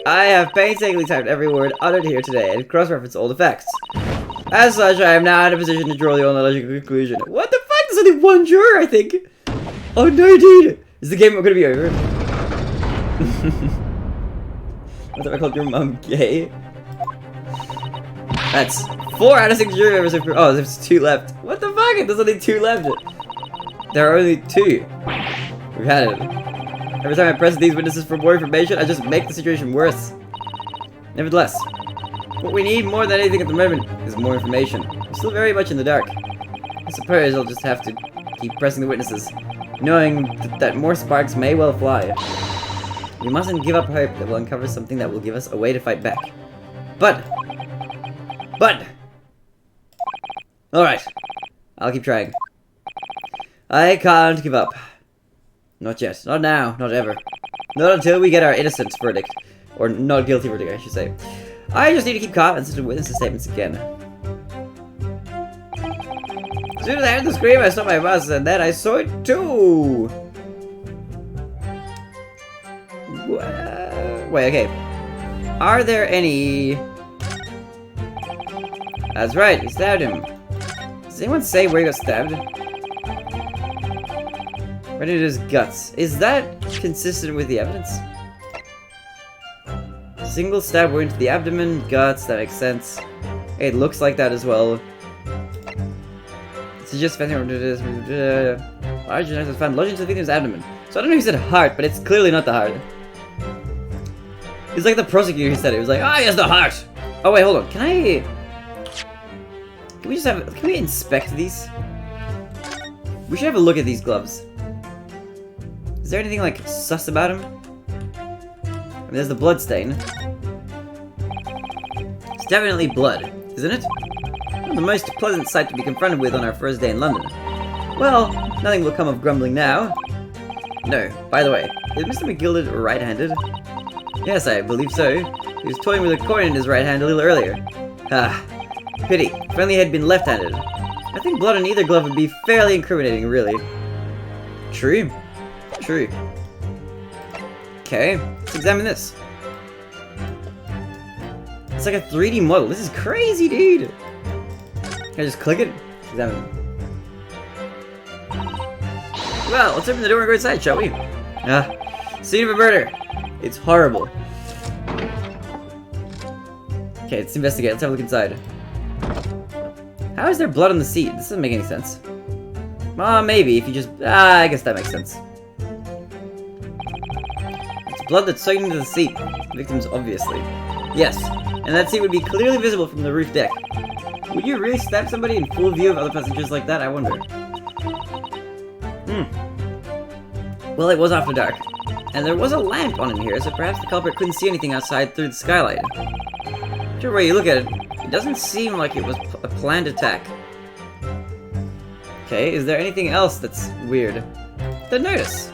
I have painstakingly typed every word uttered here today and cross-referenced all the facts. As such, I am now in a position to draw the only logical conclusion. What the fuck? There's only one juror, I think. Oh no, dude. Is the game gonna be over? What if I called your mom gay? That's 4 out of 6 jury members. Oh, there's 2 left. What the fuck? There's only 2 left. There are only 2. We've had it. Every time I press these witnesses for more information, I just make the situation worse. Nevertheless, what we need more than anything at the moment is more information. We're still very much in the dark. I suppose I'll just have to keep pressing the witnesses, knowing that more sparks may well fly. We mustn't give up hope that we'll uncover something that will give us a way to fight back. But... Alright. I'll keep trying. I can't give up. Not yet. Not now. Not ever. Not until we get our innocence verdict. Or not guilty verdict, I should say. I just need to keep calm and listen to witness statements again. As soon as I heard the scream, I stopped my bus, and then I saw it too! Wait, okay. Are there any... That's right, he stabbed him. Does anyone say where he got stabbed? Right into his guts. Is that consistent with the evidence? Single stab wound to the abdomen, guts, that makes sense. It looks like that as well. It's just large genetic was found lodged into the victim's abdomen. So I don't know who said heart, but it's clearly not the heart. It's like the prosecutor who said it. He was like, ah, yes, the heart! Oh wait, hold on. Can we inspect these? We should have a look at these gloves. Is there anything, like, sus about them? I mean, there's the blood stain. It's definitely blood, isn't it? Not the most pleasant sight to be confronted with on our first day in London. Well, nothing will come of grumbling now. No, by the way, is Mr. McGilded right-handed? Yes, I believe so. He was toying with a coin in his right hand a little earlier. Ah, pity. If only he had been left-handed. I think blood on either glove would be fairly incriminating, really. True. True. Okay, let's examine this. It's like a 3D model. This is crazy, dude! Can I just click it? Let's examine it. Well, let's open the door and go inside, shall we? Ah, scene of a murder. It's horrible. Okay, let's investigate. Let's have a look inside. How is there blood on the seat? This doesn't make any sense. Maybe if you just... I guess that makes sense. It's blood that's soaked into the seat. The victim's obviously. Yes, and that seat would be clearly visible from the roof deck. Would you really stab somebody in full view of other passengers like that? I wonder. Well, it was after dark. And there was a lamp on in here, so perhaps the culprit couldn't see anything outside through the skylight. Whichever way you look at it, it doesn't seem like it was a planned attack. Okay, is there anything else that's weird? The notice.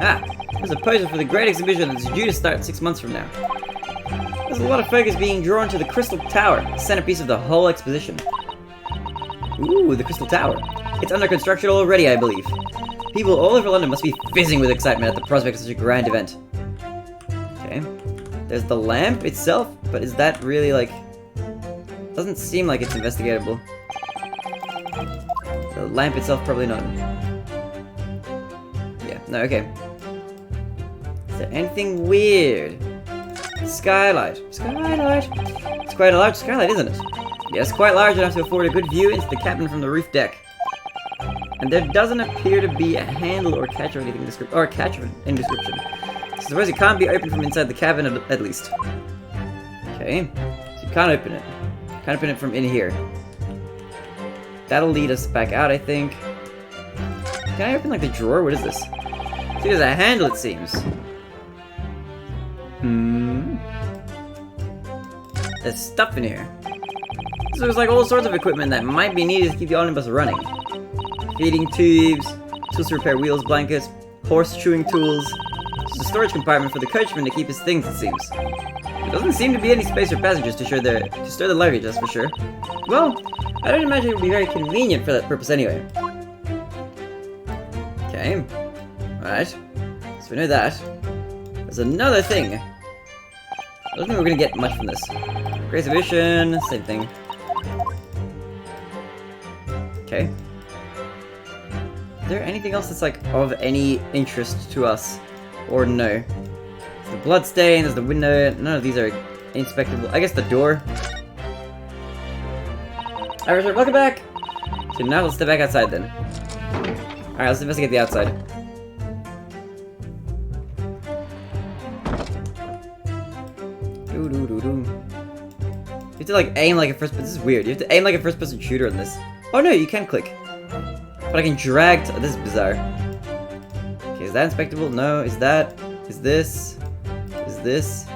Ah, there's a poster for the Great Exhibition that's due to start 6 months from now. There's a lot of focus being drawn to the Crystal Tower, the centerpiece of the whole exposition. Ooh, the Crystal Tower. It's under construction already, I believe. People all over London must be fizzing with excitement at the prospect of such a grand event. Okay. There's the lamp itself, but is that really, like... Doesn't seem like it's investigatable. The lamp itself, probably not. Yeah, no, okay. Is there anything weird? Skylight. Skylight. It's quite a large skylight, isn't it? Yes, quite large enough to afford a good view into the cabin from the roof deck. And there doesn't appear to be a handle or catch or anything in description. So I suppose it can't be opened from inside the cabin at least. Okay, so you can't open it. Can't open it from in here. That'll lead us back out, I think. Can I open like the drawer? What is this? See, there's a handle, it seems. There's stuff in here. So there's like all sorts of equipment that might be needed to keep the omnibus running. Feeding tubes, tools to repair wheels, blankets, horse chewing tools. There's a storage compartment for the coachman to keep his things, it seems. There doesn't seem to be any space for passengers to store the luggage, that's for sure. Well, I don't imagine it would be very convenient for that purpose anyway. Okay. Alright. So we know that. There's another thing. I don't think we're gonna get much from this. Great Exhibition, same thing. Okay. Is there anything else that's like of any interest to us? Or no? There's the bloodstain, there's the window, none of these are inspectable. I guess the door. Alright, welcome back! So now let's step back outside then. Alright, let's investigate the outside. You have to like aim like a first person. This is weird. You have to aim like a first person shooter on this. Oh no, you can click. But I can drag. This is bizarre. Okay, is that inspectable? No. Is that? Is this? Is this?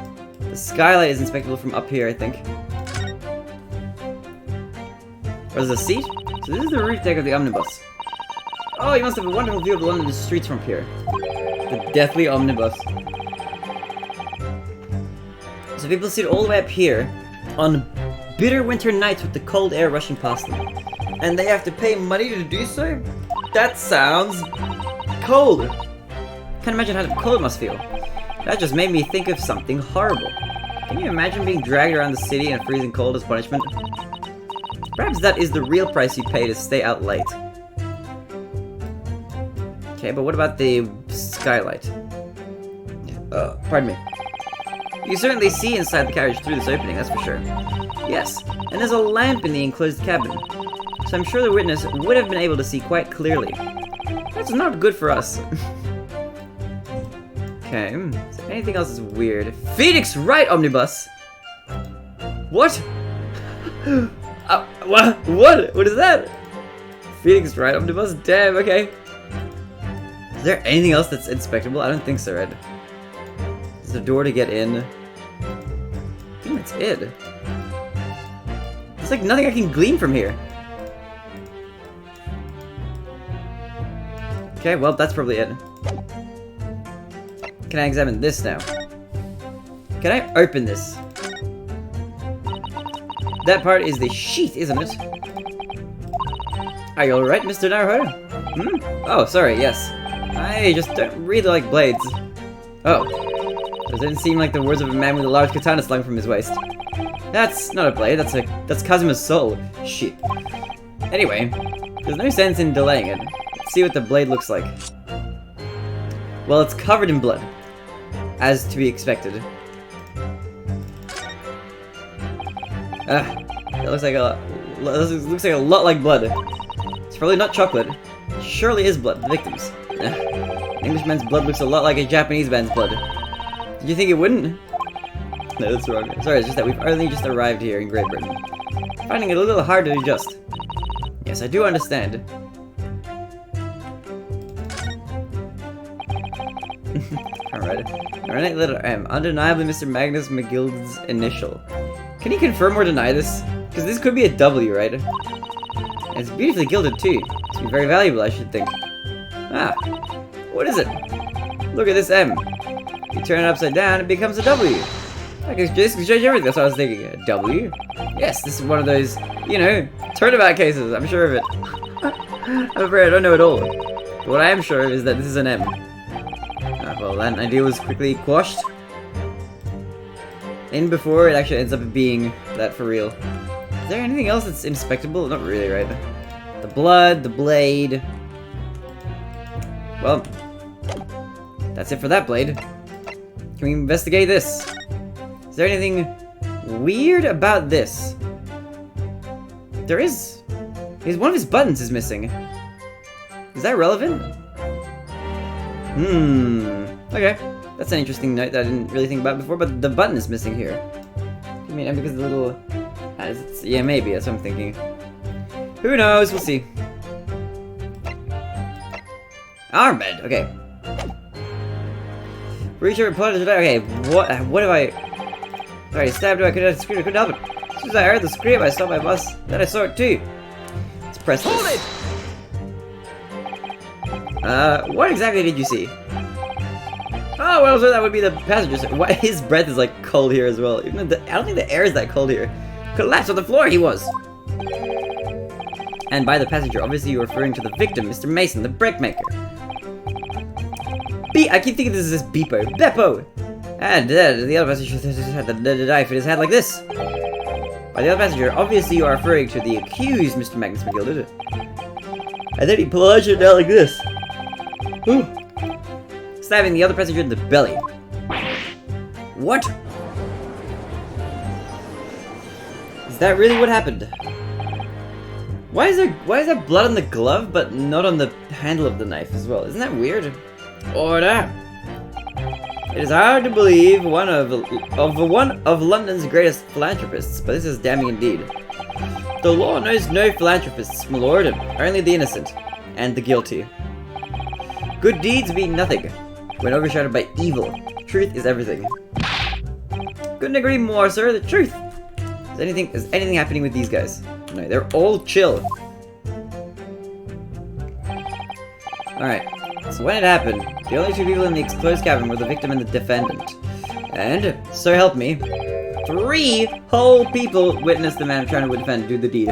The skylight is inspectable from up here, I think. Or is the seat? So this is the roof deck of the omnibus. Oh, you must have a wonderful view of London's streets from here. The deathly omnibus. So people sit all the way up here on bitter winter nights with the cold air rushing past them. And they have to pay money to do so? That sounds cold. Can't imagine how cold it must feel. That just made me think of something horrible. Can you imagine being dragged around the city in a freezing cold as punishment? Perhaps that is the real price you pay to stay out late. Okay, but what about the skylight? Pardon me. You certainly see inside the carriage through this opening, that's for sure. Yes, and there's a lamp in the enclosed cabin. So I'm sure the witness would have been able to see quite clearly. That's not good for us. Okay, so anything else is weird. Phoenix Wright omnibus! What? What? What is that? Phoenix Wright omnibus? Damn, okay. Is there anything else that's inspectable? I don't think so, Red. There's a door to get in. I think that's it. There's like nothing I can glean from here. Okay, well, that's probably it. Can I examine this now? Can I open this? That part is the sheath, isn't it? Are you alright, Mr. Naruhodo? Oh, sorry, yes. I just don't really like blades. Oh. Doesn't seem like the words of a man with a large katana slung from his waist. That's not a blade, that's Kazuma's soul. Shit. Anyway, there's no sense in delaying it. Let's see what the blade looks like. Well, it's covered in blood. As to be expected. That looks like a lot like blood. It's probably not chocolate. It surely is blood, the victim's. An Englishman's blood looks a lot like a Japanese man's blood. Did you think it wouldn't? No, that's wrong. Sorry, it's just that we've only just arrived here in Great Britain. Finding it a little hard to adjust. Yes, I do understand. Alright. Alright, letter M. Undeniably Mr. Magnus McGilld's initial. Can you confirm or deny this? Because this could be a W, right? And it's beautifully gilded too. It's very valuable, I should think. Ah, what is it? Look at this M. You turn it upside down, it becomes a W. I can just change everything. That's what I was thinking. A W? Yes, this is one of those, you know, turnabout cases. I'm sure of it. I'm afraid I don't know it all. But what I am sure of is that this is an M. Well, that idea was quickly quashed. In before it actually ends up being that for real. Is there anything else that's inspectable? Not really, right? The blood, the blade. Well, that's it for that blade. Can we investigate this? Is there anything weird about this? There is. One of his buttons is missing. Is that relevant? Okay. That's an interesting note that I didn't really think about before, but the button is missing here. I mean, because the little... yeah, maybe, that's what I'm thinking. Who knows? We'll see. Armband, okay. Reach over, pull it, okay, what have I... Sorry, stabbed him, I couldn't help it. As soon as I heard the scream, I stopped my bus. Then I saw it too. Let's press this. Hold it! What exactly did you see? Oh, well, so that would be the passengers. Why his breath is like cold here as well. Even though I don't think the air is that cold here. Collapsed on the floor, he was. And by the passenger, obviously you're referring to the victim, Mr. Mason, the brickmaker. I keep thinking this is Beppo. And the other passenger had the knife in his hand like this. By the other passenger, obviously you are referring to the accused, Mr. Magnus McGill. And then he plunged it down like this. Ooh. Stabbing the other passenger in the belly. What? Is that really what happened? Why is there blood on the glove but not on the handle of the knife as well? Isn't that weird? Order! It is hard to believe one of London's greatest philanthropists, but this is damning indeed. The law knows no philanthropists, my lord, only the innocent and the guilty. Good deeds mean nothing when overshadowed by evil. Truth is everything. Couldn't agree more, sir. The truth. Is anything happening with these guys? No, they're all chill. Alright, so when it happened, the only two people in the closed cabin were the victim and the defendant. And, so help me, 3 whole people witnessed the man trying to do the deed.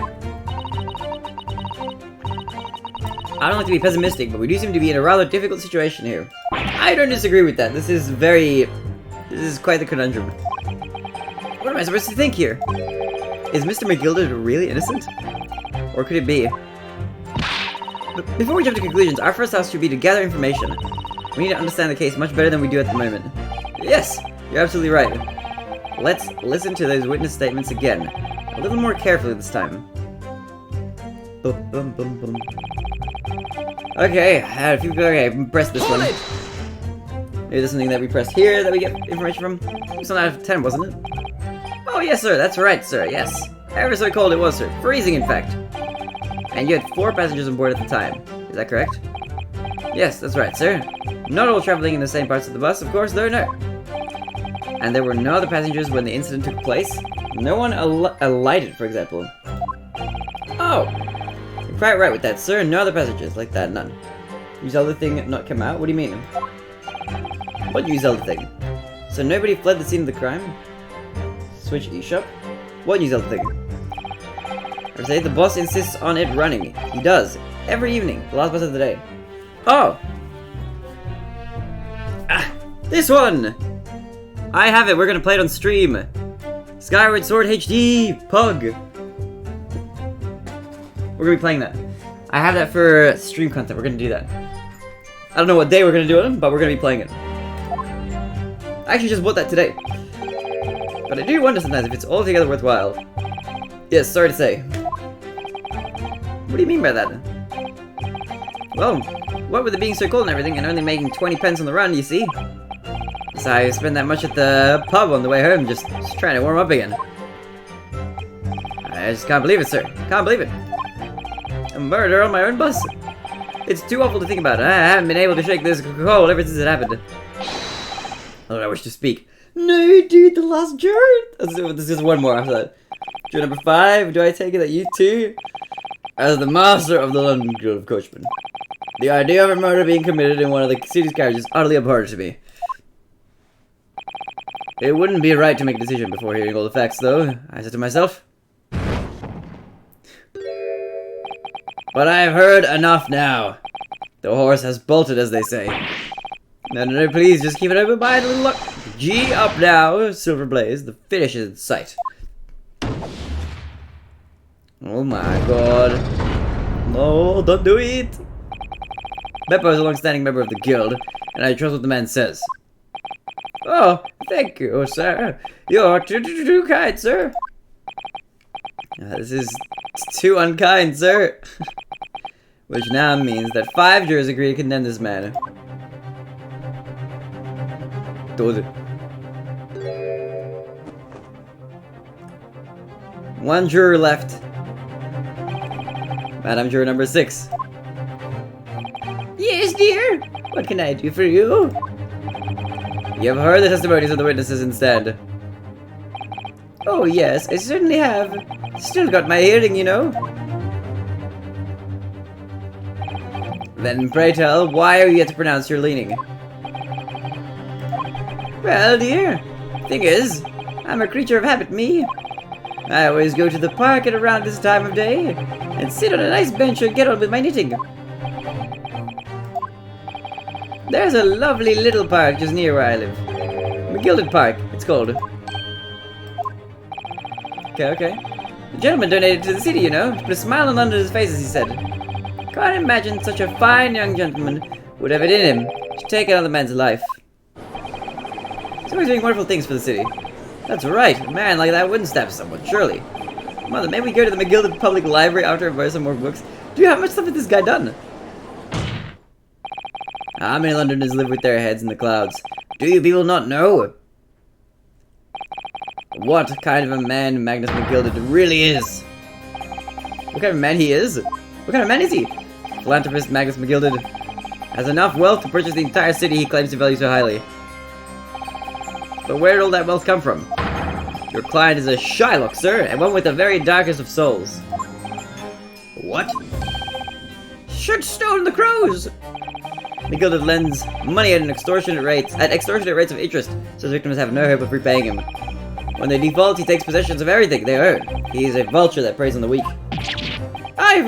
I don't like to be pessimistic, but we do seem to be in a rather difficult situation here. I don't disagree with that. This is quite the conundrum. What am I supposed to think here? Is Mr. McGilder really innocent? Or could it be? But before we jump to conclusions, our first task should be to gather information. We need to understand the case much better than we do at the moment. Yes, you're absolutely right. Let's listen to those witness statements again. A little more carefully this time. Boom, boom, boom, boom. Okay, press this one. Maybe there's something that we press here that we get information from. It's not out of 10, wasn't it? Oh, yes, sir. That's right, sir. Yes. Ever so cold it was, sir. Freezing, in fact. And you had 4 passengers on board at the time. Is that correct? Yes, that's right, sir. Not all traveling in the same parts of the bus, of course, though, no. And there were no other passengers when the incident took place. No one alighted, for example. Oh. You're quite right with that, sir. No other passengers. Like that, none. Use other thing not come out? What do you mean? What use other thing? So nobody fled the scene of the crime? Switch eShop? What use other thing? Or say the boss insists on it running. He does. Every evening. The last bus of the day. Oh! Ah! This one! I have it. We're gonna play it on stream. Skyward Sword HD! Pug! We're gonna be playing that. I have that for stream content. We're gonna do that. I don't know what day we're gonna do it, but we're gonna be playing it. I actually just bought that today. But I do wonder sometimes if it's altogether worthwhile. Yes, sorry to say. What do you mean by that? Well, what with it being so cold and everything, and only making 20 pence on the run, you see? So I spend that much at the pub on the way home, just trying to warm up again. I just can't believe it, sir. Can't believe it. A murder on my own bus. It's too awful to think about. I haven't been able to shake this cold ever since it happened. Oh, I wish to speak. No, dude, the last juror. This is one more after that. Juror number 5. Do I take it that you too, as the master of the London Guild of Coachmen, The idea of a murder being committed in one of the city's carriages is utterly abhorrent to me. It wouldn't be right to make a decision before hearing all the facts, though, I said to myself. But I have heard enough now. The horse has bolted, as they say. No, please, just keep it open by a little look. G up now, Silver Blaze. The finish is in sight. Oh my god. No, don't do it. Beppo is a long-standing member of the guild, and I trust what the man says. Oh, thank you, sir. You're too kind, sir. This is too unkind, sir. Which now means that 5 jurors agree to condemn this man. Todo. 1 juror left. Madam Juror number 6. Yes, dear. What can I do for you? You have heard the testimonies of the witnesses instead. Oh yes, I certainly have. Still got my hearing, you know. Then pray tell, why are you yet to pronounce your leaning? Well, dear, thing is, I'm a creature of habit, me. I always go to the park at around this time of day, and sit on a nice bench and get on with my knitting. There's a lovely little park just near where I live. McGilded Park, it's called. Okay. The gentleman donated to the city, you know. Put a smile on under his face as he said. Can't imagine such a fine young gentleman would have it in him to take another man's life. He's always doing wonderful things for the city. That's right, a man like that wouldn't stab someone, surely. Mother, maybe we go to the McGilded Public Library after and buy some more books? Dude, how much stuff has this guy done? How many Londoners live with their heads in the clouds? Do you people not know? What kind of a man Magnus McGilded really is? What kind of man he is? What kind of man is he? Philanthropist Magnus McGilded has enough wealth to purchase the entire city he claims to value so highly. But where did all that wealth come from? Your client is a Shylock, sir, and one with the very darkest of souls. What? Should stone the crows! McGilded lends money at extortionate rates of interest, so his victims have no hope of repaying him. When they default, he takes possession of everything they own. He is a vulture that preys on the weak. I've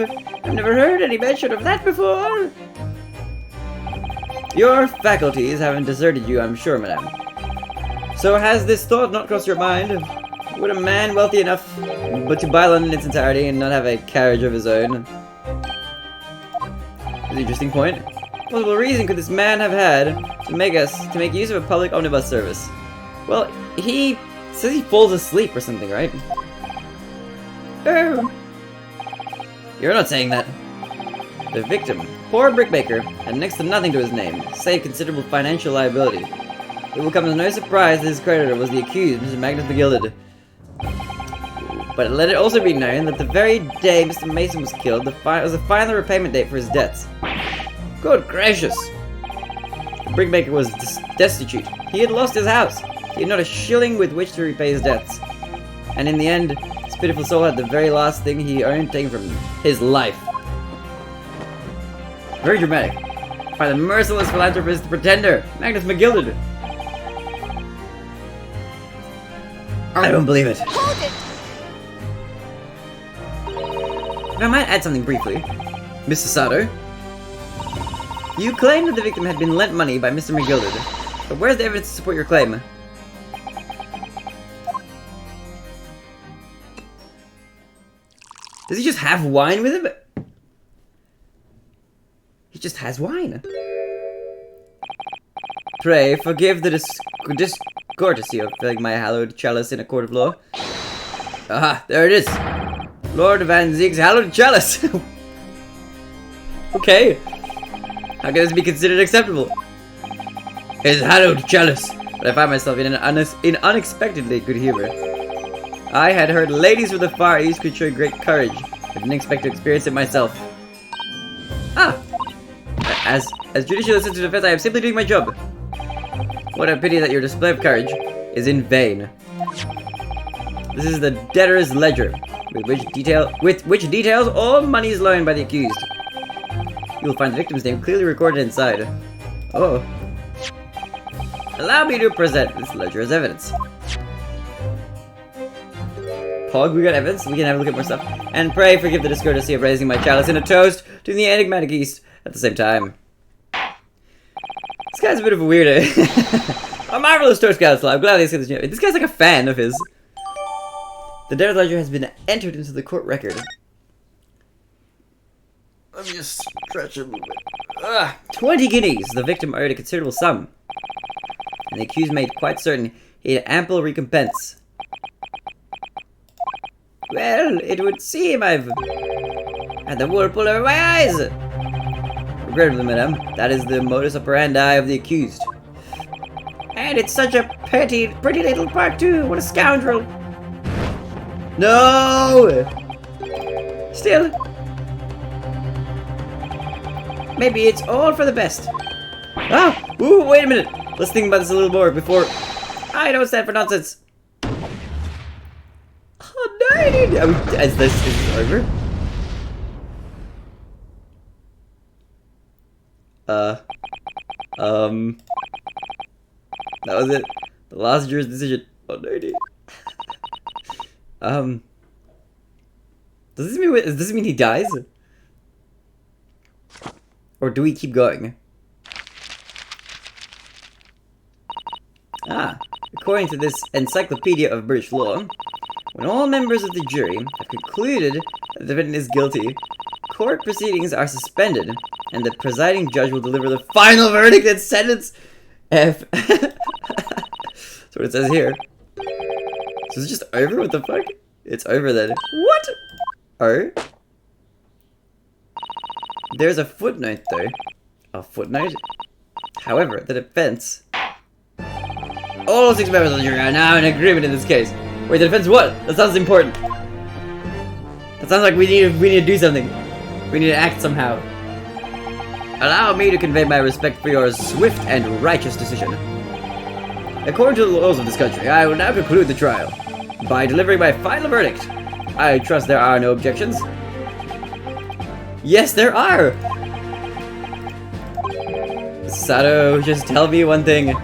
never heard any mention of that before. Your faculties haven't deserted you, I'm sure, madame. So has this thought not crossed your mind? Would a man wealthy enough but to buy London in its entirety and not have a carriage of his own? That's an interesting point. What possible reason could this man have had to make use of a public omnibus service? Well, he says he falls asleep or something, right? Oh. You're not saying that. The victim, poor brickmaker, had next to nothing to his name, save considerable financial liability. It will come as no surprise that his creditor was the accused, Mr. Magnus McGilded. But let it also be known that the very day Mr. Mason was killed, was the final repayment date for his debts. Good gracious! The brickmaker was destitute. He had lost his house. He had not a shilling with which to repay his debts. And in the end, his pitiful soul had the very last thing he owned taken from him. His life. Very dramatic. By the merciless philanthropist, the pretender, Magnus McGilded. I don't believe it. Hold it! If I might add something briefly. Mr. Sato, you claim that the victim had been lent money by Mr. McGilded, but where's the evidence to support your claim? Does he just have wine with him? He just has wine. Pray forgive the discourtesy of filling my hallowed chalice in a court of law. Aha, there it is. Lord Van Zieg's hallowed chalice. Okay. How can this be considered acceptable? His hallowed chalice. But I find myself in unexpectedly good humor. I had heard ladies from the Far East could show great courage, but didn't expect to experience it myself. Ah! As judicial assistant to defense, I am simply doing my job. What a pity that your display of courage is in vain. This is the debtor's ledger, with which details all monies loaned by the accused. You will find the victim's name clearly recorded inside. Oh. Allow me to present this ledger as evidence. Pog, we got evidence. We can have a look at more stuff. And pray forgive the discourtesy of raising my chalice in a toast to the enigmatic East at the same time. This guy's a bit of a weirdo. A marvelous toast, Council. I'm glad they see this. This guy's like a fan of his. The debtor's ledger has been entered into the court record. Let me just stretch a little bit. 20 guineas. The victim owed a considerable sum. And the accused made quite certain he had ample recompense. Well, it would seem I've had the wool pulled over my eyes. Regrettably, madam, that is the modus operandi of the accused. And it's such a pretty little part too. What a scoundrel. No! Still, maybe it's all for the best. Ah! Ooh, wait a minute. Let's think about this a little more before I don't stand for nonsense. Oh, no! Is this over? That was it. The last juror's decision. Oh, no, dude. Does this mean he dies? Or do we keep going? According to this encyclopedia of British law, when all members of the jury have concluded that the defendant is guilty, court proceedings are suspended, and the presiding judge will deliver the final verdict and sentence. F. That's what it says here. So it's just over? What the fuck? It's over then. What? Oh? There's a footnote though. A footnote? However, the defense... All 6 members of the jury are now in agreement in this case. Wait, the defense what? That sounds important. That sounds like we need to do something. We need to act somehow. Allow me to convey my respect for your swift and righteous decision. According to the laws of this country, I will now conclude the trial by delivering my final verdict. I trust there are no objections. Yes, there are! Sato, just tell me one thing.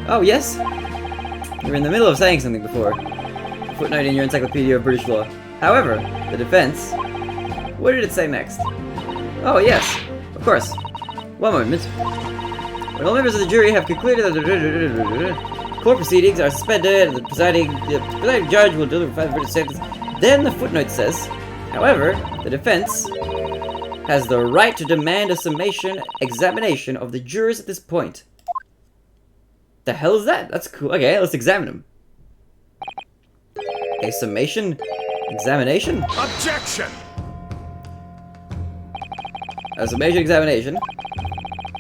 Oh, yes? You were in the middle of saying something before. A footnote in your encyclopedia of British law. However, the defense... What did it say next? Oh, yes. Of course. One moment. When all members of the jury have concluded that the court proceedings are suspended and the presiding judge will deliver final verdict sentence, then the footnote says, however, the defense has the right to demand a summation examination of the jurors at this point. The hell is that? That's cool. Okay, let's examine them. A summation examination? Objection! A summation examination?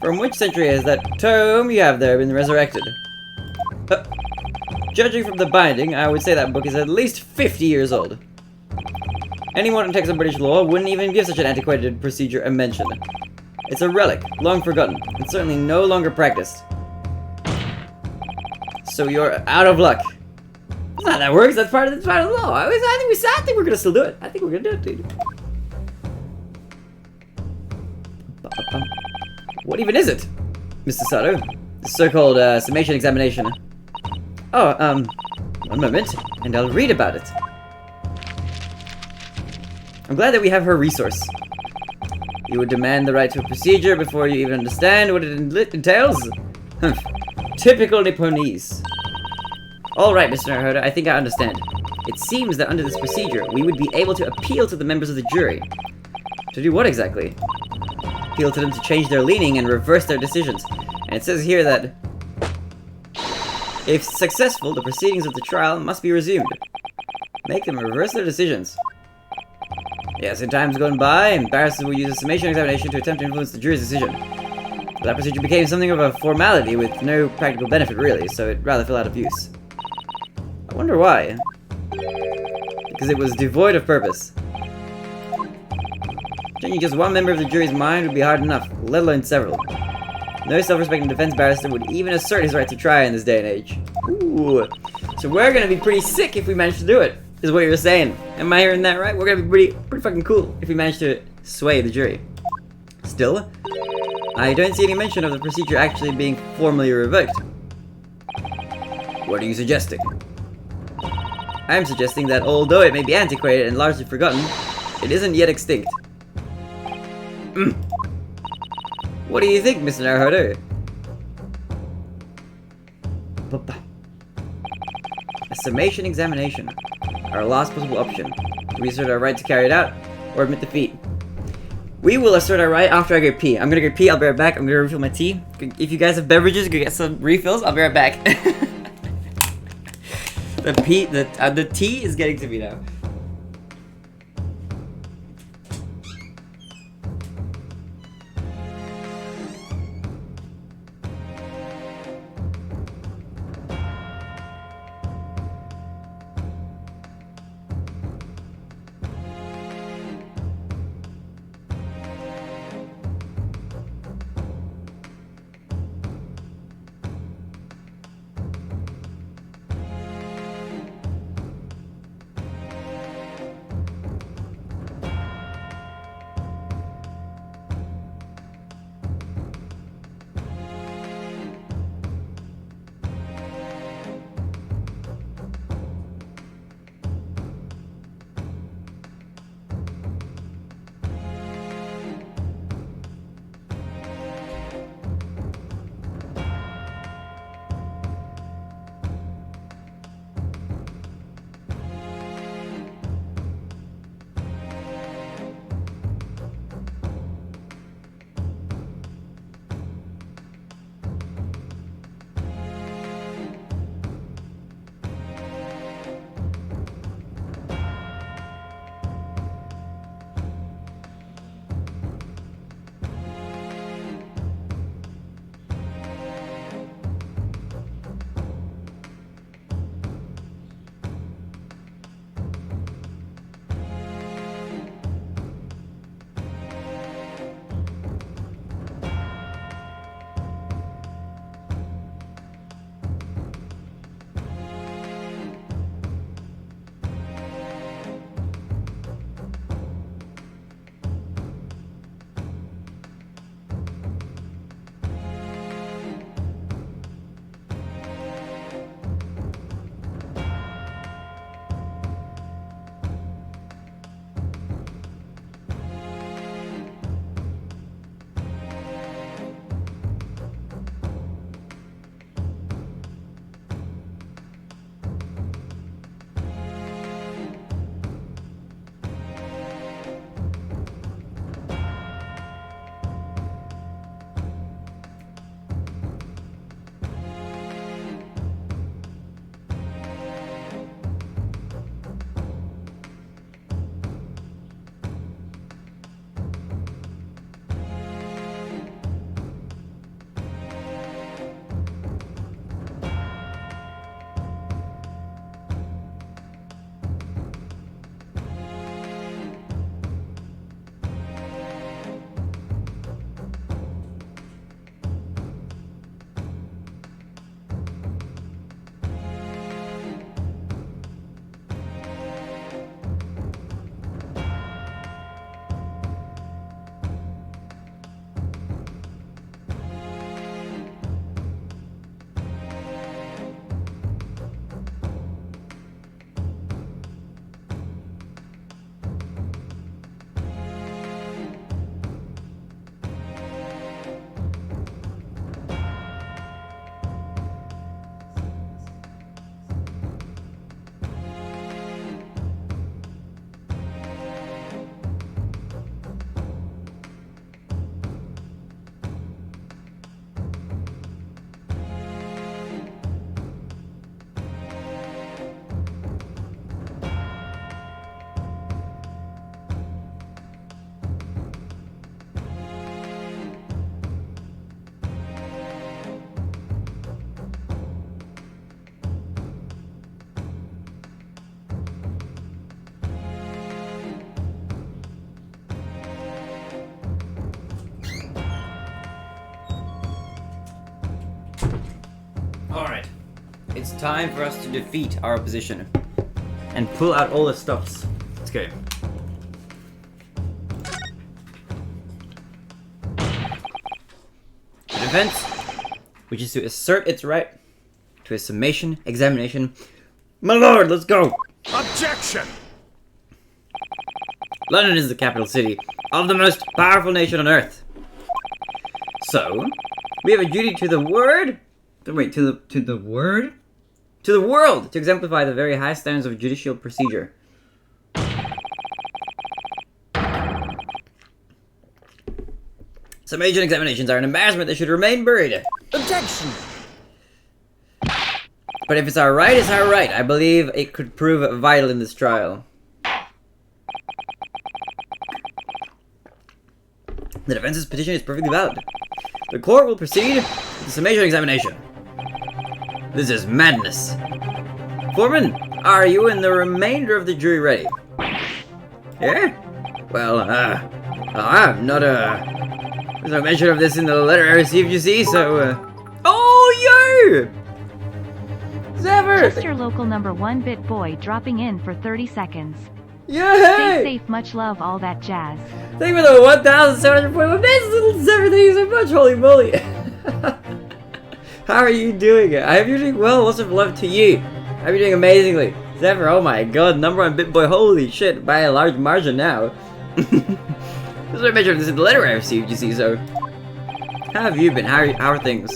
From which century has that tome you have there been resurrected? Judging from the binding, I would say that book is at least 50 years old. Anyone who takes on British law wouldn't even give such an antiquated procedure a mention. It's a relic, long forgotten, and certainly no longer practiced. So you're out of luck. That's not how that works. That's part of the law. I think we're gonna still do it. I think we're gonna do it, dude. What even is it, Mr. Sato? The so-called summation examination. Oh, one moment, and I'll read about it. I'm glad that we have her resource. You would demand the right to a procedure before you even understand what it entails? Typical Nipponese. Alright, Mr. Naruhodo, I think I understand. It seems that under this procedure, we would be able to appeal to the members of the jury. To do what exactly? Appeal to them to change their leaning and reverse their decisions. And it says here that if successful, the proceedings of the trial must be resumed. Make them reverse their decisions. Yes, in times gone by, barristers will use a summation examination to attempt to influence the jury's decision. But that procedure became something of a formality with no practical benefit really, so it rather fell out of use. I wonder why. Because it was devoid of purpose. Changing just one member of the jury's mind would be hard enough, let alone several. No self-respecting defense barrister would even assert his right to try in this day and age. Ooh. So we're gonna be pretty sick if we manage to do it, is what you're saying. Am I hearing that right? We're gonna be pretty fucking cool if we manage to sway the jury. Still, I don't see any mention of the procedure actually being formally revoked. What are you suggesting? I am suggesting that although it may be antiquated and largely forgotten, it isn't yet extinct. What do you think, Mr. Naruhodo? A summation examination. Our last possible option. Do we assert our right to carry it out, or admit defeat? We will assert our right after I go pee. I'm gonna go pee, I'll be right back. I'm gonna refill my tea. If you guys have beverages, go get some refills, I'll be right back. The tea is getting to me now. Alright. It's time for us to defeat our opposition. And pull out all the stops. Let's go. defense, which is to assert its right to a summation examination. My lord, let's go! Objection! London is the capital city of the most powerful nation on earth. So, we have a duty to the word... Wait, to the word? To the world! To exemplify the very high standards of judicial procedure. Summation examinations are an embarrassment that should remain buried. Objection! But if it's our right, it's our right. I believe it could prove vital in this trial. The defense's petition is perfectly valid. The court will proceed with the summation examination. This is madness. Foreman, are you and the remainder of the jury ready? Yeah? Well, I'm not, there's no mention of this in the letter I received, you see, so, Oh, yo! Zephyr! Just your local number 1-bit boy dropping in for 30 seconds. Yeah, Stay hey! safe, much love, all that jazz. Thank you for the 1,741 bits, little Zephyr, thank you so much, holy moly! How are you doing? I hope you're doing well, lots of love to you. I hope you're doing amazingly. Zephyr, oh my god, number 1 bit boy, holy shit, by a large margin now. There's no mention of this in the letter I received, you see, so... How have you been? How are things?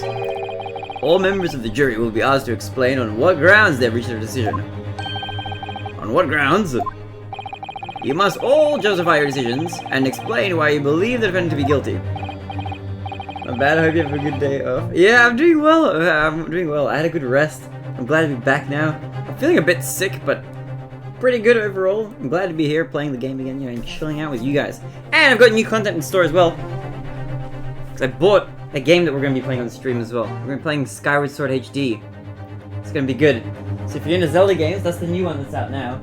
All members of the jury will be asked to explain on what grounds they've reached their decision. On what grounds? You must all justify your decisions and explain why you believe the defendant to be guilty. Not bad, I hope you have a good day off. Yeah, I'm doing well. I'm doing well. I had a good rest. I'm glad to be back now. I'm feeling a bit sick, but pretty good overall. I'm glad to be here playing the game again, you know, and chilling out with you guys. And I've got new content in store as well. Because I bought a game that we're going to be playing on stream as well. We're going to be playing Skyward Sword HD. It's going to be good. So if you're into Zelda games, that's the new one that's out now.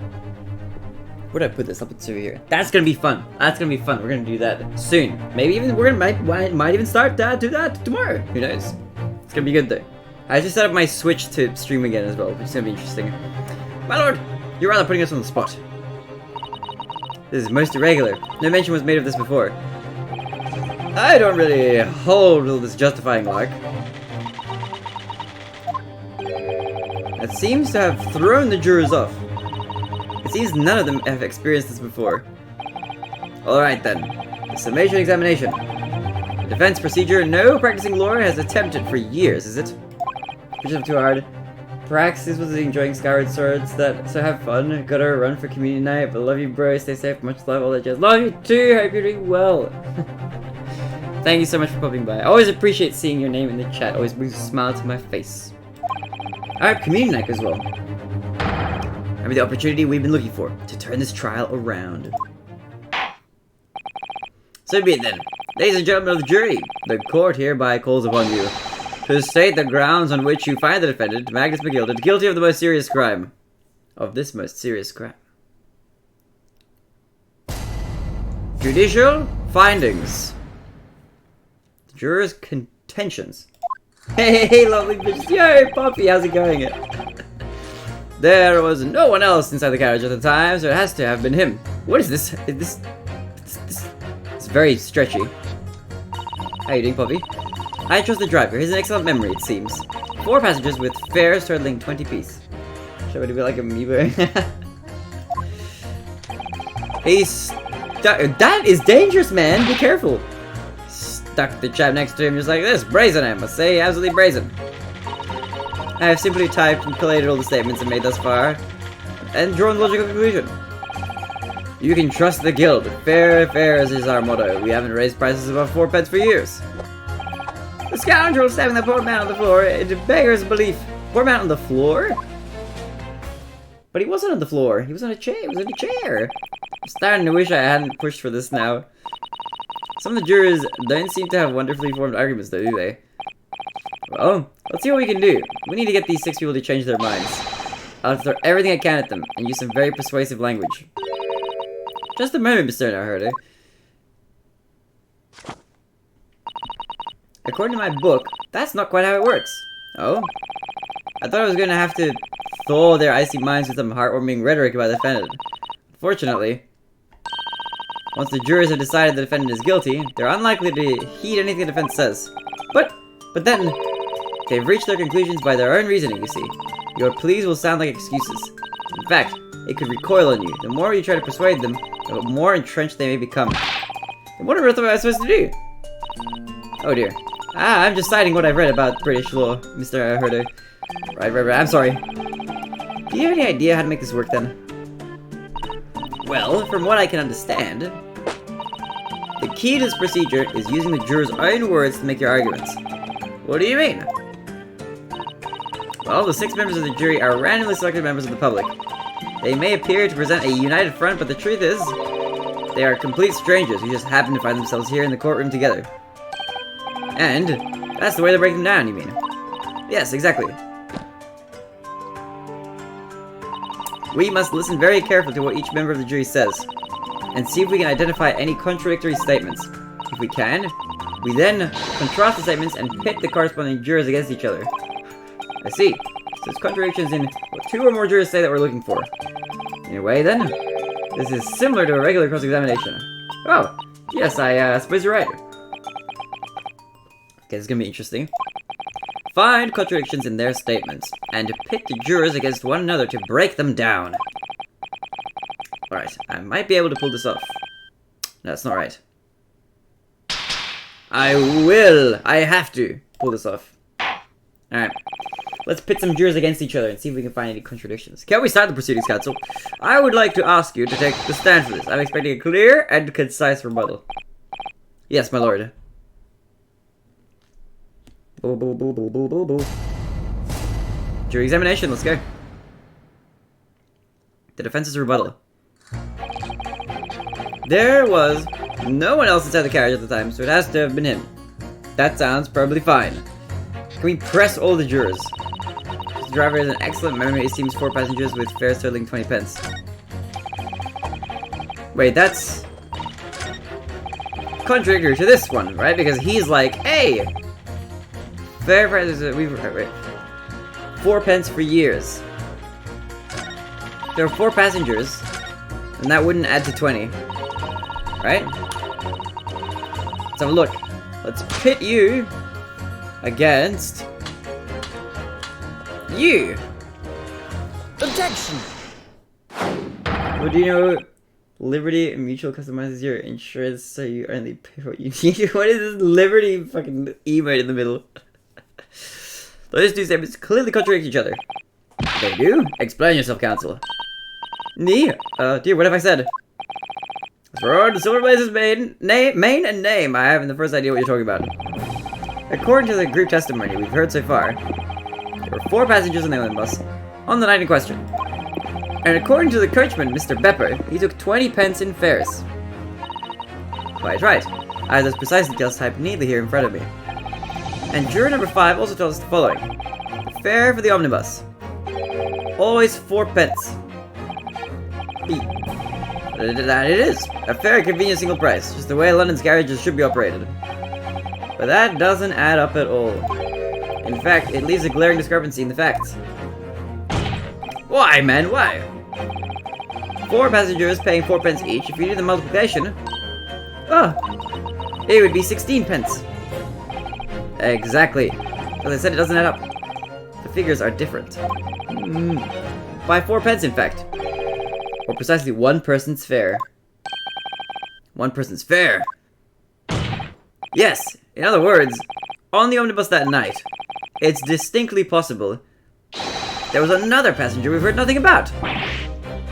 Where did I put this? I'll put this over here. That's going to be fun. That's going to be fun. We're going to do that soon. Maybe even we're going to might even start do that tomorrow. Who knows? It's going to be good though. I just set up my Switch to stream again as well, which is going to be interesting. My lord, you're rather putting us on the spot. This is most irregular. No mention was made of this before. I don't really hold with this justifying lark. It seems to have thrown the jurors off. It seems none of them have experienced this before. Alright then. The summation examination. The defense procedure no practicing lawyer has attempted for years, is it? Push up too hard. Praxis was enjoying Skyward Swords, so have fun. Gotta run for community night, but love you bro, stay safe, much love, all that jazz. Love you too, hope you're doing well. Thank you so much for popping by. I always appreciate seeing your name in the chat, always brings a smile to my face. Alright, community night as well. I mean the opportunity we've been looking for, to turn this trial around. So be it then. Ladies and gentlemen of the jury, the court hereby calls upon you to state the grounds on which you find the defendant, Magnus McGilded, guilty of the most serious crime. Of this most serious crime. Judicial findings. The jurors' contentions. Hey, lovely bitch. Yo, Poppy, how's it going? There was no one else inside the carriage at the time, so it has to have been him. What is this? It's very stretchy. How you doing, Poppy? I trust the driver. He has an excellent memory, it seems. 4 passengers with fares totaling 20 piece. Should I be like a amiibo? He's stuck. That is dangerous, man. Be careful. Stuck the chap next to him just like this. Brazen, I must say. Absolutely brazen. I have simply typed and collated all the statements I made thus far, and drawn the logical conclusion. You can trust the guild. Fair fares is our motto. We haven't raised prices above 4 pence for years. The scoundrel stabbing the poor man on the floor, it beggars belief. Poor man on the floor? But he wasn't on the floor. He was on a chair. He was in a chair. I'm starting to wish I hadn't pushed for this now. Some of the jurors don't seem to have wonderfully formed arguments though, do they? Well, let's see what we can do. We need to get these 6 people to change their minds. I'll throw everything I can at them and use some very persuasive language. Just a moment, Mr. Naruhodo. According to my book, that's not quite how it works. Oh? I thought I was going to have to thaw their icy minds with some heartwarming rhetoric about the defendant. Fortunately, once the jurors have decided the defendant is guilty, they're unlikely to heed anything the defense says. But But then, they've reached their conclusions by their own reasoning, you see. Your pleas will sound like excuses. In fact, it could recoil on you. The more you try to persuade them, the more entrenched they may become. And what on earth am I supposed to do? Oh dear. I'm just citing what I've read about British law, Mr. Naruhodo. Right, I'm sorry. Do you have any idea how to make this work then? Well, from what I can understand, the key to this procedure is using the jurors' own words to make your arguments. What do you mean? Well, the 6 members of the jury are randomly selected members of the public. They may appear to present a united front, but the truth is, they are complete strangers who just happen to find themselves here in the courtroom together. And that's the way they break them down, you mean? Yes, exactly. We must listen very carefully to what each member of the jury says, and see if we can identify any contradictory statements. If we can, we then contrast the statements and pit the corresponding jurors against each other. I see. So there's contradictions in what 2 or more jurors say that we're looking for. In a way, then, this is similar to a regular cross-examination. Oh, yes, I suppose you're right. Okay, this is gonna be interesting. Find contradictions in their statements, and pit the jurors against one another to break them down. Alright, I might be able to pull this off. No, that's not right. I have to pull this off. Alright. Let's pit some jurors against each other and see if we can find any contradictions. Can we start the proceedings, counsel? I would like to ask you to take the stand for this. I'm expecting a clear and concise rebuttal. Yes, my lord. Jury examination, let's go. The defense's rebuttal. There was no one else inside the carriage at the time, so it has to have been him. That sounds probably fine. Can we press all the jurors? The driver has an excellent memory. He seems 4 passengers with fares totaling 20 pence. Wait, that's contradictory to this one, right? Because he's like, hey, fare prices, wait, 4 pence for years. There are 4 passengers, and that wouldn't add to 20, right? Let's have a look. Let's pit you against you. Objection! Well, do you know Liberty Mutual customizes your insurance so you only pay what you need? What is this Liberty fucking emote in the middle? Those 2 statements clearly contradict each other. They do? Explain yourself, counsel. Me? Dear, what have I said? For the Silver Blaze's main and name, I haven't the first idea what you're talking about. According to the group testimony we've heard so far, there were 4 passengers on the omnibus on the night in question. And according to the coachman, Mr. Bepper, he took 20 pence in fares. Quite right. I have those precise details typed neatly here in front of me. And juror number 5 also tells us the following. The fare for the omnibus. Always 4 pence. That it is. A fair and convenient single price. Just the way London's garages should be operated. But that doesn't add up at all. In fact, it leaves a glaring discrepancy in the facts. Why, man? Why? 4 passengers paying 4 pence each. If you do the multiplication, it would be 16 pence. Exactly. As I said, it doesn't add up. The figures are different. By 4 pence, in fact. Or precisely 1 person's fare. 1 person's fare. Yes, in other words, on the omnibus that night, it's distinctly possible there was another passenger we've heard nothing about.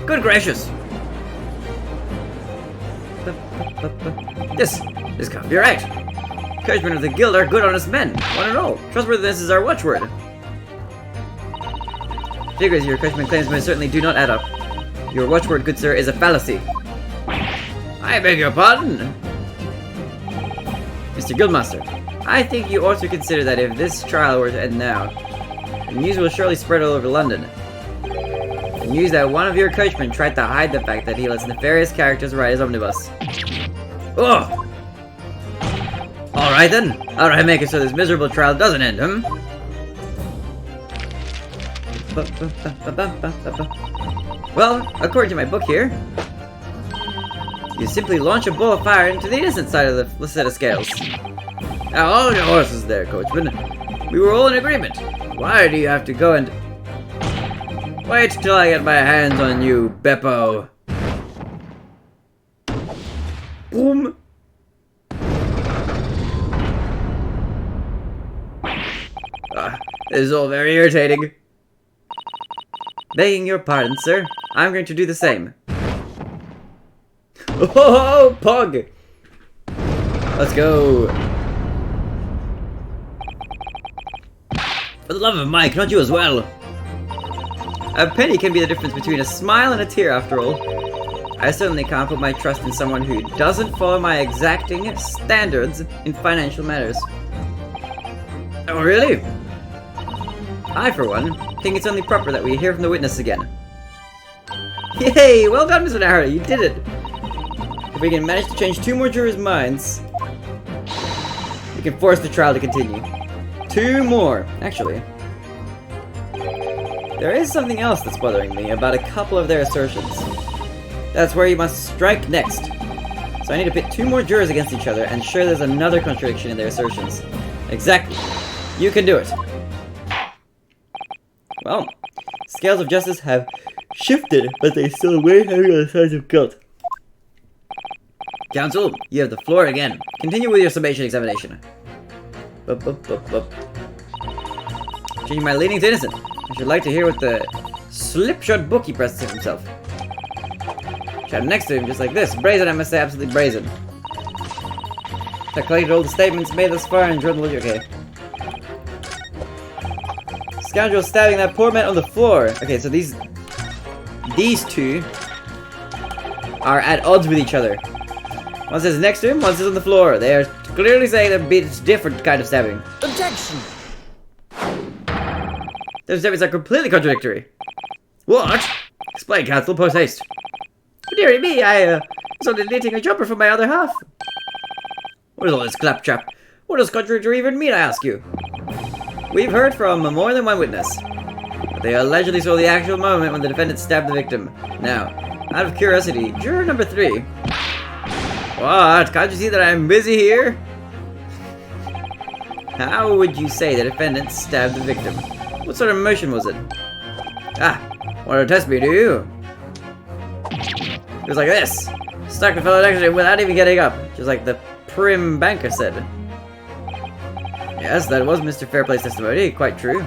Good gracious. This can't be right. Coachmen of the guild are good, honest men, one and all. Trustworthiness is our watchword. Figures your coachman claims most certainly do not add up. Your watchword, good sir, is a fallacy. I beg your pardon? Mr. Guildmaster, I think you ought to consider that if this trial were to end now, the news will surely spread all over London. The news that one of your coachmen tried to hide the fact that he lets nefarious characters ride his omnibus. Ugh! Alright then, how do I make it so this miserable trial doesn't end, Well, according to my book here, you simply launch a ball of fire into the innocent side of the set of scales. Now hold your horses there, coachman. We were all in agreement. Why do you have to go and... Wait till I get my hands on you, Beppo. Boom. This is all very irritating. Begging your pardon, sir. I'm going to do the same. Oh, Pug! Let's go. For the love of Mike, not you as well. A penny can be the difference between a smile and a tear, after all. I certainly can't put my trust in someone who doesn't follow my exacting standards in financial matters. Oh, really? I, for one, think it's only proper that we hear from the witness again. Yay! Well done, Mr. Naruhodo, you did it! If we can manage to change 2 more jurors' minds, we can force the trial to continue. 2 more, actually. There is something else that's bothering me about a couple of their assertions. That's where you must strike next. So I need to pit 2 more jurors against each other and sure there's another contradiction in their assertions. Exactly. You can do it. Well, scales of justice have shifted, but they still weigh heavy on the side of guilt. Counsel, you have the floor again. Continue with your summation examination. Changing my leading to innocent. I should like to hear what the slipshod bookie presses of himself. Chat next to him just like this. Brazen, I must say, absolutely brazen. I collected all the statements made thus far and drew the logic. Okay. Scoundrel stabbing that poor man on the floor. Okay, so these 2 are at odds with each other. One says next to him, one says on the floor. They are clearly saying that it's different kind of stabbing. Objection! Those statements are completely contradictory. What? Explain, counsel, post haste. Dearie me, I was only knitting a jumper for my other half. What is all this claptrap? What does contradictory even mean, I ask you? We've heard from more than one witness. They allegedly saw the actual moment when the defendant stabbed the victim. Now, out of curiosity, juror number 3. What? Can't you see that I'm busy here? How would you say the defendant stabbed the victim? What sort of motion was it? Ah, want to test me, do you? It was like this. Stuck the fellow next to him without even getting up. Just like the prim banker said. Yes, that was Mr. Fairplay's testimony. Quite true.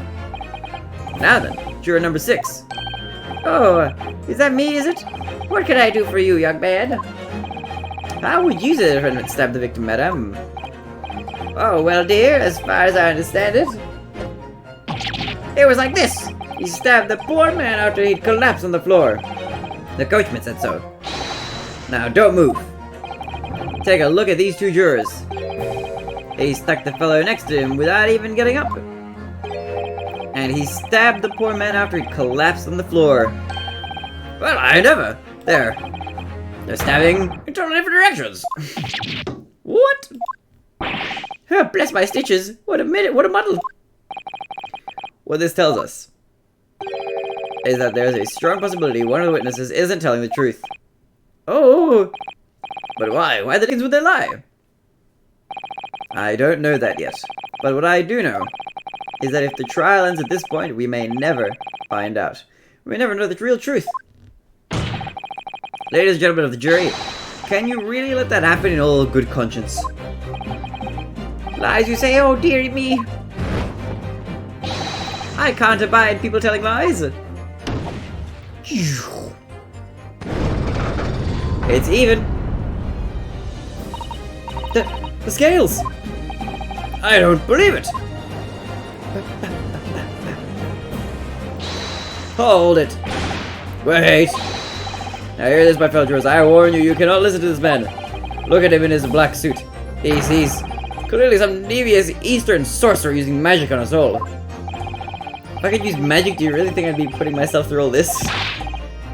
Now then, juror number 6. Oh, is that me, is it? What can I do for you, young man? How would you say the defendant stabbed the victim, madam? Oh, well, dear, as far as I understand it, it was like this. He stabbed the poor man after he'd collapsed on the floor. The coachman said so. Now, don't move. Take a look at these 2 jurors. He stuck the fellow next to him without even getting up. And he stabbed the poor man after he collapsed on the floor. Well, I never. There. They're stabbing in totally different directions. What? Oh, bless my stitches. What a minute, what a muddle. What this tells us is that there's a strong possibility one of the witnesses isn't telling the truth. Oh! But why? Why the things would they lie? I don't know that yet. But what I do know is that if the trial ends at this point, we may never find out. We may never know the real truth. Ladies and gentlemen of the jury, can you really let that happen in all good conscience? Lies, you say? Oh, dearie me. I can't abide people telling lies. It's even. The scales. I don't believe it. Hold it. Wait. Now hear this, my fellow jurors. I warn you, you cannot listen to this man. Look at him in his black suit. He's clearly some devious Eastern sorcerer using magic on us all. If I could use magic, do you really think I'd be putting myself through all this?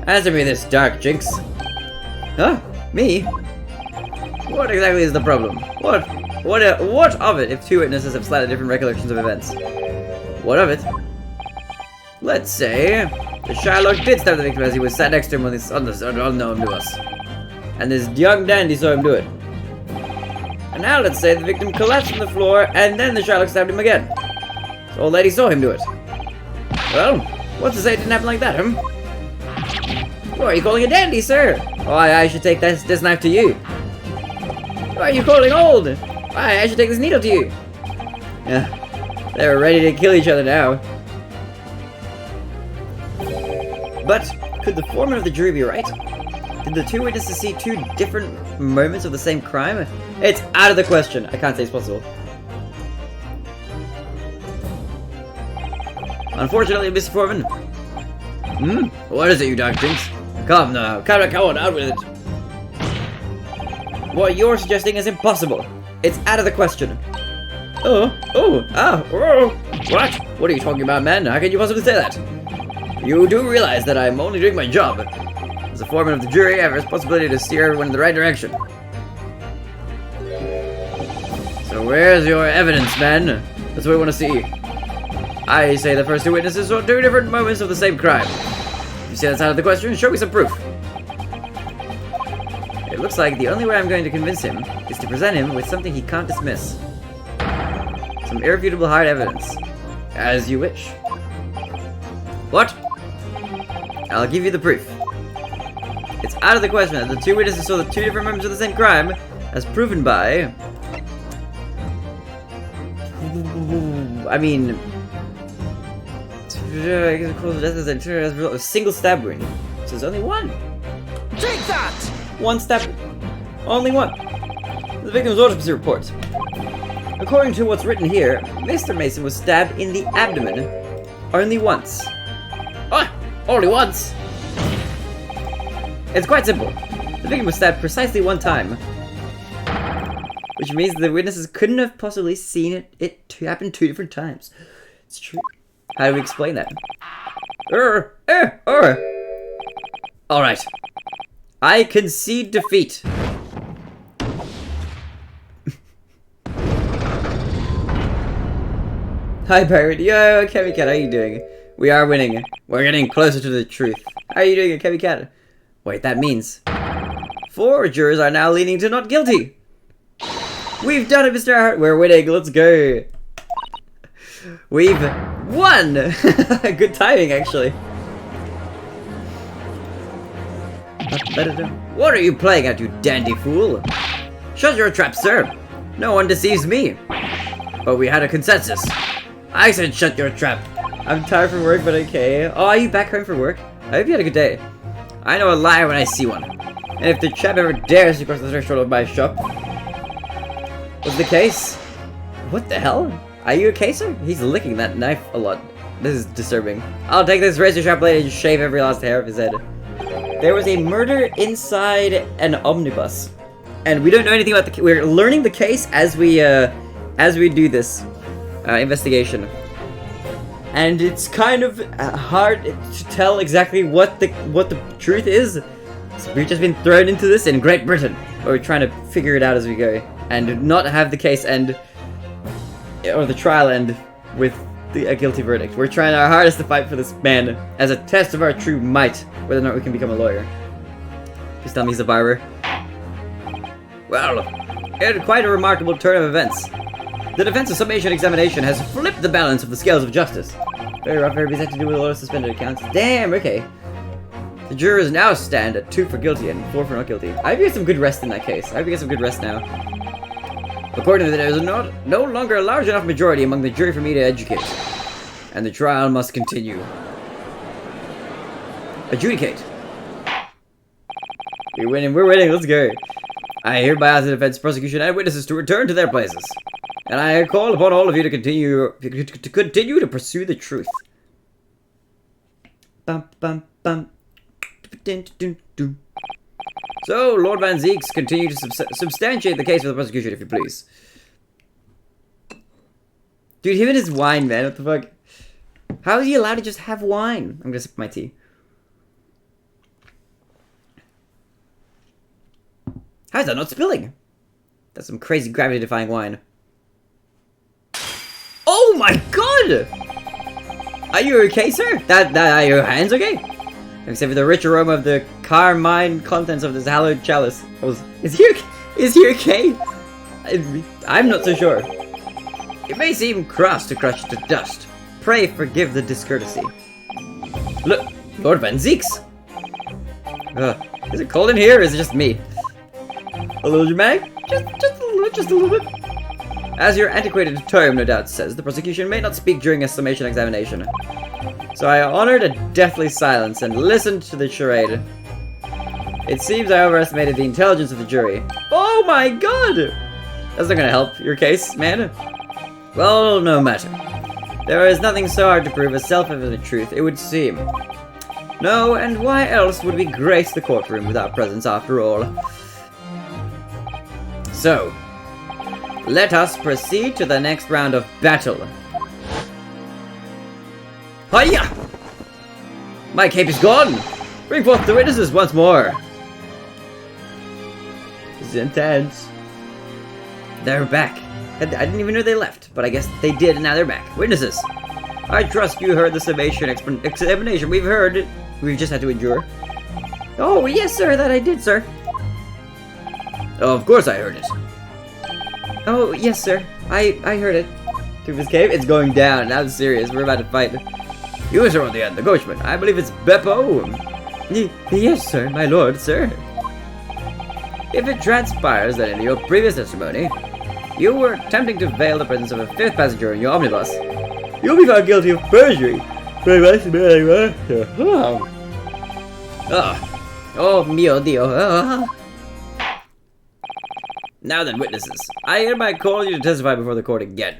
Answer me this, dark jinx. Huh? Me? What exactly is the problem? What of it if 2 witnesses have slightly different recollections of events? What of it? Let's say the Shylock did stab the victim as he was sat next to him unknown to us. And this young dandy saw him do it. And And now let's say the victim collapsed on the floor and then the Sherlock stabbed him again. The old lady saw him do it. Well, what's to say it didn't happen like that, huh? What are you calling a dandy, sir? Why, I should take this knife to you. Why are you calling old? Why, I should take this needle to you. Yeah, they're ready to kill each other now. But, could the foreman of the jury be right? Did the two witnesses see two different moments of the same crime? It's out of the question. I can't say it's possible. Unfortunately, Mr. Foreman. What is it, you dark things? Come now, come on, out with it. What you're suggesting is impossible. It's out of the question. What? What are you talking about, man? How can you possibly say that? You do realize that I'm only doing my job. As a foreman of the jury, I have a responsibility to steer everyone in the right direction. So where's your evidence, man? That's what we want to see. I say the first two witnesses saw two different moments of the same crime. If you say that's out of the question, show me some proof. It looks like the only way I'm going to convince him is to present him with something he can't dismiss. Some irrefutable hard evidence. As you wish. What? I'll give you the proof. It's out of the question that the two witnesses saw the two different members of the same crime, as proven by... I mean... a single stab wound. So there's only one. Take that! One stab. Only one. The victim's autopsy report. According to what's written here, Mr. Mason was stabbed in the abdomen only once. Ah! Only once! It's quite simple. The victim was stabbed precisely one time. Which means the witnesses couldn't have possibly seen it happen two different times. It's true. How do we explain that? Alright. I concede defeat. Hi, Pirate. Yo, Kevy Cat, how you doing? We are winning. We're getting closer to the truth. How are you doing, Kevy Cat? Wait, that means 4 jurors are now leaning to not guilty. We've done it, Mr. Hart. We're winning. Let's go. We've won. Good timing, actually. What are you playing at, you dandy fool? Shut your trap, sir. No one deceives me. But we had a consensus. I said shut your trap. I'm tired from work, but okay. Oh, are you back home from work? I hope you had a good day. I know a liar when I see one. And if the chap ever dares to cross the threshold of my shop... What's the case? What the hell? Are you okay, sir? He's licking that knife a lot. This is disturbing. I'll take this razor sharp blade and shave every last hair of his head. There was a murder inside an omnibus. And we don't know anything about the... We're learning the case as we do this investigation. And it's kind of hard to tell exactly what the truth is. So we've just been thrown into this in Great Britain. Where we're trying to figure it out as we go. And not have the case end... or the trial end with a guilty verdict. We're trying our hardest to fight for this man as a test of our true might, whether or not we can become a lawyer. Please tell me he's a barber. Well, it had quite a remarkable turn of events. The defense's summation examination has flipped the balance of the scales of justice. Very rough, very busy to do with a lot of suspended accounts. Damn, okay. The jurors now stand at 2 for guilty and 4 for not guilty. I hope you get some good rest in that case. I hope you get some good rest now. According to the there is no longer a large enough majority among the jury for me to educate. And the trial must continue. Adjudicate. We're winning, let's go. I hereby ask the defense, prosecution, and witnesses to return to their places. And I call upon all of you to continue to pursue the truth. Bum, bum, bum. So, Lord Van Zeeks, continue to substantiate the case for the prosecution, if you please. Dude, him and his wine, man. What the fuck? How is he allowed to just have wine? I'm gonna sip my tea. How is that not spilling? That's some crazy gravity-defying wine. Oh my god! Are you okay, sir? Are your hands okay? Except for the rich aroma of the carmine contents of this hallowed chalice. Is he okay? I'm not so sure. It may seem crass to crush to dust. Pray forgive the discourtesy. Look, Lord Van Zeeks! Is it cold in here, or is it just me? A little dramatic? Just a little bit. As your antiquated term no doubt says, the prosecution may not speak during a summation examination. So I honored a deathly silence and listened to the charade. It seems I overestimated the intelligence of the jury. Oh my god! That's not gonna help your case, man. Well, no matter. There is nothing so hard to prove as self-evident truth, it would seem. No, and why else would we grace the courtroom with our presence after all? So, let us proceed to the next round of battle. Hiya! My cape is gone! Bring forth the witnesses once more! This is intense. They're back. I didn't even know they left, but I guess they did, and now they're back. Witnesses! I trust you heard the summation examination we've just had to endure. Oh, yes, sir, that I did, sir. Oh, of course I heard it. Oh, yes, sir. I heard it. Through his cave? It's going down. Now it's serious. We're about to fight. You, sir, on the end, the coachman. I believe it's Beppo. Yes, sir, my lord, sir. If it transpires that in your previous testimony, you were attempting to veil the presence of a fifth passenger in your omnibus, you'll be found guilty of perjury. Oh, mio dio. Now then, witnesses, I hereby call you to testify before the court again.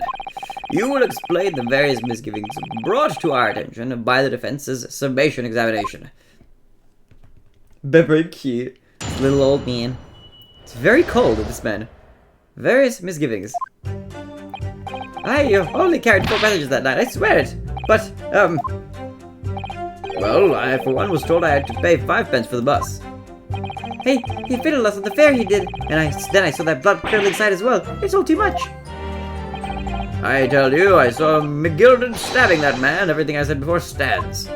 You will explain the various misgivings brought to our attention by the defense's summation examination. Very cute. Little old man. It's very cold, this man. Various misgivings. I only carried 4 passengers that night, I swear it. But, well, I for one was told I had to pay 5 pence for the bus. Hey, he fiddled us on the fare, he did. And then I saw that blood-curdling sight as well. It's all too much. I tell you, I saw McGilden stabbing that man. Everything I said before stands.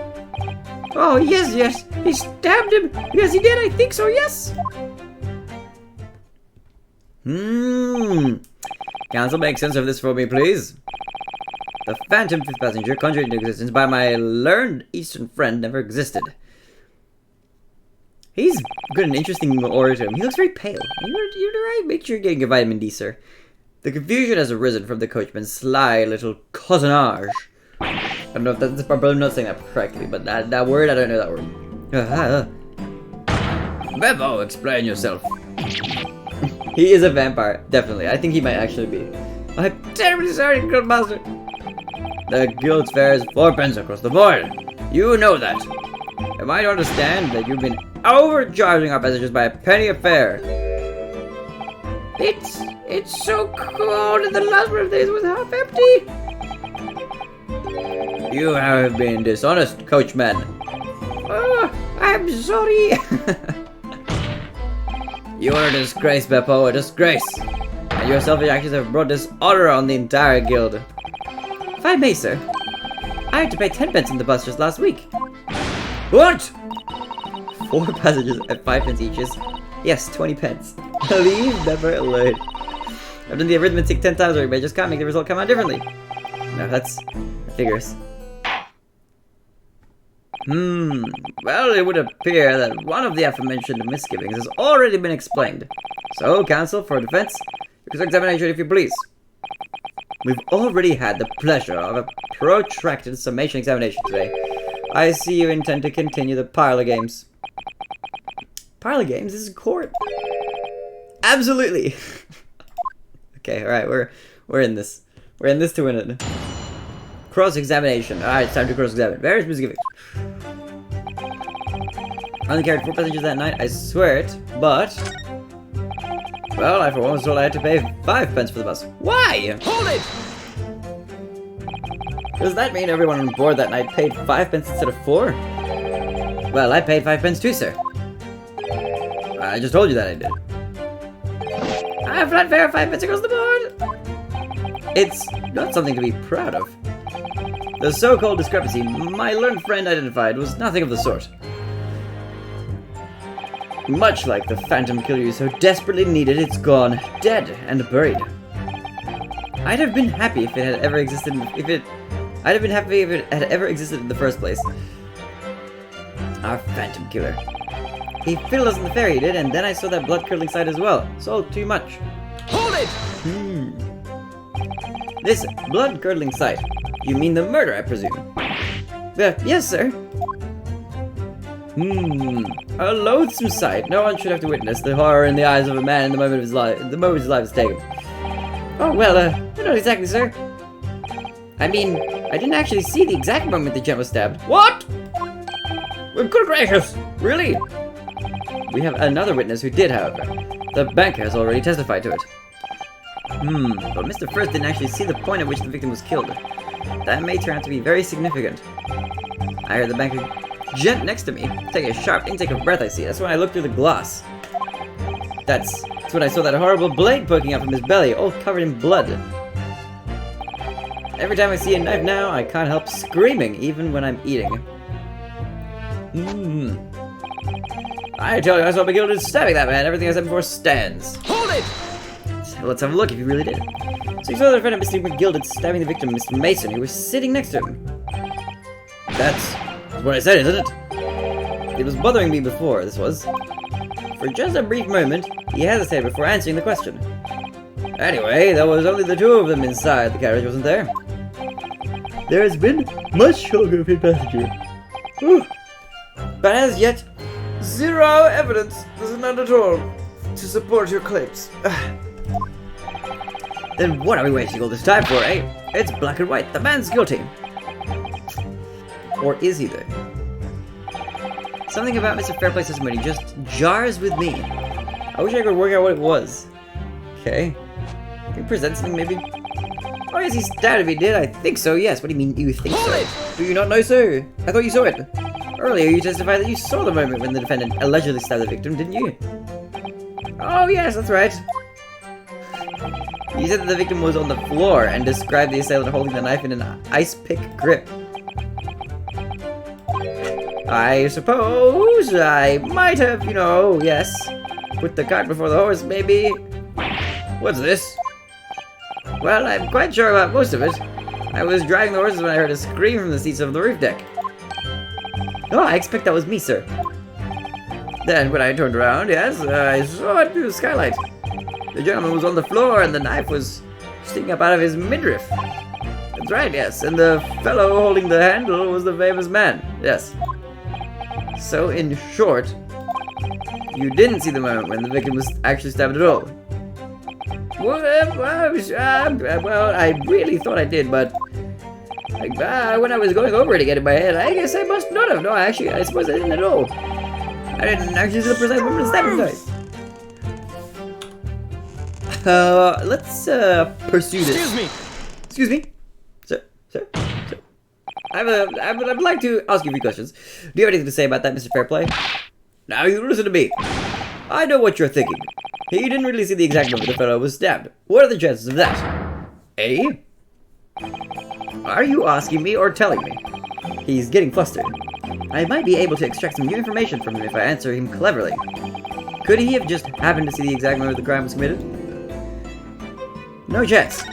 Oh, yes. He stabbed him. Yes, he did. I think so, yes. Counsel, make sense of this for me, please. The phantom fifth passenger conjured into existence by my learned Eastern friend never existed. He's good and interesting orator. He looks very pale. You're right. Make sure you're getting your vitamin D, sir. The confusion has arisen from the coachman's sly little cousinage. I don't know if that's probably not saying that correctly, but that word, I don't know that word. Bevo, explain yourself. He is a vampire, definitely. I think he might actually be. I'm terribly sorry, Guildmaster. The guild's fare is 4 pence across the board. You know that. Am I to understand that you've been overcharging our passengers by a penny a fare? It's so cold and the last room of days was half empty. You have been dishonest, coachman. Oh, I'm sorry. You are a disgrace, Beppo, a disgrace. And your selfish actions have brought dishonor on the entire guild. If I may, sir, I had to pay 10 pence in the bus just last week. What? 4 passengers at 5 pence each is, yes, 20 pence. Leave never alone. I've done the arithmetic 10 times already, but I just can't make the result come out differently. No, that's figures. Well, it would appear that one of the aforementioned misgivings has already been explained. So, counsel for defense, your examination if you please. We've already had the pleasure of a protracted summation examination today. I see you intend to continue the parlor games. Parlor games? This is court. Absolutely. Okay, alright, we're in this. We're in this to win it. Cross-examination. Alright, it's time to cross-examine. Various misgivings. I only carried 4 passengers that night, I swear it, but... Well, I for one was told I had to pay 5 pence for the bus. Why? Hold it! Does that mean everyone on board that night paid 5 pence instead of 4? Well, I paid 5 pence too, sir. I just told you that I did. I have flat fare 5 pence across the board! It's not something to be proud of. The so-called discrepancy my learned friend identified was nothing of the sort. Much like the phantom killer you so desperately needed, it's gone, dead and buried. I'd have been happy if it had ever existed. I'd have been happy if it had ever existed in the first place. Our phantom killer. He fiddled us in the fair, he did, and then I saw that blood-curdling sight as well. So too much. Hold it! This blood-curdling sight. You mean the murder, I presume? Yes, sir. A loathsome sight. No one should have to witness the horror in the eyes of a man in the moment of his life. The moment his life is taken. Oh well, not exactly, sir. I mean, I didn't actually see the exact moment the gem was stabbed. What? Well, good gracious! Really? We have another witness who did, however. The banker has already testified to it. But Mr. Firth didn't actually see the point at which the victim was killed. That may turn out to be very significant. I heard the banker gent next to me take a sharp intake of breath, I see. That's when I looked through the glass. That's when I saw that horrible blade poking out from his belly, all covered in blood. Every time I see a knife now, I can't help screaming, even when I'm eating. I tell you, I saw McGilded stabbing that man. Everything I said before stands. Hold it! So let's have a look if you really did. So you saw the defendant, Mr. McGilded, stabbing the victim, Mr. Mason, who was sitting next to him. That's what I said, isn't it? It was bothering me before, this was. For just a brief moment, he hesitated before answering the question. Anyway, there was only the two of them inside. The carriage wasn't there. There has been much talk of a passenger. But as yet, zero evidence. There's none at all to support your claims. Then what are we wasting all this time for, eh? It's black and white. The man's guilty. Or is he, though? Something about Mr. Fairplay's testimony just jars with me. I wish I could work out what it was. Okay. Can you present something, maybe? Oh, yes, he stabbed if he did. I think so, yes. What do you mean, you think so? Do you not know so? I thought you saw it. Earlier, you testified that you saw the moment when the defendant allegedly stabbed the victim, didn't you? Oh, yes, that's right. You said that the victim was on the floor and described the assailant holding the knife in an ice pick grip. I suppose I might have, yes, put the cart before the horse, maybe. What's this? Well, I'm quite sure about most of it. I was driving the horses when I heard a scream from the seats of the roof deck. Oh, I expect that was me, sir. Then, when I turned around, yes, I saw it through the skylight. The gentleman was on the floor and the knife was sticking up out of his midriff. That's right, yes, and the fellow holding the handle was the famous man, yes. So, in short, you didn't see the moment when the victim was actually stabbed at all. Well, I really thought I did, but when I was going over it again in my head, I guess I must not have. No, I suppose I didn't at all. I didn't actually see the precise moment of stabbing the guy. Let's pursue this. Excuse me? Sir? I'd like to ask you a few questions. Do you have anything to say about that, Mr. Fairplay? Now you listen to me. I know what you're thinking. He didn't really see the exact moment the fellow was stabbed. What are the chances of that? Eh? Are you asking me or telling me? He's getting flustered. I might be able to extract some new information from him if I answer him cleverly. Could he have just happened to see the exact moment the crime was committed? No chance.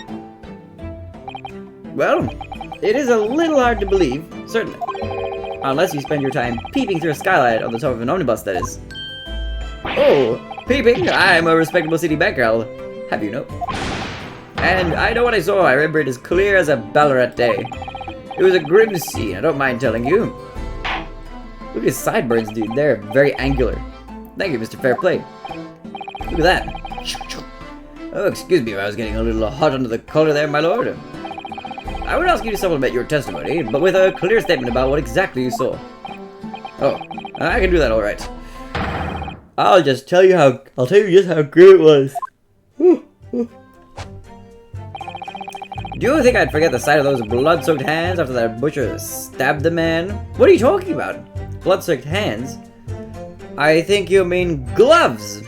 Well, it is a little hard to believe, certainly. Unless you spend your time peeping through a skylight on the top of an omnibus, that is. Oh, peeping? I'm a respectable city banker, I'll have you know. And I know what I saw. I remember it as clear as a Ballarat day. It was a grim scene, I don't mind telling you. Look at his sideburns, dude. They're very angular. Thank you, Mr. Fairplay. Look at that. Oh, excuse me if I was getting a little hot under the collar there, my lord. I would ask you to supplement your testimony, but with a clear statement about what exactly you saw. Oh, I can do that all right. I'll tell you just how great it was. Do you think I'd forget the sight of those blood-soaked hands after that butcher stabbed the man? What are you talking about? Blood-soaked hands? I think you mean gloves.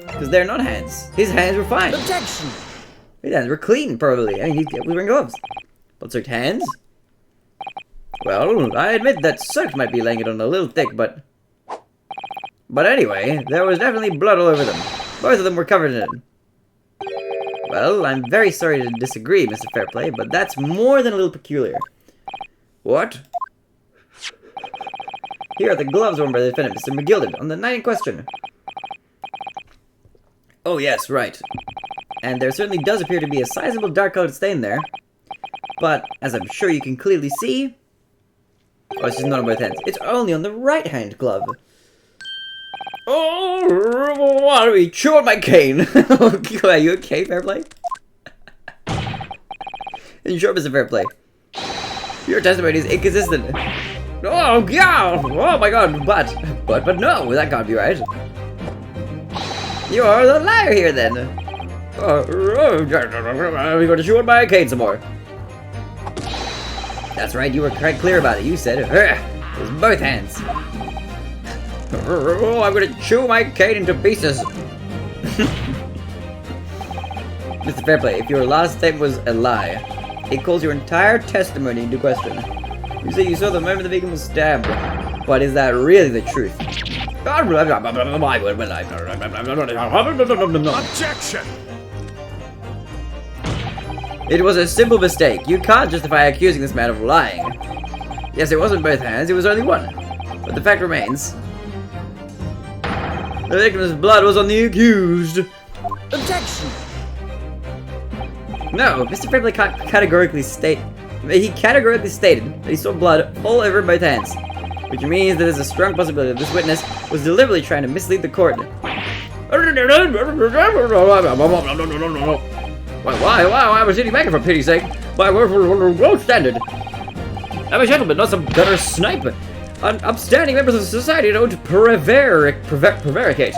Because they're not hands. His hands were fine. Deduction. His hands were clean, probably. I mean, he was wearing gloves. Blood-soaked hands? Well, I admit that soot might be laying it on a little thick, but... But anyway, there was definitely blood all over them. Both of them were covered in it. Well, I'm very sorry to disagree, Mr. Fairplay, but that's more than a little peculiar. What? Here are the gloves worn by the defendant, Mr. McGilded, on the night in question. Oh yes, right. And there certainly does appear to be a sizable dark-colored stain there. But, as I'm sure you can clearly see... Oh, it's just not on both hands. It's only on the right-hand glove. Oh, what are we chewing my cane? Are you okay, Fairplay? In short, Mr. Fairplay, your testimony is inconsistent. Oh, yeah! Oh my god, but no, that can't be right. You're the liar here, then. We're going to chew on my cane some more. That's right, you were quite clear about it. You said it with both hands. Oh, I'm gonna chew my cane into pieces. Mr. Fairplay, if your last statement was a lie, it calls your entire testimony into question. You say you saw the moment the victim was stabbed, but is that really the truth? Objection! It was a simple mistake. You can't justify accusing this man of lying. Yes, it wasn't both hands, it was only one. But the fact remains. The victim's blood was on the accused. Objection! No, Mr. Fairplay categorically stated that he saw blood all over both hands. Which means that there's a strong possibility that this witness was deliberately trying to mislead the court. Why was he making for pity's sake? Why, we're gold standard. I'm a gentleman, not some gutter snipe. Upstanding members of society don't prevaricate.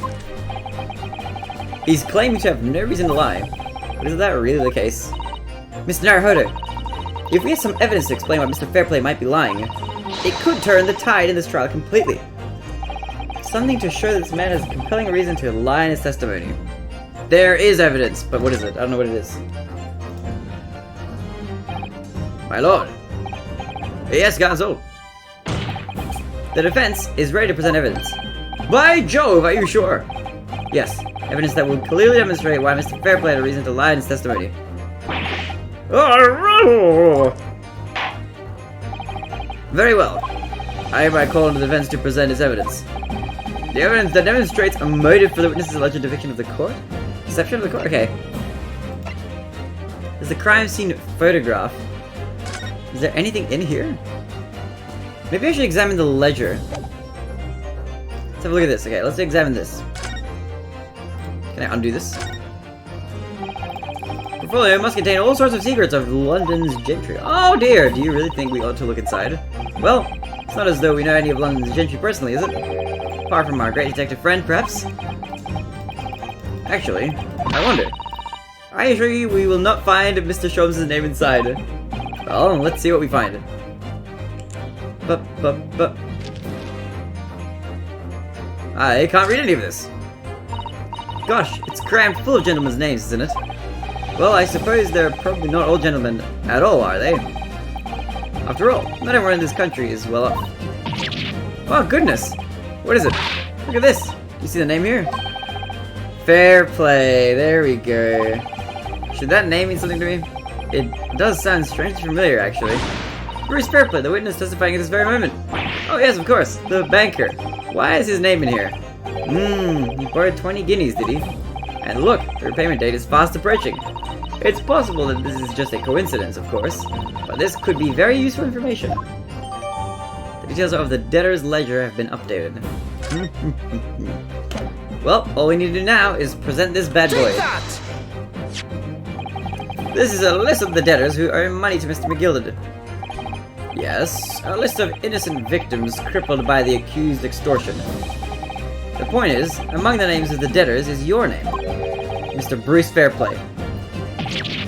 He's claiming to have no reason to lie. But is that really the case? Mr. Naruhodo, if we have some evidence to explain why Mr. Fairplay might be lying, it could turn the tide in this trial completely. Something to show that this man has a compelling reason to lie in his testimony. There is evidence, but what is it? I don't know what it is. My lord. Yes, Gonzo. The defense is ready to present evidence. By Jove, are you sure? Yes, evidence that will clearly demonstrate why Mr. Fairplay had a reason to lie in his testimony. Very well. I hereby call on the defense to present its evidence. The evidence that demonstrates a motive for the witness's alleged depiction of the court? Deception of the court? Okay. There's a crime scene photograph. Is there anything in here? Maybe I should examine the ledger. Let's have a look at this. Okay, let's examine this. Can I undo this? Portfolio must contain all sorts of secrets of London's gentry. Oh dear, do you really think we ought to look inside? Well, it's not as though we know any of London's gentry personally, is it? Apart from our great detective friend, perhaps? Actually, I wonder. I assure you we will not find Mr. Sholmes' name inside. Well, let's see what we find. I can't read any of this. Gosh, it's crammed full of gentlemen's names, isn't it? Well, I suppose they're probably not all gentlemen at all, are they? After all, not everyone in this country is well off. Oh, goodness! What is it? Look at this! You see the name here? Fair play, there we go. Should that name mean something to me? It does sound strangely familiar, actually. Bruce Fairplay, the witness testifying at this very moment. Oh yes, of course, the banker. Why is his name in here? He borrowed 20 guineas, did he? And look, the repayment date is fast approaching. It's possible that this is just a coincidence, of course, but this could be very useful information. The details of the debtor's ledger have been updated. Well, all we need to do now is present this bad boy. This is a list of the debtors who owe money to Mr. McGilded. Yes, a list of innocent victims crippled by the accused extortion. The point is, among the names of the debtors is your name, Mr. Bruce Fairplay.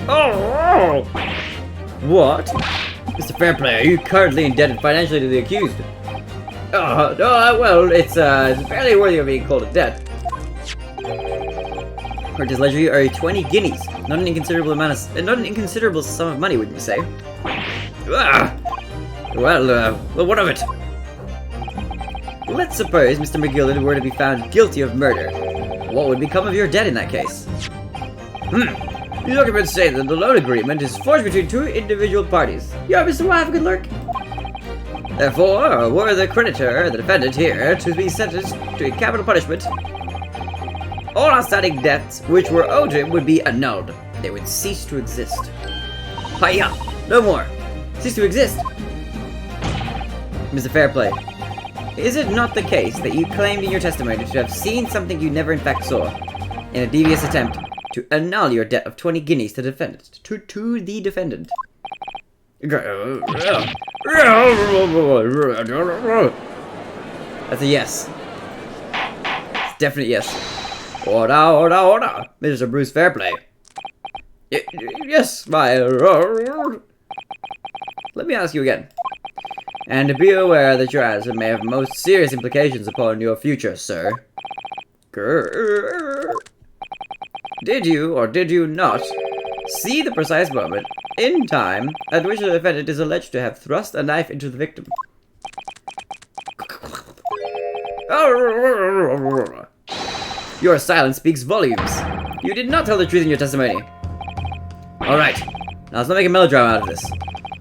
Oh! What? Mr. Fairplay, are you currently indebted financially to the accused? Well, it's barely worthy of being called a debt. Or does ledger you owe 20 guineas? Not an inconsiderable sum of money, wouldn't you say? Well, what of it? Let's suppose Mr. McGillen were to be found guilty of murder. What would become of your debt in that case? The documents say that the loan agreement is forged between two individual parties. You are Mr. Wild Good Lurk? Therefore, were the creditor, the defendant here, to be sentenced to a capital punishment, all outstanding debts which were owed to him would be annulled. They would cease to exist. Hiya! No more! Cease to exist! Mr. Fairplay, is it not the case that you claimed in your testimony to have seen something you never in fact saw, in a devious attempt to annul your debt of 20 guineas to the defendant? To the defendant. That's a yes. It's definite yes. Order, order, order, Mr. Bruce Fairplay. Yes, my... Let me ask you again. And be aware that your answer may have most serious implications upon your future, sir. Did you, or did you not, see the precise moment, in time, at which the defendant is alleged to have thrust a knife into the victim? Your silence speaks volumes. You did not tell the truth in your testimony. Alright, now let's not make a melodrama out of this.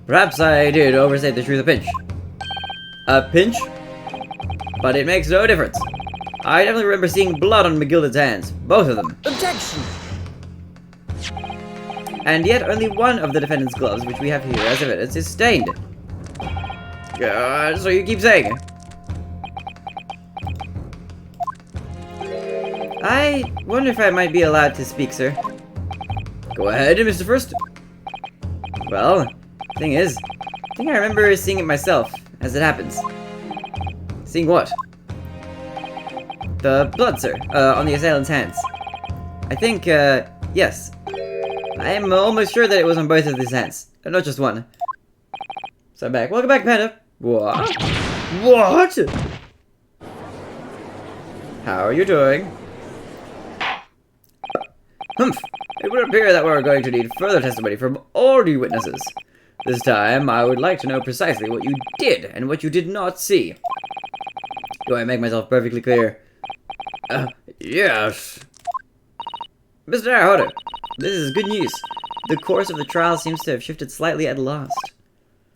Perhaps I did overstate the truth a pinch. A pinch? But it makes no difference. I definitely remember seeing blood on McGilden's hands. Both of them. Objection! And yet only one of the defendant's gloves, which we have here as evidence, is stained. So you keep saying. I wonder if I might be allowed to speak, sir. Go ahead, Mr. First. Well, thing is, I think I remember seeing it myself, as it happens. Seeing what? The blood, sir, on the assailant's hands. I think, yes. I am almost sure that it was on both of his hands, and not just one. So I'm back. Welcome back, Panda. What? What? How are you doing? Humph. It would appear that we're going to need further testimony from all you witnesses. This time, I would like to know precisely what you did and what you did not see. Do I make myself perfectly clear? Yes. Mr. Naruhodo, this is good news. The course of the trial seems to have shifted slightly at last.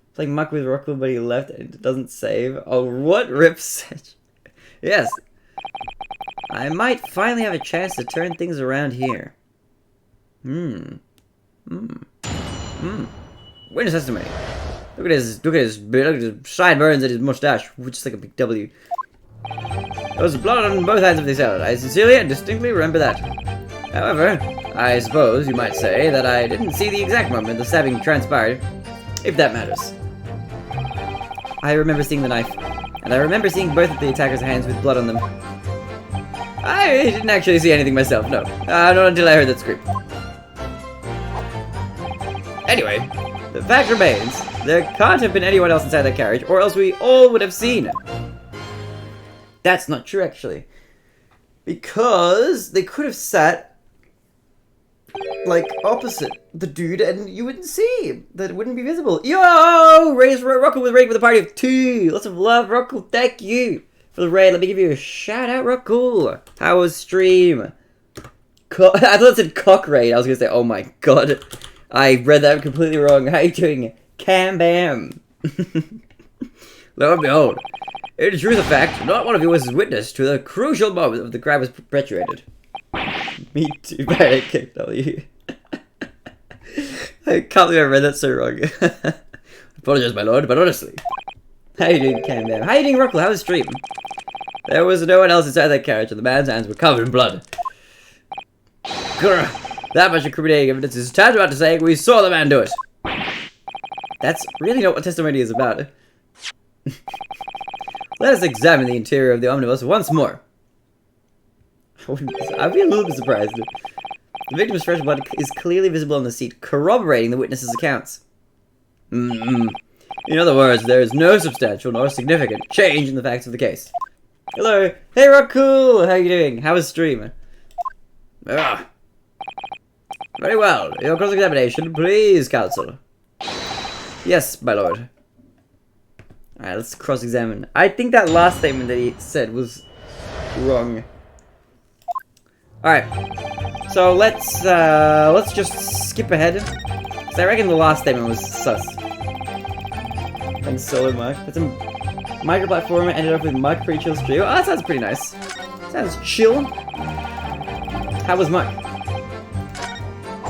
It's like Muck with Rockwood, but he left and it doesn't save. Oh, what rips? Yes. I might finally have a chance to turn things around here. Witness testimony. Look at his sideburns and his mustache, which is like a big W. There was blood on both hands of the assailant. I sincerely and distinctly remember that. However, I suppose you might say that I didn't see the exact moment the stabbing transpired, if that matters. I remember seeing the knife, and I remember seeing both of the attacker's hands with blood on them. I didn't actually see anything myself, no. Not until I heard that scream. Anyway, the fact remains, there can't have been anyone else inside that carriage, or else we all would have seen. That's not true, actually. Because they could have sat, like, opposite the dude, and you wouldn't see. That wouldn't be visible. Yo! Rocco was raiding with a party of 2. Lots of love, Rocco. Thank you for the raid. Let me give you a shout out, Rocco. How was stream? I thought it said cock raid. I was going to say, oh my god. I read that completely wrong. How are you doing? Cam bam. Lo and behold. It is true the fact, not one of you was witness to the crucial moment of the crime was perpetrated. Me too, Barricade W. I can't believe I read that so wrong. Apologize, my lord, but honestly. How you doing, Cam Bam? How you doing, Rockwell? How was the stream? There was no one else inside that carriage, and the man's hands were covered in blood. Grr. That much incriminating evidence is tantamount to saying we saw the man do it. That's really not what testimony is about. Let us examine the interior of the omnibus once more. I'd be a little bit surprised. The victim's fresh blood is clearly visible on the seat, corroborating the witness's accounts. In other words, there is no substantial nor significant change in the facts of the case. Hello. Hey, Rockcool! How you doing? How was stream? Very well. Your cross-examination, please, counsel. Yes, my lord. Alright, let's cross-examine. I think that last statement that he said was wrong. Alright. So let's just skip ahead. Cause I reckon the last statement was sus. And solar mic. That's a micro-platformer ended up with mic pretty chill stream. Oh, that sounds pretty nice. Sounds chill. How was Mike?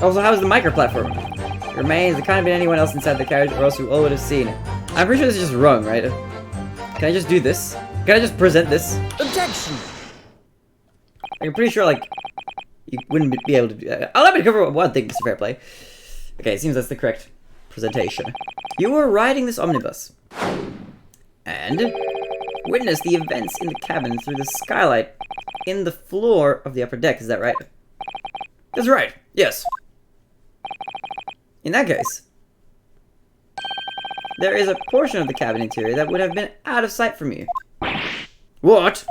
Also, how was the micro-platformer? It remains, there can't have been anyone else inside the carriage or else we all would have seen it. I'm pretty sure this is just wrong, right? Can I just do this? Can I just present this? Objection! I'm pretty sure, like, you wouldn't be able to do that. Allow me to cover one thing, Mr. Fairplay. Okay, it seems that's the correct presentation. You were riding this omnibus. And witnessed the events in the cabin through the skylight in the floor of the upper deck, is that right? That's right, yes. In that case, there is a portion of the cabin interior that would have been out of sight from you. What?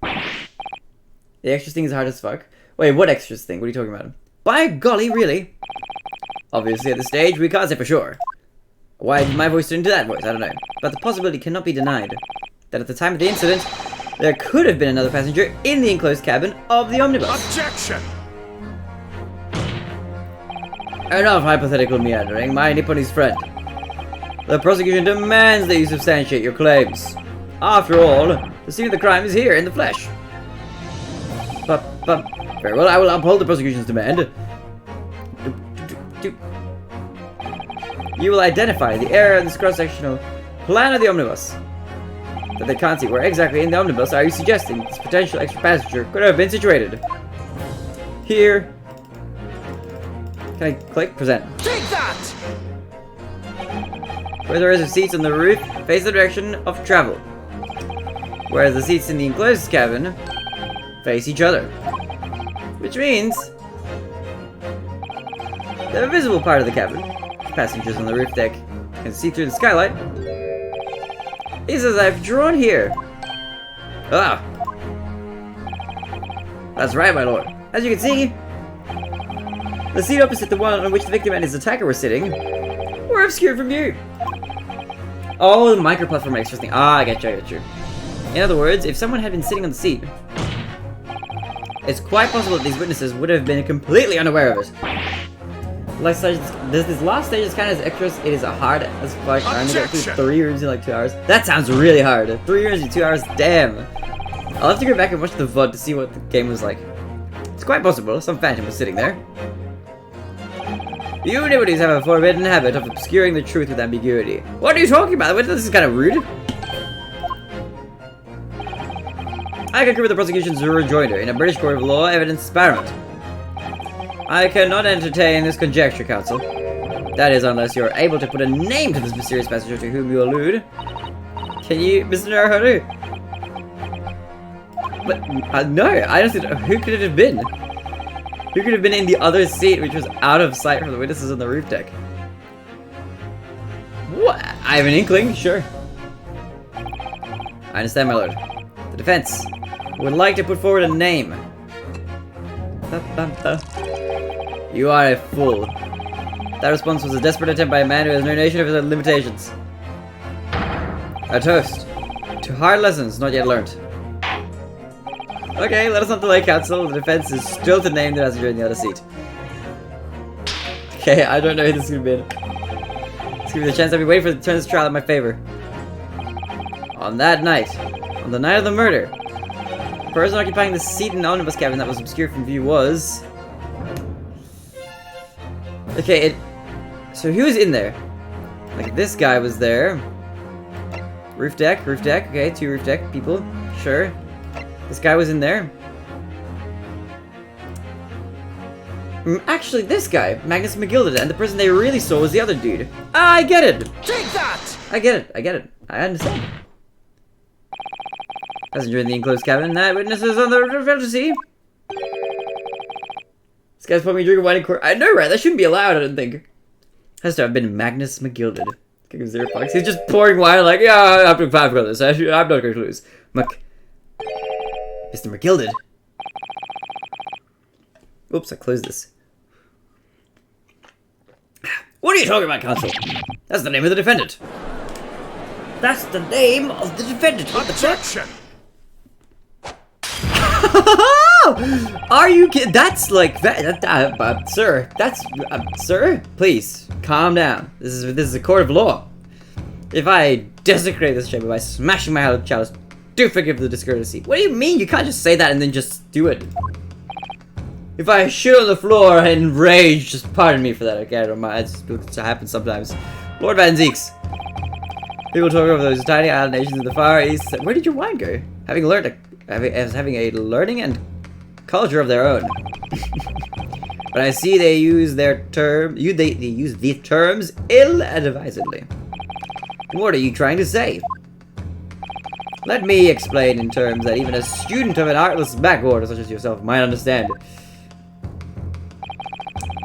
The extras thing is hard as fuck. Wait, what extras thing? What are you talking about? By golly, really? Obviously, at this stage, we can't say for sure. Why did my voice turn into that voice? I don't know. But the possibility cannot be denied that at the time of the incident, there could have been another passenger in the enclosed cabin of the omnibus. Objection! Enough hypothetical meandering, my Nipponese friend. The prosecution demands that you substantiate your claims. After all, the scene of the crime is here in the flesh. But, very well, I will uphold the prosecution's demand. You will identify the error in this cross-sectional plan of the omnibus. That they can't see where exactly in the omnibus are you suggesting this potential extra passenger could have been situated. Here. Can I click? Present. Take that! Where the rows of seats on the roof face the direction of travel. Whereas the seats in the enclosed cabin face each other. Which means the visible part of the cabin, passengers on the roof deck can see through the skylight, is as I've drawn here. Ah! That's right, my lord. As you can see, the seat opposite the one on which the victim and his attacker were sitting were obscured from view. Oh, the micro-platform extra thing. Ah, I get you. In other words, if someone had been sitting on the seat, it's quite possible that these witnesses would have been completely unaware of it. This last stage is kind of as extras. It is hard as fuck. I'm gonna get through 3 rooms in like 2 hours. That sounds really hard. 3 rooms in 2 hours, damn. I'll have to go back and watch the VOD to see what the game was like. It's quite possible some phantom was sitting there. You nobodies have a forbidden habit of obscuring the truth with ambiguity. What are you talking about? This is kind of rude. I concur with the prosecution's rejoinder. In a British court of law, evidence is paramount. I cannot entertain this conjecture, counsel. That is, unless you're able to put a name to this mysterious passenger to whom you allude. Can you, Mr. Naruhodo? But, no, I don't think. Who could it have been? Who could have been in the other seat, which was out of sight from the witnesses on the roof deck? What? I have an inkling, sure. I understand, my lord. The defense would like to put forward a name. You are a fool. That response was a desperate attempt by a man who has no notion of his own limitations. A toast to hard lessons not yet learnt. Okay, let us not delay, counsel. The defense is still to name the passenger in the other seat. Okay, I don't know who this is gonna be. Let's give me the chance. I've been waiting for the turn of this trial in my favor. On that night, on the night of the murder, the person occupying the seat in the omnibus cabin that was obscured from view was... Okay, so who was in there? Like, this guy was there. Roof deck, okay, 2 roof deck people, sure. This guy was in there. Actually, this guy, Magnus McGilded, and the person they really saw was the other dude. Ah, I get it! Take that! I get it. I understand. Passenger in the enclosed cabin, witnesses on the roof to see. This guy's put me drinking wine in court. I know, right? That shouldn't be allowed, I don't think. Has to have been Magnus McGilded. Give him 0 bucks. He's just pouring wine like, yeah, I'm doing 5 for this. I'm not going to lose. Mr. McGilded. Oops, I closed this. What are you talking about, counsel? That's the name of the defendant. That's the name of the defendant. What the fuck? Objection! Are you kidding? That's like that, sir. That's sir. Please calm down. This is a court of law. If I desecrate this chamber by smashing my chalice, do forgive the discourtesy. What do you mean? You can't just say that and then just do it. If I shit on the floor in rage, just pardon me for that. Okay, I don't mind. It happens sometimes. Lord Van Zeeks. People talk over those tiny island nations in the Far East. Where did your wine go? Having a learning and culture of their own. But I see they use their they use the terms ill-advisedly. What are you trying to say? Let me explain in terms that even a student of an artless backwater such as yourself might understand.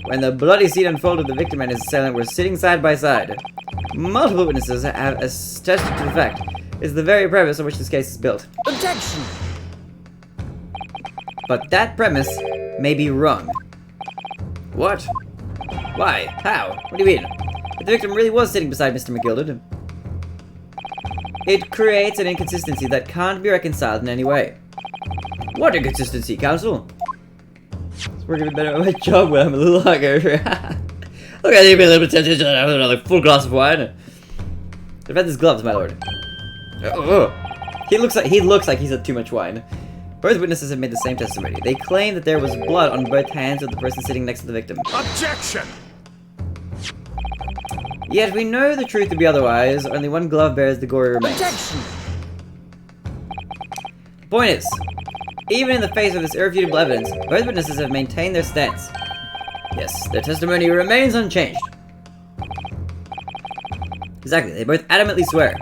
When the bloody scene unfolded, the victim and his assailant were sitting side by side. Multiple witnesses have attested to the fact. It's the very premise on which this case is built. Objection! But that premise may be wrong. What? Why? How? What do you mean? If the victim really was sitting beside Mr. McGilded, it creates an inconsistency that can't be reconciled in any way. What inconsistency, counsel? We're gonna be better at my job when I'm a little hungry. Look, I need to be a little bit tempted to have another full glass of wine. Defend his gloves, my lord. He looks like he's had too much wine. Both witnesses have made the same testimony. They claim that there was blood on both hands of the person sitting next to the victim. Objection! Yet we know the truth to be otherwise. Only one glove bears the gory remains. Objection! The point is, even in the face of this irrefutable evidence, both witnesses have maintained their stance. Yes, their testimony remains unchanged. Exactly, they both adamantly swear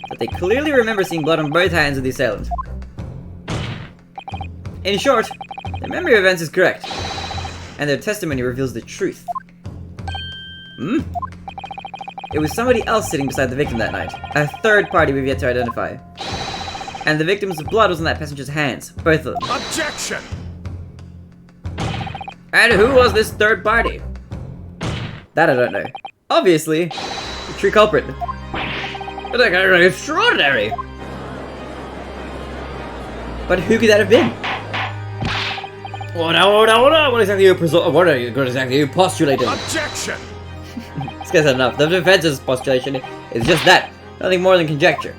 that they clearly remember seeing blood on both hands of the assailant. In short, their memory of events is correct, and their testimony reveals the truth. It was somebody else sitting beside the victim that night, a third party we've yet to identify. And the victim's blood was on that passenger's hands, both of them. Objection! And who was this third party? That I don't know. Obviously, the true culprit. But that guy is extraordinary! But who could that have been? What exactly are you postulating? Objection! This guy's had enough. The defense's postulation is just that, nothing more than conjecture.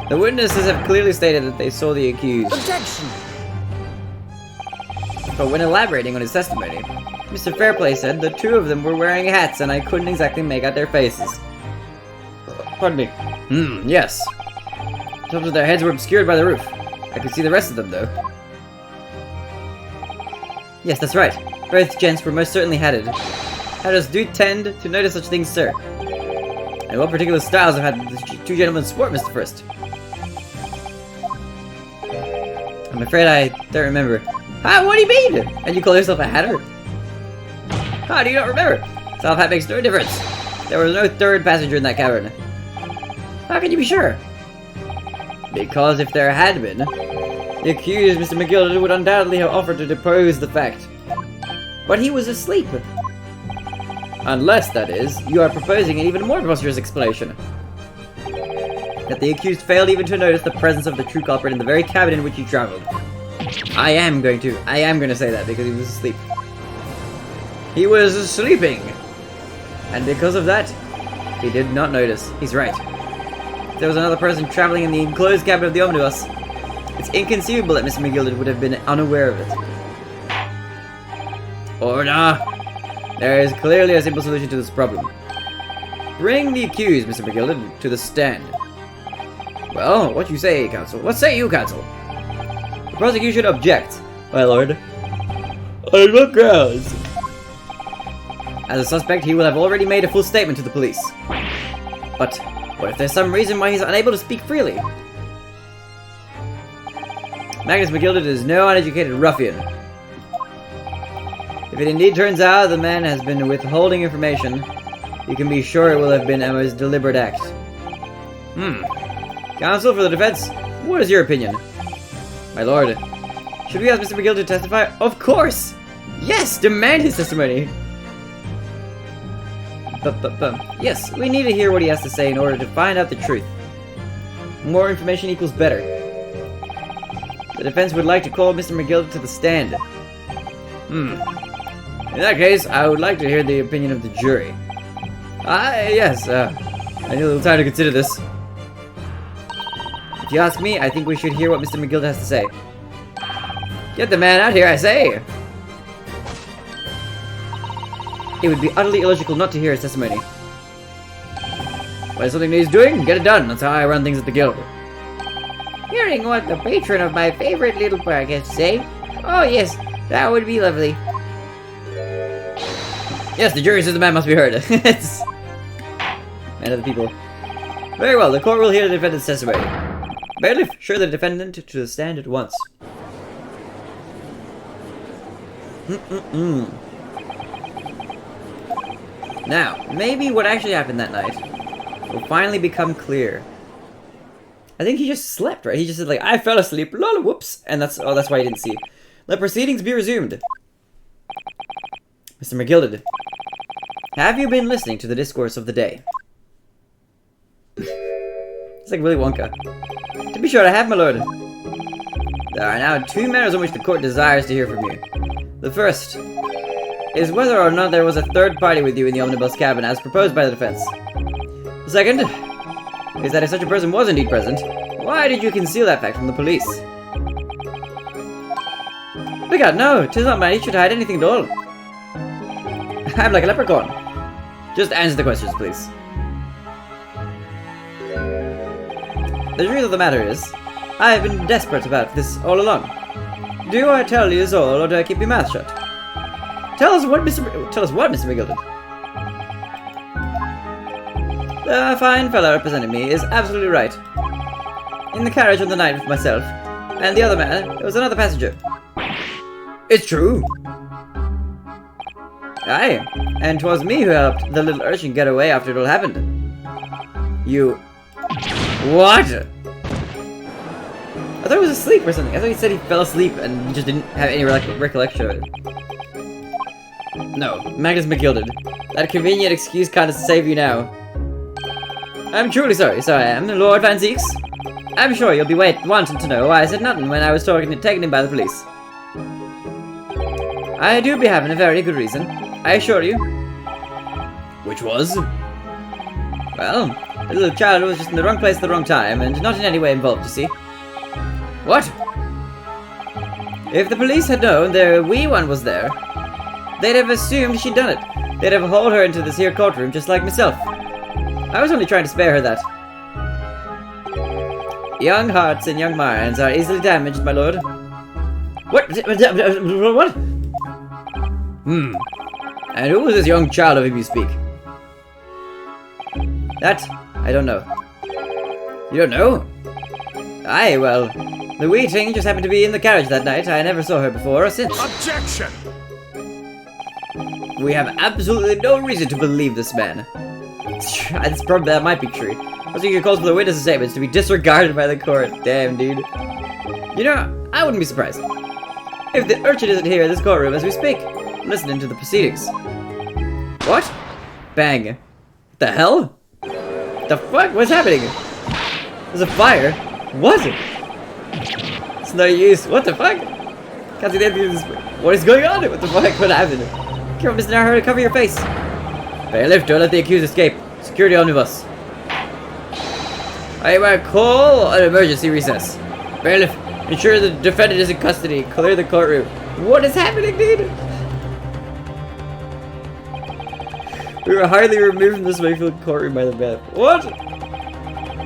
The witnesses have clearly stated that they saw the accused. Objection! But when elaborating on his testimony, Mr. Fairplay said the two of them were wearing hats and I couldn't exactly make out their faces. Pardon me. Yes. Tops of their heads were obscured by the roof. I could see the rest of them, though. Yes, that's right. Both gents were most certainly hatted. Hatters do tend to notice such things, sir. And what particular styles have had the two gentlemen sport, Mr. First? I'm afraid I don't remember. What do you mean? And you call yourself a hatter? How do you not remember? Self hat makes no difference. There was no third passenger in that cavern. How can you be sure? Because if there had been, the accused, Mr. McGilded, would undoubtedly have offered to depose the fact. But he was asleep. Unless, that is, you are proposing an even more preposterous explanation. That the accused failed even to notice the presence of the true culprit in the very cabin in which he traveled. I am going to say that because he was asleep. He was sleeping! And because of that, he did not notice. He's right. If there was another person traveling in the enclosed cabin of the omnibus, it's inconceivable that Mr. McGilded would have been unaware of it. Order! There is clearly a simple solution to this problem. Bring the accused, Mr. McGilded, to the stand. Well, what you say, counsel? What say you, counsel? The prosecution objects, my lord. On what grounds? As a suspect, he will have already made a full statement to the police. But what if there's some reason why he's unable to speak freely? Magnus McGilded is no uneducated ruffian. If it indeed turns out the man has been withholding information, you can be sure it will have been a most deliberate act. Counsel for the defense, what is your opinion? My lord, should we ask Mr. McGilded to testify? Of course! Yes, demand his testimony! Yes, we need to hear what he has to say in order to find out the truth. More information equals better. The defense would like to call Mr. McGill to the stand. In that case, I would like to hear the opinion of the jury. Yes, I need a little time to consider this. If you ask me, I think we should hear what Mr. McGill has to say. Get the man out here, I say! It would be utterly illogical not to hear his testimony. When something needs doing, get it done. That's how I run things at the guild. Hearing what the patron of my favorite little park has to say? Oh yes, that would be lovely. Yes, the jury says the man must be heard. It's... Man of the people. Very well, the court will hear the defendant's testimony. Bailiff, show the defendant to the stand at once. Now, maybe what actually happened that night will finally become clear. I think he just slept, right? He just said like, I fell asleep, lol, whoops, and that's why he didn't see. Let proceedings be resumed. Mr. McGilded, have you been listening to the discourse of the day? It's like Willy Wonka. To be sure, I have, my lord. There are now 2 matters on which the court desires to hear from you. The first is whether or not there was a third party with you in the omnibus cabin as proposed by the defense. The second is that if such a person was indeed present, why did you conceal that fact from the police? Begad, no, 'tis not my nature to hide anything at all. I'm like a leprechaun. Just answer the questions, please. The truth of the matter is, I've been desperate about this all along. Do I tell you all, or do I keep your mouth shut? Tell us what, Mr. McGilded? The fine fellow representing me is absolutely right. In the carriage on the night with myself and the other man, there was another passenger. It's true. Aye, and 'twas me who helped the little urchin get away after it all happened. You... What? I thought he was asleep or something. I thought he said he fell asleep and he just didn't have any recollection of it. No, Magnus McGilded. That convenient excuse can't save you now. I'm truly sorry, so I am. Lord Van Zeeks. I'm sure you'll be wanting to know why I said nothing when I was taken in by the police. I do be having a very good reason, I assure you. Which was? Well, the little child was just in the wrong place at the wrong time, and not in any way involved, you see. What? If the police had known the wee one was there, they'd have assumed she'd done it. They'd have hauled her into this here courtroom just like myself. I was only trying to spare her that. Young hearts and young minds are easily damaged, my lord. What? What? And who is this young child of whom you speak? That, I don't know. You don't know? Aye, well, the wee thing just happened to be in the carriage that night. I never saw her before or since. Objection! We have absolutely no reason to believe this man. That might be true. I think your calls for the witness statements to be disregarded by the court. Damn, dude. You know, I wouldn't be surprised if the urchin isn't here in this courtroom as we speak, listening to the proceedings. What? Bang. What the hell? The fuck? What's happening? There's a fire. What? It's no use. What the fuck? Can't see anything. What is going on? What the fuck? What happened? Come on, Mr. Naruhodo, cover your face. Bailiff, don't let the accused escape. Security omnibus. I will call an emergency recess. Bailiff, ensure the defendant is in custody. Clear the courtroom. What is happening, dude? We were hardly removed from this Mayfield courtroom by the bailiff. What?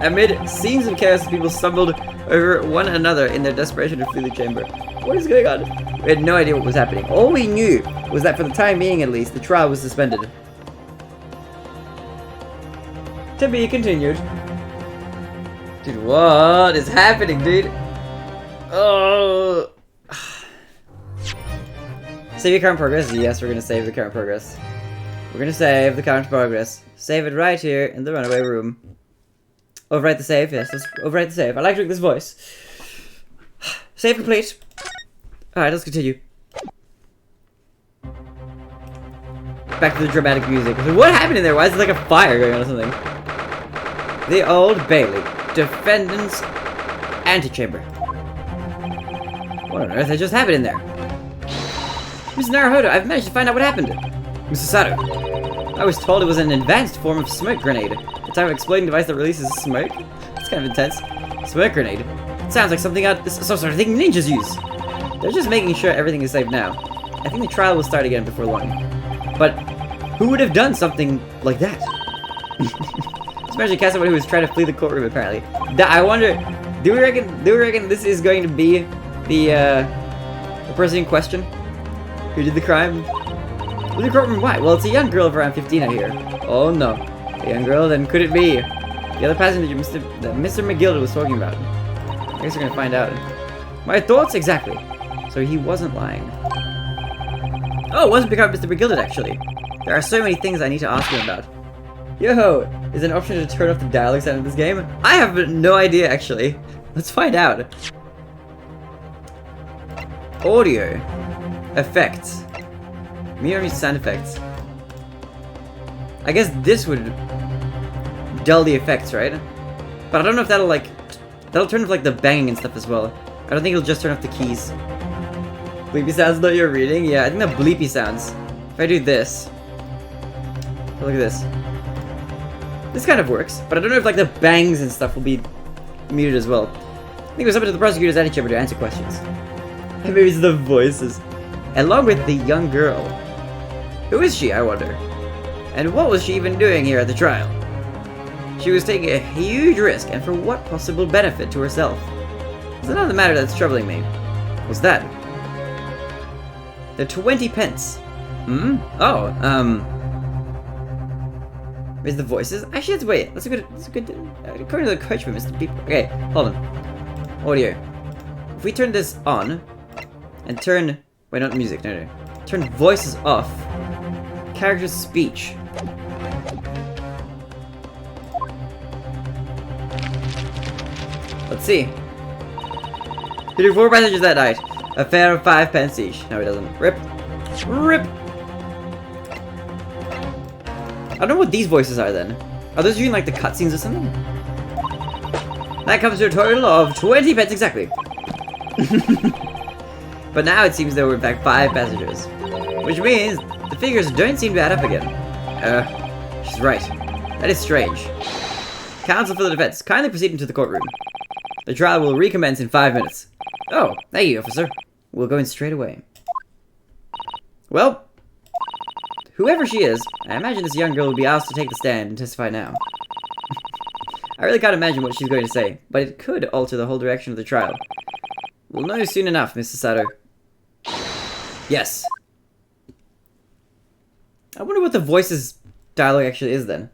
Amid scenes of chaos, people stumbled over one another in their desperation to flee the chamber. What is going on? We had no idea what was happening. All we knew was that for the time being, at least, the trial was suspended. To be continued. Dude, what is happening, dude? Oh. Save your current progress? Yes, we're gonna save the current progress. We're gonna save the current progress. Save it right here in the runaway room. Overwrite the save, yes, let's overwrite the save. I like doing this voice. Save complete. Alright, let's continue. back to the dramatic music. What happened in there? Why is there like a fire going on or something? The Old Bailey. Defendant's antechamber. What on earth has just happened in there? Mr. Naruhodo, I've managed to find out what happened. Mr. Sato, I was told it was an advanced form of smoke grenade. The type of exploding device that releases smoke? It's kind of intense. Smoke grenade? It sounds like something some sort of thing ninjas use. They're just making sure everything is safe now. I think the trial will start again before long. But who would have done something like that? Especially cast someone who was trying to flee the courtroom, apparently. I wonder, do we reckon this is going to be the person in question who did the crime? Was the courtroom white? Well, it's a young girl of around 15 out here. Oh no, a young girl. Then could it be the other passenger that Mr. McGilda was talking about? I guess we're gonna find out. My thoughts exactly. So he wasn't lying. Oh, it wasn't because Mr. McGilda actually. There are so many things I need to ask him about. Yo, is there an option to turn off the dialogue sound in this game? I have no idea actually. Let's find out. Audio. Effects. Mirror sound effects. I guess this would dull the effects, right? But I don't know if that'll turn off like the banging and stuff as well. I don't think it'll just turn off the keys. Bleepy sounds that you're reading? Yeah, I think they're bleepy sounds. If I do this. Look at this. This kind of works, but I don't know if like the bangs and stuff will be muted as well. I think it was up to the prosecutor's antechamber to answer questions. Maybe it's the voices. Along with the young girl. Who is she, I wonder? And what was she even doing here at the trial? She was taking a huge risk, and for what possible benefit to herself? There's another matter that's troubling me. What's that? The 20 pence. Hmm? Oh, Is the voices? Actually, let's wait. That's a good, according to the coachman, Mr. People. Okay, hold on. Audio. If we turn this on, and turn, wait, not music, no. Turn voices off. Character's speech. Let's see. He did 4 passengers that night. A fare of 5 pence each. No, he doesn't. Rip. Rip! I don't know what these voices are then. Are those doing like the cutscenes or something? That comes to a total of 20 pence exactly. But now it seems there were in fact 5 passengers. Which means the figures don't seem to add up again. She's right. That is strange. Counsel for the defense, kindly proceed into the courtroom. The trial will recommence in 5 minutes. Oh, thank you, officer. We'll go in straight away. Well, whoever she is, I imagine this young girl will be asked to take the stand and testify now. I really can't imagine what she's going to say, but it could alter the whole direction of the trial. We'll know soon enough, Mr. Sato. Yes. I wonder what the voice's dialogue actually is then.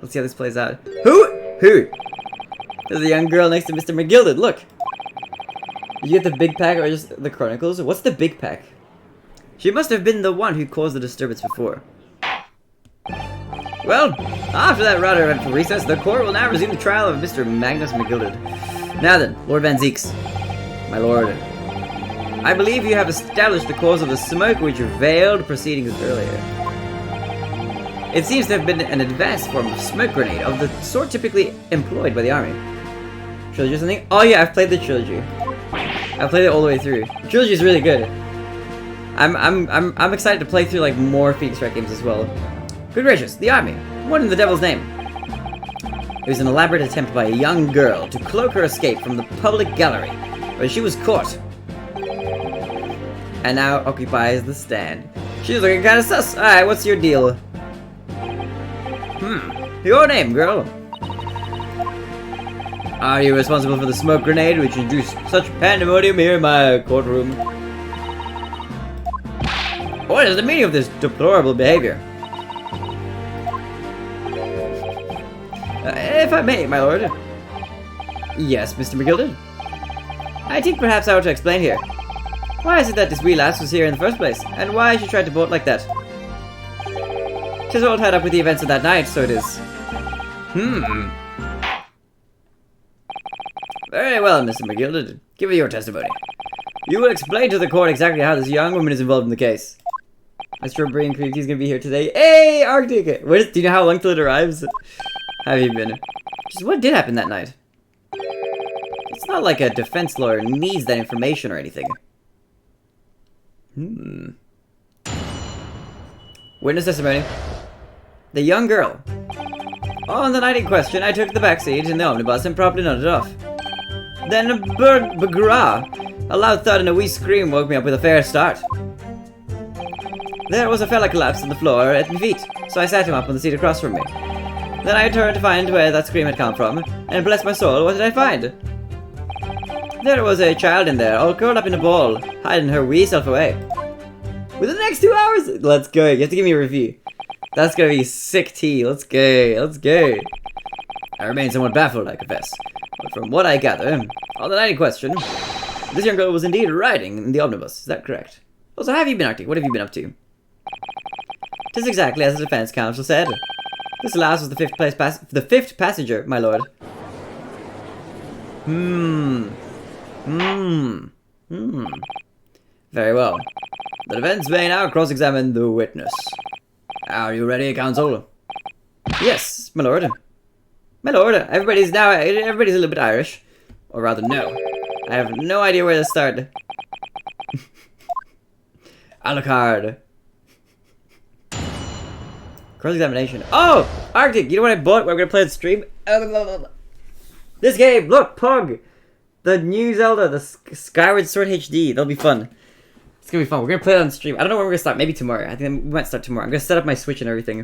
Let's see how this plays out. Who? There's a young girl next to Mr. McGilded. Look. Did you get the big pack or just the Chronicles? What's the big pack? She must have been the one who caused the disturbance before. Well, after that rather eventful recess, the court will now resume the trial of Mr. Magnus McGilded. Now then, Lord Van Zeeks. My lord. I believe you have established the cause of the smoke which veiled proceedings earlier. It seems to have been an advanced form of smoke grenade of the sort typically employed by the army. Trilogy or something? Oh yeah, I've played the trilogy. I've played it all the way through. The trilogy is really good. I'm excited to play through like more Phoenix Wright games as well. Good gracious, the army. What in the devil's name? It was an elaborate attempt by a young girl to cloak her escape from the public gallery, but she was caught. And now occupies the stand. She's looking kind of sus. Alright, what's your deal? Your name, girl. Are you responsible for the smoke grenade which induced such pandemonium here in my courtroom? What is the meaning of this deplorable behavior? If I may, my lord. Yes, Mr. McGilded. I think perhaps I ought to explain here. Why is it that this wee lass was here in the first place, and why she tried to bolt like that? 'Tis all tied up with the events of that night, so it is. Very well, Mr. McGilded. Give me your testimony. You will explain to the court exactly how this young woman is involved in the case. Mr. Brain Creek, he's gonna be here today. Hey, Arctic! Do you know how long till it arrives? How have you been? Just what did happen that night? It's not like a defense lawyer needs that information or anything. Witness testimony. The young girl. On the night in question, I took the back seat in the omnibus and promptly nodded off. Then a Bagura, a loud thud and a wee scream woke me up with a fair start. There was a fella collapsed on the floor at my feet, so I sat him up on the seat across from me. Then I turned to find where that scream had come from, and bless my soul, what did I find? There was a child in there, all curled up in a ball, hiding her wee self away. Within the next 2 hours? Let's go, you have to give me a review. That's gonna be sick tea, let's go, let's go. I remain somewhat baffled, I confess. But from what I gather, on the night in question, this young girl was indeed riding in the omnibus, is that correct? Also, how have you been, Arctic? What have you been up to? 'Tis exactly as the defense counsel said. This last was the fifth passenger, my lord. Very well. The defense may now cross-examine the witness. Are you ready, counsel? Yes, my lord. My lord, everybody's a little bit Irish. Or rather, no. I have no idea where to start. Alucard. Cross-examination. Oh! Arctic, you know what I bought? We're gonna play on stream? This game! Look! Pug! The new Zelda, the Skyward Sword HD. That'll be fun. It's gonna be fun. We're gonna play it on stream. I don't know when we're gonna start. Maybe tomorrow. I think we might start tomorrow. I'm gonna set up my Switch and everything.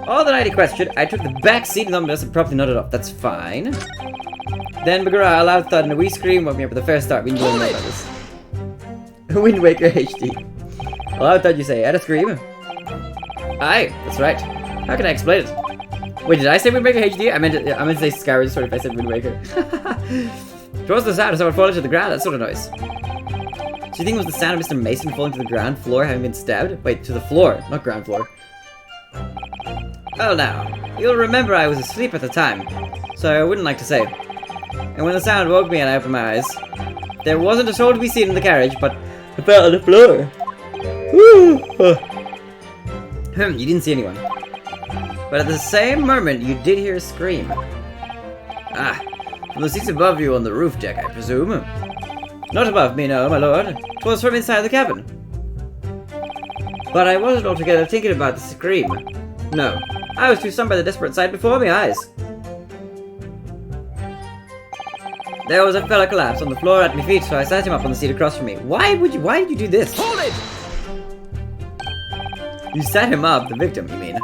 All the night in question, I took the back seat in the omnibus and properly nodded off. That's fine. Then Bagura, a loud thud and a wee scream woke me up with a fair start. We didn't know about this. Wind Waker HD. A loud thud, you say. I had a scream. Aye, that's right. How can I explain it? Wait, did I say Wind Waker HD? I meant to say Skyward Sword if I said Wind Waker. It was the sound of someone falling to the ground, that sort of noise. Do you think it was the sound of Mr. Mason falling to the ground floor having been stabbed? Wait, to the floor, not ground floor. Well now, you'll remember I was asleep at the time, so I wouldn't like to say. And when the sound woke me and I opened my eyes, there wasn't a soul to be seen in the carriage, but I fell on the floor. You didn't see anyone. But at the same moment, you did hear a scream. Ah, from the seats above you on the roof deck, I presume. Not above me, no, my lord. 'Twas from inside the cabin. But I wasn't altogether thinking about the scream. No, I was too stunned by the desperate sight before my eyes. There was a fella collapsed on the floor at my feet, so I sat him up on the seat across from me. Why did you do this? Hold it! You sat him up, the victim, you mean?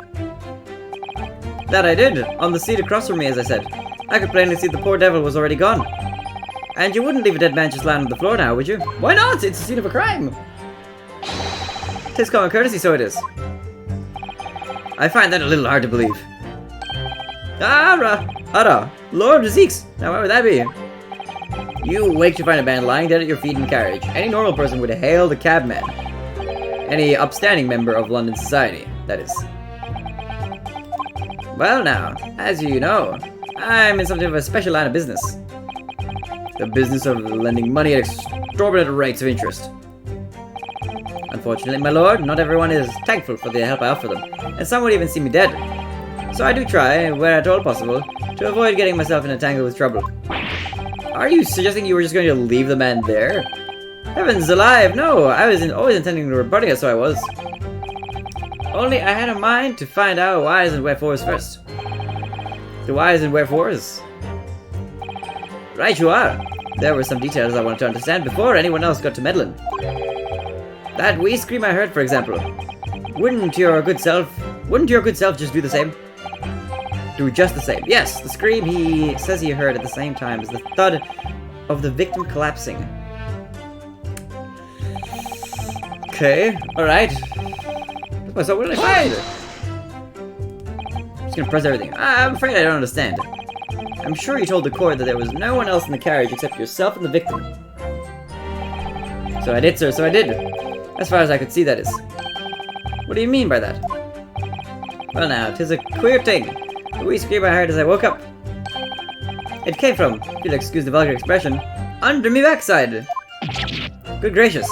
That I did, on the seat across from me, as I said. I could plainly see the poor devil was already gone. And you wouldn't leave a dead man just lying on the floor now, would you? Why not? It's the scene of a crime. 'Tis common courtesy, so it is. I find that a little hard to believe. Ara, Lord Zeeks. Now why would that be? You wake to find a man lying dead at your feet in a carriage. Any normal person would hail the cabman. Any upstanding member of London society, that is. Well now, as you know, I'm in something of a special line of business. The business of lending money at exorbitant rates of interest. Unfortunately, my lord, not everyone is thankful for the help I offer them, and some would even see me dead. So I do try, where at all possible, to avoid getting myself in a tangle with trouble. Are you suggesting you were just going to leave the man there? Heavens alive, no! I was always intending to rebutting it, so I was. Only I had a mind to find out whys and wherefores first. The whys and wherefores? Right you are. There were some details I wanted to understand before anyone else got to meddling. That wee scream I heard, for example. Wouldn't your good self just do the same? Do just the same. Yes, the scream he says he heard at the same time as the thud of the victim collapsing. Okay, alright. So what did I find? I'm just gonna press everything. I'm afraid I don't understand. I'm sure you told the court that there was no one else in the carriage except yourself and the victim. So I did, sir, so I did. As far as I could see, that is. What do you mean by that? Well now, 'tis a queer thing. The wee scream I heard as I woke up. It came from, if you'll excuse the vulgar expression, under me backside. Good gracious.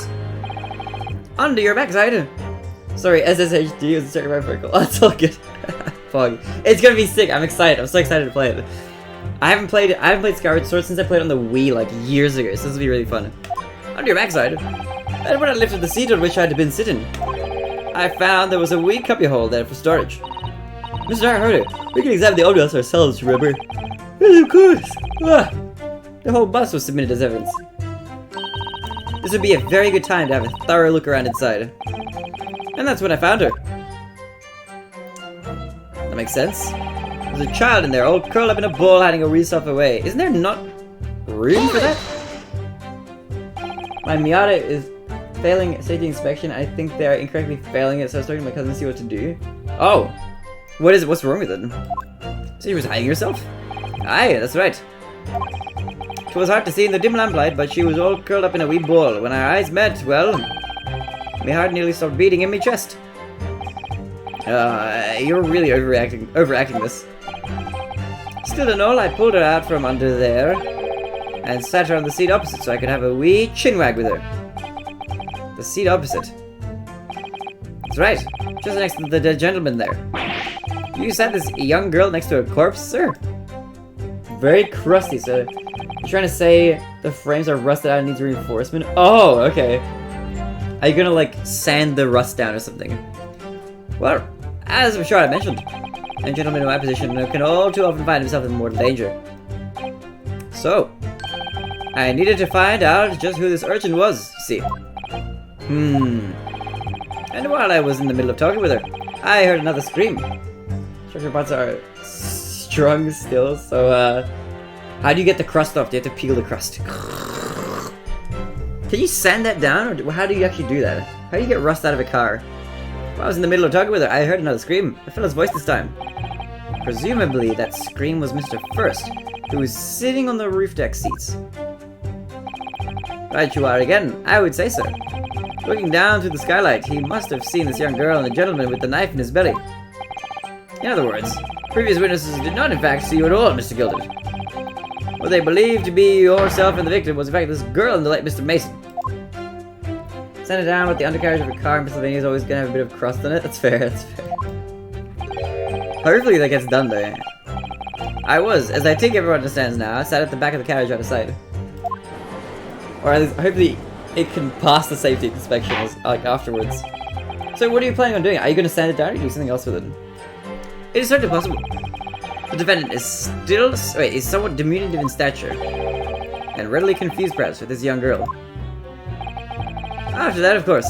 Under your backside. Sorry, SSHD was a certified vertical. Oh, it's all good. Fog. It's gonna be sick. I'm excited. I'm so excited to play it. I haven't played Skyward Sword since I played on the Wii like years ago, so this will be really fun. Under your backside. And when I lifted the seat on which I had been sitting, I found there was a wee cubbyhole there for storage. Mr. Naruhodo, we can examine the omnibus ourselves, remember? Yes, of course. Ah, the whole bus was submitted as evidence. This would be a very good time to have a thorough look around inside. And that's when I found her. That makes sense. There's a child in there, all curled up in a ball, hiding a wee self away. Isn't there not room for that? My Miata is failing safety inspection. I think they are incorrectly failing it, so I was talking to my cousin to see what to do. Oh! What is it? What's wrong with it? So you was hiding yourself? Aye, that's right. It was hard to see in the dim lamplight, but she was all curled up in a wee ball. When our eyes met, well, my heart nearly stopped beating in my chest. You're really overacting this. Still in all, I pulled her out from under there and sat her on the seat opposite so I could have a wee chinwag with her. The seat opposite. That's right, just next to the dead gentleman there. You sat this young girl next to a corpse, sir? Very crusty, so you're trying to say the frames are rusted out and needs reinforcement? Oh, okay. Are you gonna like sand the rust down or something? Well, as I'm sure I mentioned, a gentleman in my position can all too often find himself in mortal danger. So, I needed to find out just who this urchin was, you see. And while I was in the middle of talking with her, I heard another scream. Structure parts are strung still, so how do you get the crust off? Do you have to peel the crust? Can you sand that down, or how do you actually do that? How do you get rust out of a car? While I was in the middle of talking with her, I heard another scream. A fellow's voice this time. Presumably, that scream was Mr. First, who was sitting on the roof deck seats. Right you are again, I would say so. Looking down through the skylight, he must have seen this young girl and the gentleman with the knife in his belly. In other words, previous witnesses did not in fact see you at all, Mr. Gilded. What they believed to be yourself and the victim was in fact this girl and the late Mr. Mason. Send it down with the undercarriage of a car in Pennsylvania is always gonna have a bit of crust on it. That's fair, that's fair. Hopefully that gets done though. I was, as I think everyone understands now, I sat at the back of the carriage out of sight. Or at least, hopefully it can pass the safety inspection like afterwards. So what are you planning on doing? Are you gonna sand it down or do something else with it? It is certainly possible. The defendant is somewhat diminutive in stature, and readily confused perhaps with this young girl. After that, of course,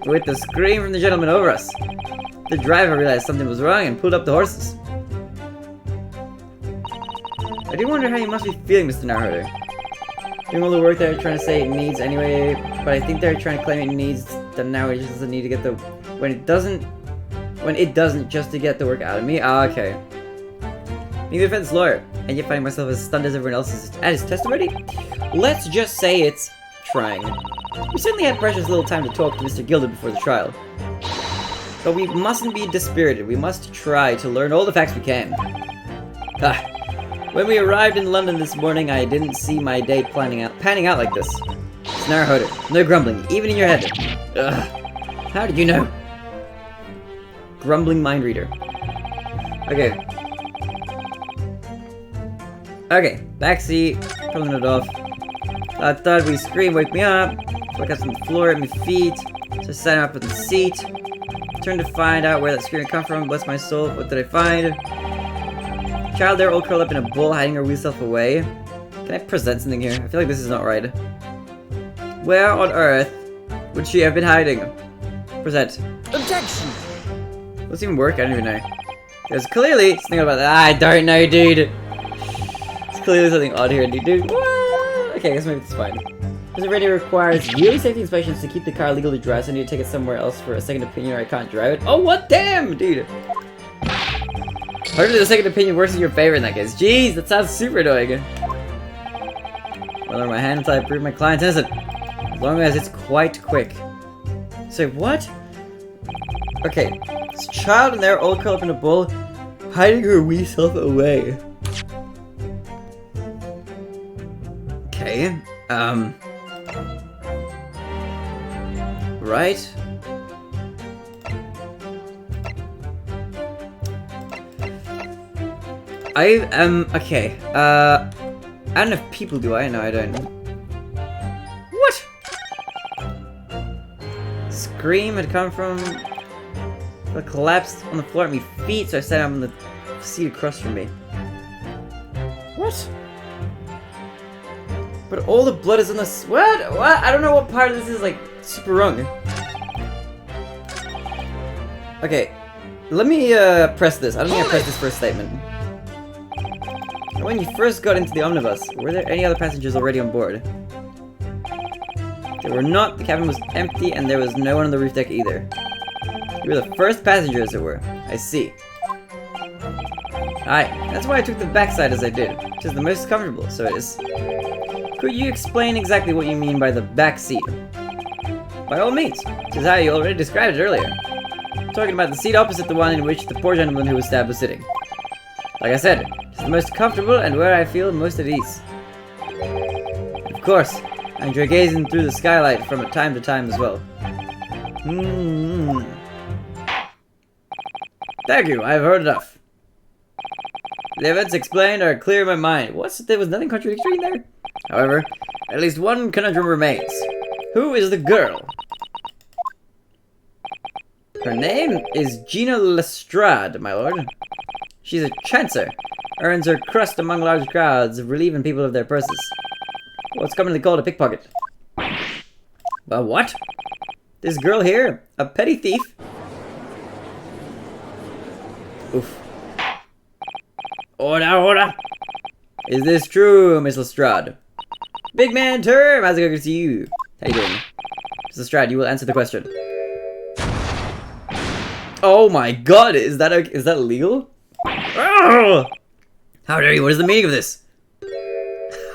with the scream from the gentleman over us, the driver realized something was wrong and pulled up the horses. I do wonder how you must be feeling, Mr. Naruhodo. Doing all the work they're trying to say it needs anyway, but I think they're trying to claim it needs that now it just doesn't need to get the... When it doesn't just to get the work out of me? Ah, okay. Being the defense lawyer, and yet finding myself as stunned as everyone else is at his testimony? Let's just say it's trying. We certainly had precious little time to talk to Mr. Gilded before the trial. But we mustn't be dispirited. We must try to learn all the facts we can. When we arrived in London this morning, I didn't see my day panning out like this. It's Naruhodo. No grumbling, even in your head. Ugh. How did you know? Grumbling mind reader. Okay. Okay, backseat, pulling it off. I thought we screamed, wake me up. Woke up on the floor at my feet. So sat up in the seat. Turned to find out where that scream come from. Bless my soul, what did I find? Child there all curled up in a ball, hiding her wee self away. Can I present something here? I feel like this is not right. Where on earth would she have been hiding? Present. Objection! Does this even work? I don't even know. There's clearly something about that. I don't know, dude. There's clearly something odd here, dude. What? Okay, I guess maybe it's fine. This already requires yearly safety inspections to keep the car legally dry, so I need to take it somewhere else for a second opinion or I can't drive it. Oh, what? Damn, dude. Hopefully the second opinion works in your favor in that case. Jeez, that sounds super annoying. I'll lower my hand until I prove my client's innocent. As long as it's quite quick. So what? Okay, child and they're all curled up in a ball, hiding her wee self away. Okay, right. I am, okay, I don't know if people do, I know I don't. What? Scream had come from, I collapsed on the floor at my feet, so I sat down on the seat across from me. What? But all the blood is on the what? What? I don't know what part of this is like super wrong. Okay, let me press this. I don't think I pressed this first statement. When you first got into the omnibus, were there any other passengers already on board? There were not. The cabin was empty, and there was no one on the roof deck either. You were the first passenger, as it were. I see. Aye, that's why I took the backside as I did, which is the most comfortable, so it is. Could you explain exactly what you mean by the back seat? By all means, which is how you already described it earlier. I'm talking about the seat opposite the one in which the poor gentleman who was stabbed was sitting. Like I said, it's the most comfortable and where I feel most at ease. Of course, I enjoy gazing through the skylight from time to time as well. Thank you, I've heard enough. The events explained are clear in my mind. There was nothing contradictory there? However, at least one conundrum remains. Who is the girl? Her name is Gina Lestrade, my lord. She's a chancer. Earns her crust among large crowds, relieving people of their purses. What's commonly called a pickpocket. But what? This girl here? A petty thief? Oof. Order, order! Is this true, Miss Lestrade? Big man term! How's it going to you? How you doing? Miss Lestrade, you will answer the question. Oh my god, is that legal? Oh! How dare you, what is the meaning of this?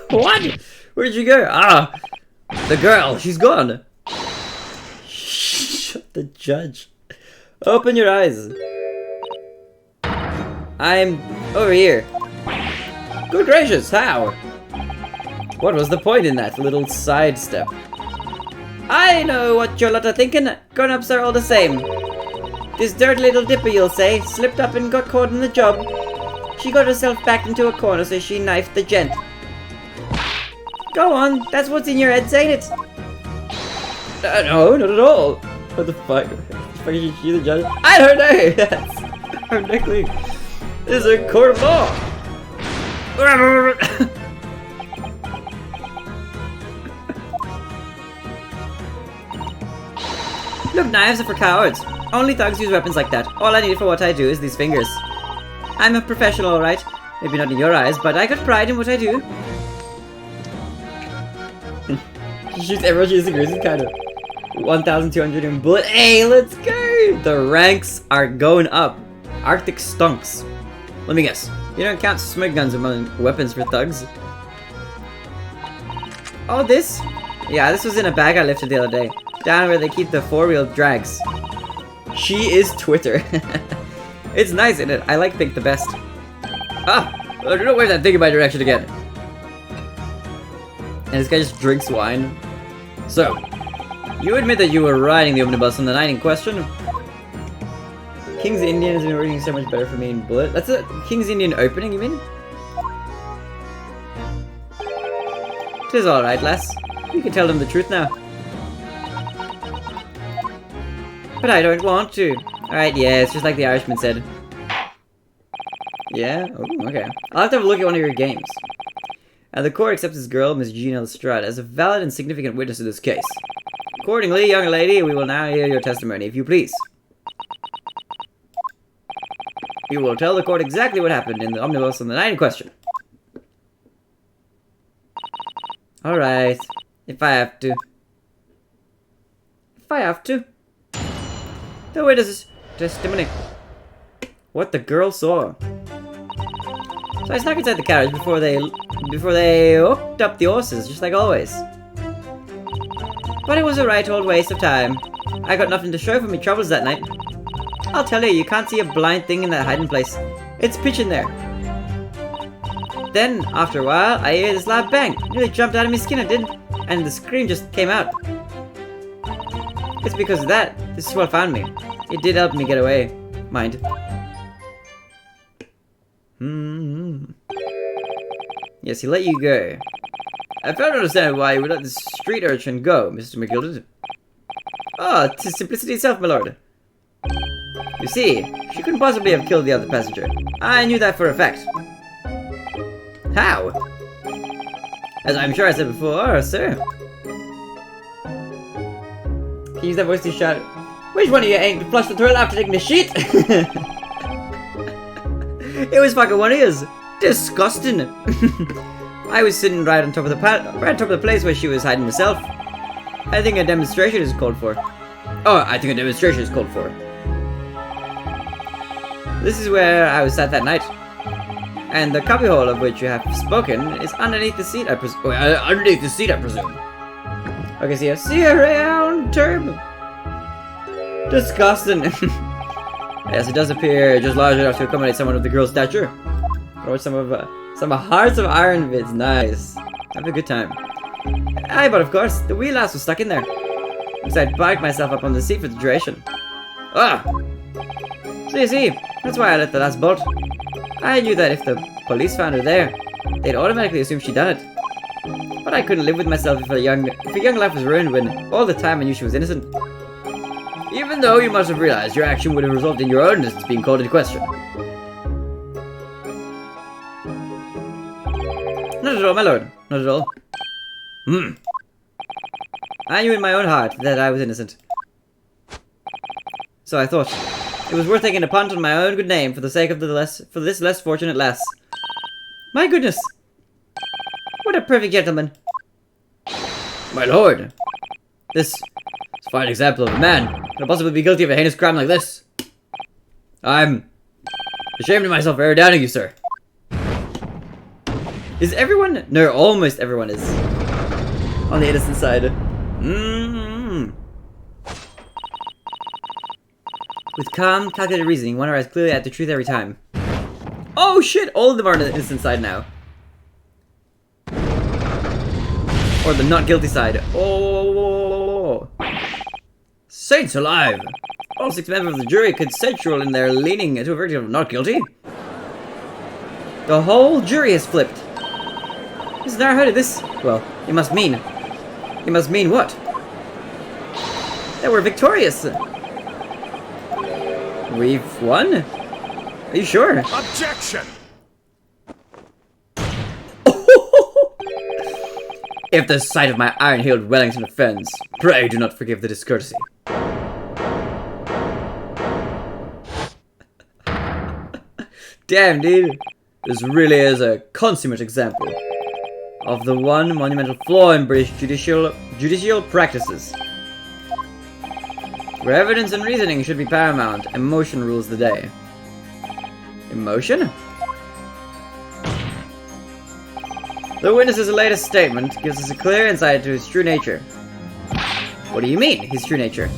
What? Where did you go? Ah! The girl, she's gone! Shut the judge. Open your eyes. I'm over here. Good gracious, how? What was the point in that little sidestep? I know what you're lot of thinking. Grown-ups are all the same. This dirty little dipper, you'll say, slipped up and got caught in the job. She got herself backed into a corner, so she knifed the gent. Go on, that's what's in your head, ain't it? No, not at all. What the fuck? Is she the judge? I don't know. That's unlikely. This is a court of law. Look, knives are for cowards. Only thugs use weapons like that. All I need for what I do is these fingers. I'm a professional, alright. Maybe not in your eyes, but I got pride in what I do. She shoots everyone she disagrees with, kind of. 1,200 in bullet. Hey, let's go! The ranks are going up. Arctic stunks. Let me guess. You don't count smoke guns among weapons for thugs. Oh, this? Yeah, this was in a bag I lifted the other day. Down where they keep the four-wheel drags. She is Twitter. It's nice, isn't it? I like Pink the best. Ah! Don't wave that thing in my direction again. And this guy just drinks wine. So, you admit that you were riding the omnibus on the night in question? King's Indian has been working so much better for me in Bullet. That's a King's Indian opening, you mean? Tis alright, lass. You can tell them the truth now. But I don't want to. Alright, yeah, it's just like the Irishman said. Yeah? Oh, okay. I'll have to have a look at one of your games. The court accepts this girl, Miss Gina Lestrade, as a valid and significant witness in this case. Accordingly, young lady, we will now hear your testimony, if you please. You will tell the court exactly what happened in the omnibus on the night in question. Alright. If I have to. If I have to. The witness's testimony. What the girl saw. So I snuck inside the carriage before they hooked up the horses, just like always. But it was a right old waste of time. I got nothing to show for me troubles that night. I'll tell you, you can't see a blind thing in that hiding place. It's pitch in there. Then, after a while, I hear this loud bang. It nearly jumped out of my skin, I did. And the scream just came out. It's because of that. This is what found me. It did help me get away. Mind. Yes, he let you go. I fail to understand why you would let this street urchin go, Mr. McGilded. Ah, 'tis simplicity itself, my lord. You see, she couldn't possibly have killed the other passenger. I knew that for a fact. How? As I'm sure I said before, sir. Can you use that voice to shout, which one of you ain't to flush the toilet after taking a shit? It was fucking one of yours. Disgusting. I was sitting right on top of the place where she was hiding herself. I think a demonstration is called for. Oh, I think a demonstration is called for. This is where I was sat that night. And the cubbyhole of which you have spoken is underneath the seat, I presume. Oh, underneath the seat, I presume. Okay, see a round term. Disgusting. Yes, it does appear just large enough to accommodate someone of the girl's stature. Or some Hearts of Iron vids. Nice. Have a good time. Aye, but of course, the wheelhouse was stuck in there. So I biked myself up on the seat for the duration. Ah! So you see, that's why I let the last bolt. I knew that if the police found her there, they'd automatically assume she'd done it. But I couldn't live with myself if a young life was ruined when all the time I knew she was innocent. Even though you must have realized your action would have resulted in your own innocence being called into question. Not at all, my lord. Not at all. I knew in my own heart that I was innocent. So I thought it was worth taking a punt on my own good name for the sake of this less fortunate lass. My goodness! What a perfect gentleman! My lord! This is a fine example of a man who could possibly be guilty of a heinous crime like this. I'm ashamed of myself for ever doubting you, sir. Is everyone? No, almost everyone is on the innocent side. With calm, calculated reasoning, one arrives clearly at the truth every time. Oh shit! All of them are on the innocent side now. Or the not guilty side. Oh! Saints alive! All 6 members of the jury consensual in their leaning to a verdict of not guilty. The whole jury has flipped. Mr. Naruhodo, this... Well, it must mean what? That we're victorious. We've won? Are you sure? Objection! If the sight of my iron-heeled Wellington offends, pray do not forgive the discourtesy. Damn, dude. This really is a consummate example of the one monumental flaw in British judicial practices. Where evidence and reasoning should be paramount, emotion rules the day. Emotion? The witness's latest statement gives us a clear insight into his true nature. What do you mean, his true nature?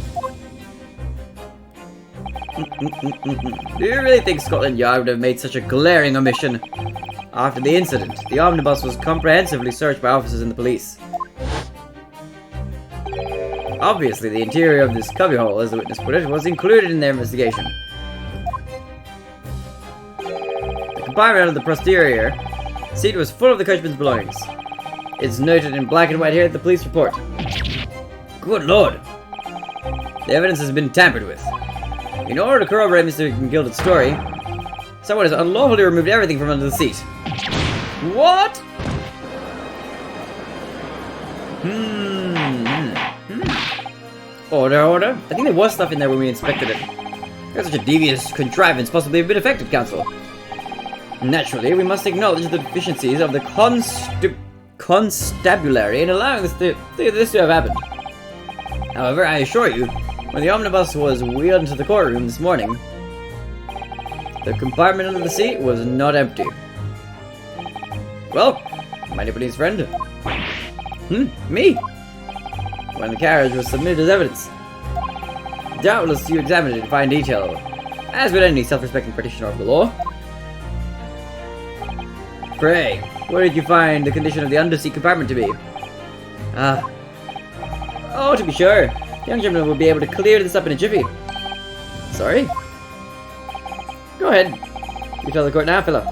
Do you really think Scotland Yard would have made such a glaring omission? After the incident, the omnibus was comprehensively searched by officers in the police. Obviously, the interior of this cubbyhole, as the witness put it, was included in their investigation. The compartment of the posterior seat was full of the coachman's belongings. It's noted in black and white here at the police report. Good lord! The evidence has been tampered with. In order to corroborate Mr. McGilded's story, someone has unlawfully removed everything from under the seat. What? Order. I think there was stuff in there when we inspected it. There's such a devious contrivance possibly have been affected, Counsel. Naturally, we must acknowledge the deficiencies of the constabulary in allowing this to have happened. However, I assure you, when the omnibus was wheeled into the courtroom this morning, the compartment under the seat was not empty. Well, my Nepalese friend. Me? When the carriage was submitted as evidence. Doubtless you examined it in fine detail. as with any self-respecting practitioner of the law. Pray, where did you find the condition of the underseat compartment to be? Oh, to be sure. The young gentleman will be able to clear this up in a jiffy. Sorry? Go ahead. You tell the court now, fella.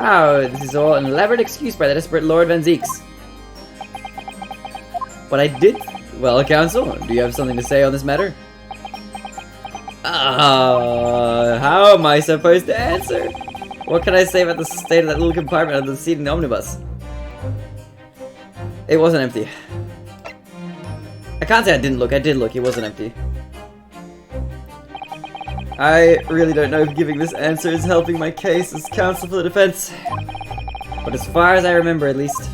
Oh, this is all an elaborate excuse by the desperate Lord Van Zeeks. But I did... Well, counsel, do you have something to say on this matter? How am I supposed to answer? What can I say about the state of that little compartment of the seat in the omnibus? It wasn't empty. I can't say I didn't look. I did look. It wasn't empty. I really don't know if giving this answer is helping my case as counsel for the defense. But as far as I remember, at least.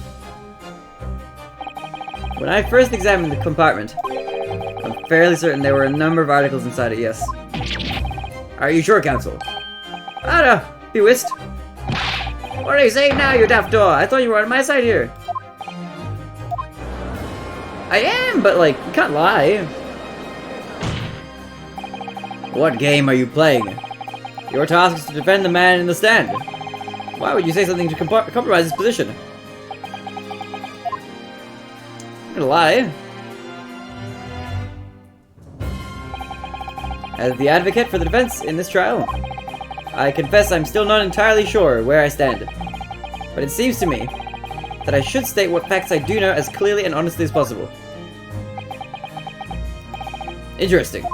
When I first examined the compartment, I'm fairly certain there were a number of articles inside it, yes. Are you sure, counsel? I don't know. Be whist. What are you saying now, you daft door? I thought you were on my side here. I am, but like, you can't lie. What game are you playing? Your task is to defend the man in the stand. Why would you say something to compromise his position? I'm gonna lie. As the advocate for the defense in this trial, I confess I'm still not entirely sure where I stand. But it seems to me that I should state what facts I do know as clearly and honestly as possible. Interesting.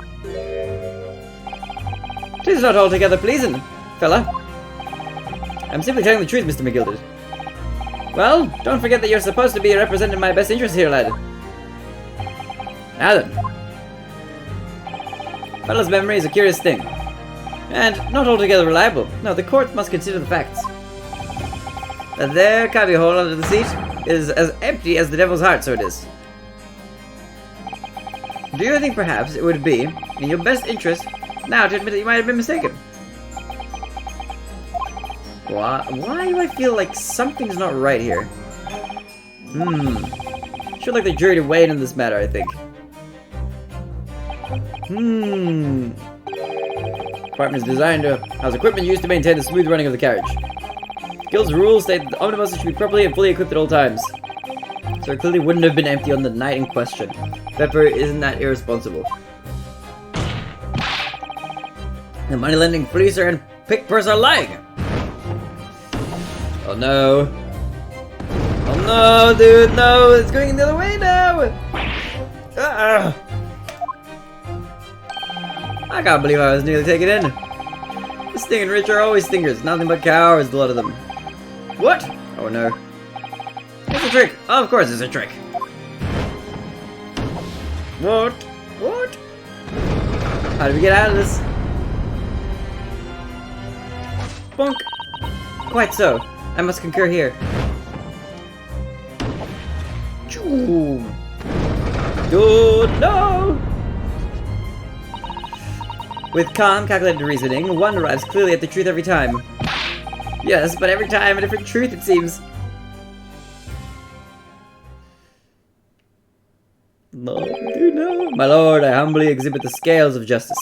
'Tis not altogether pleasing, fella. I'm simply telling the truth, Mr. McGilded. Well, don't forget that you're supposed to be representing my best interests here, lad. Now then. Fella's memory is a curious thing. And not altogether reliable. No, the court must consider the facts. That there cubby hole under the seat is as empty as the devil's heart, so it is. Do you think perhaps it would be in your best interest now to admit that you might have been mistaken? Why do I feel like something's not right here? Should like the jury to weigh in on this matter, I think. Department is designed to house equipment used to maintain the smooth running of the carriage. Guild's rules state that the omnibuses should be properly and fully equipped at all times. So it clearly wouldn't have been empty on the night in question. Pepper isn't that irresponsible. The money-lending fleecer and pick purse are lying! Oh no. Oh no, dude, no! It's going the other way now! I can't believe I was nearly taken in. The stinging rich are always stingers, nothing but cowards, a lot of them. What? Oh no. It's a trick! Oh, of course it's a trick! What? What? How do we get out of this? Bonk! Quite so. I must concur here. Choo! Dude, no! With calm, calculated reasoning, one arrives clearly at the truth every time. Yes, but every time a different truth, it seems. No, dude, no. My lord, I humbly exhibit the scales of justice.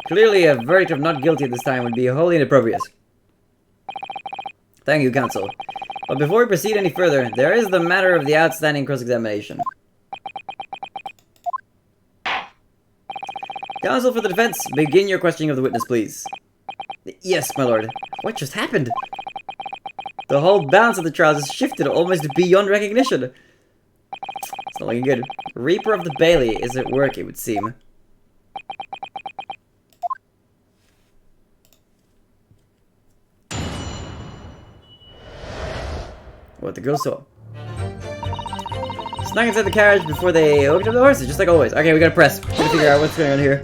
Clearly, a verdict of not guilty at this time would be wholly inappropriate. Thank you, counsel. But before we proceed any further, there is the matter of the outstanding cross-examination. Counsel for the defense, begin your questioning of the witness, please. Yes, my lord. What just happened? The whole balance of the trial has shifted almost beyond recognition. It's not looking good. Reaper of the Bailey is at work, it would seem. What the girl saw. Snuck inside the carriage before they opened up the horses, just like always. Okay, we gotta press. We gotta figure out what's going on here.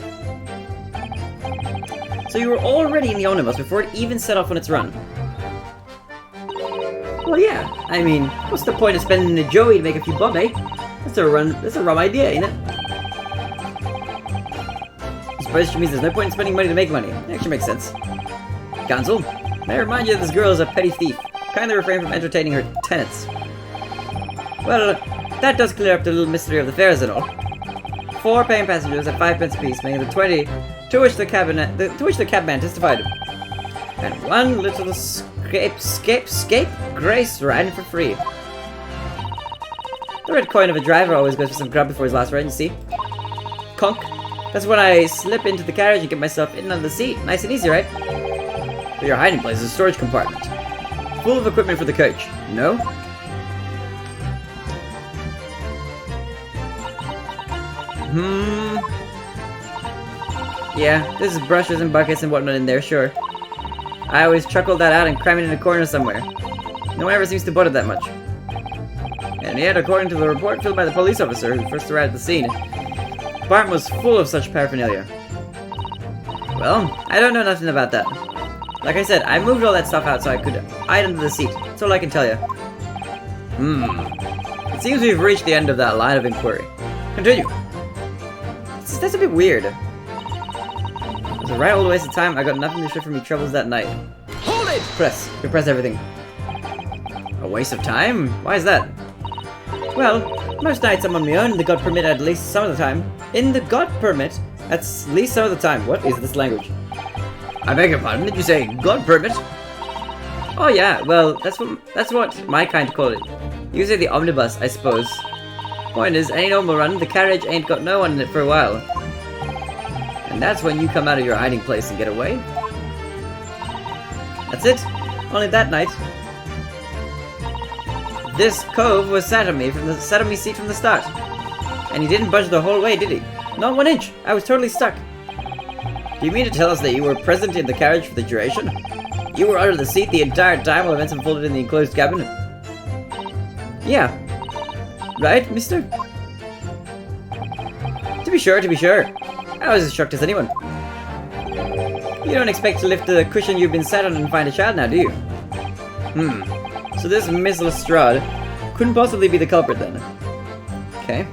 So you were already in the omnibus before it even set off on its run. Well, yeah. I mean, what's the point of spending a Joey to make a few bob, eh? That's a rum idea, ain't it? I suppose she means there's no point in spending money to make money. It actually makes sense. Counsel, may I remind you that this girl is a petty thief. Kindly refrain from entertaining her tenants. Well, that does clear up the little mystery of the fares and all. 4 paying passengers at 5 pence apiece, making the 20 To which the cabman testified. And one little scape, Grace ran for free. The red coin of a driver always goes for some grub before his last run, you see? Conk. That's when I slip into the carriage and get myself in under the seat. Nice and easy, right? But your hiding place is a storage compartment. Full of equipment for the coach. No? Yeah, there's brushes and buckets and whatnot in there, sure. I always chuckle that out and cram it in a corner somewhere. No one ever seems to bother that much. And yet, according to the report filled by the police officer who first arrived at the scene, the apartment was full of such paraphernalia. Well, I don't know nothing about that. Like I said, I moved all that stuff out so I could hide under the seat. That's all I can tell you. It seems we've reached the end of that line of inquiry. Continue. That's a bit weird. It was a right old waste of time. I got nothing to show for me troubles that night. Hold it! Press. You press everything. A waste of time? Why is that? Well, most nights I'm on my own in the God Permit at least some of the time. In the God Permit, at least some of the time. What is this language? I beg your pardon, did you say God Permit? Oh yeah, well, that's what my kind call it. You say the omnibus, I suppose. Point is, any normal run, the carriage ain't got no one in it for a while. And that's when you come out of your hiding place and get away. That's it. Only that night. This cove was sat on me seat from the start. And he didn't budge the whole way, did he? Not 1 inch. I was totally stuck. Do you mean to tell us that you were present in the carriage for the duration? You were under the seat the entire time while events unfolded in the enclosed cabin? Yeah. Right, mister? To be sure. I was as shocked as anyone. You don't expect to lift the cushion you've been sat on and find a child now, do you? So this Miss Lestrade couldn't possibly be the culprit then. Okay.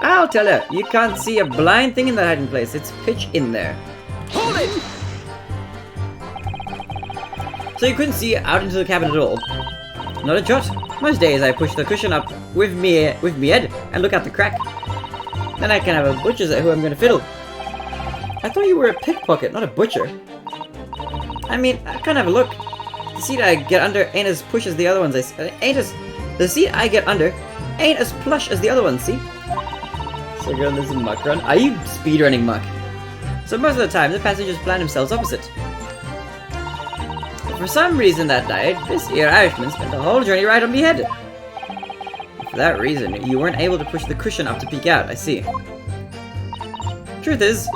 I'll tell you, you can't see a blind thing in that hiding place. It's pitch in there. Hold it! So you couldn't see out into the cabin at all? Not a jot. Most days I push the cushion up with me head and look out the crack. Then I can have a butcher's at who I'm gonna fiddle. I thought you were a pickpocket, not a butcher. I mean, I can't have a look. The seat I get under ain't as push as the other ones. The seat I get under ain't as plush as the other ones. See? So girl, this is a muck run. Are you speedrunning muck? So most of the time, the passengers plan themselves opposite. But for some reason that night, this here Irishman spent the whole journey right on me head. For that reason, you weren't able to push the cushion up to peek out. I see. Truth is,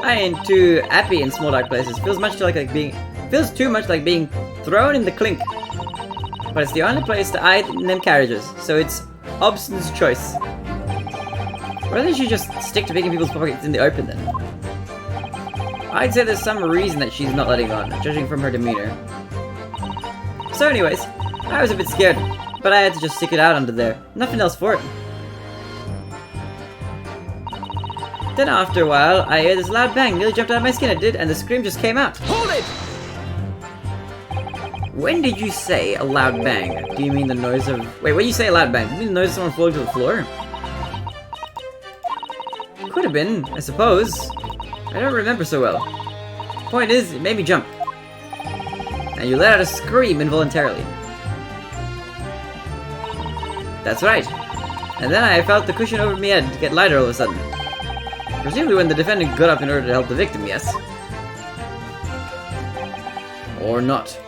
I ain't too happy in small dark places. Feels too much like being thrown in the clink. But it's the only place to hide in them carriages, so it's Hobson's choice. Why don't you just stick to picking people's pockets in the open then? I'd say there's some reason that she's not letting on, judging from her demeanor. So anyways, I was a bit scared, but I had to just stick it out under there. Nothing else for it. Then after a while, I heard this loud bang, nearly jumped out of my skin, it did, and the scream just came out. Hold it! When did you say a loud bang? Do you mean the noise of... Wait, when you say a loud bang, do you mean the noise of someone falling to the floor? Could have been, I suppose. I don't remember so well. Point is, it made me jump. And you let out a scream involuntarily. That's right. And then I felt the cushion over my head get lighter all of a sudden. Presumably when the defendant got up in order to help the victim, yes? Or not.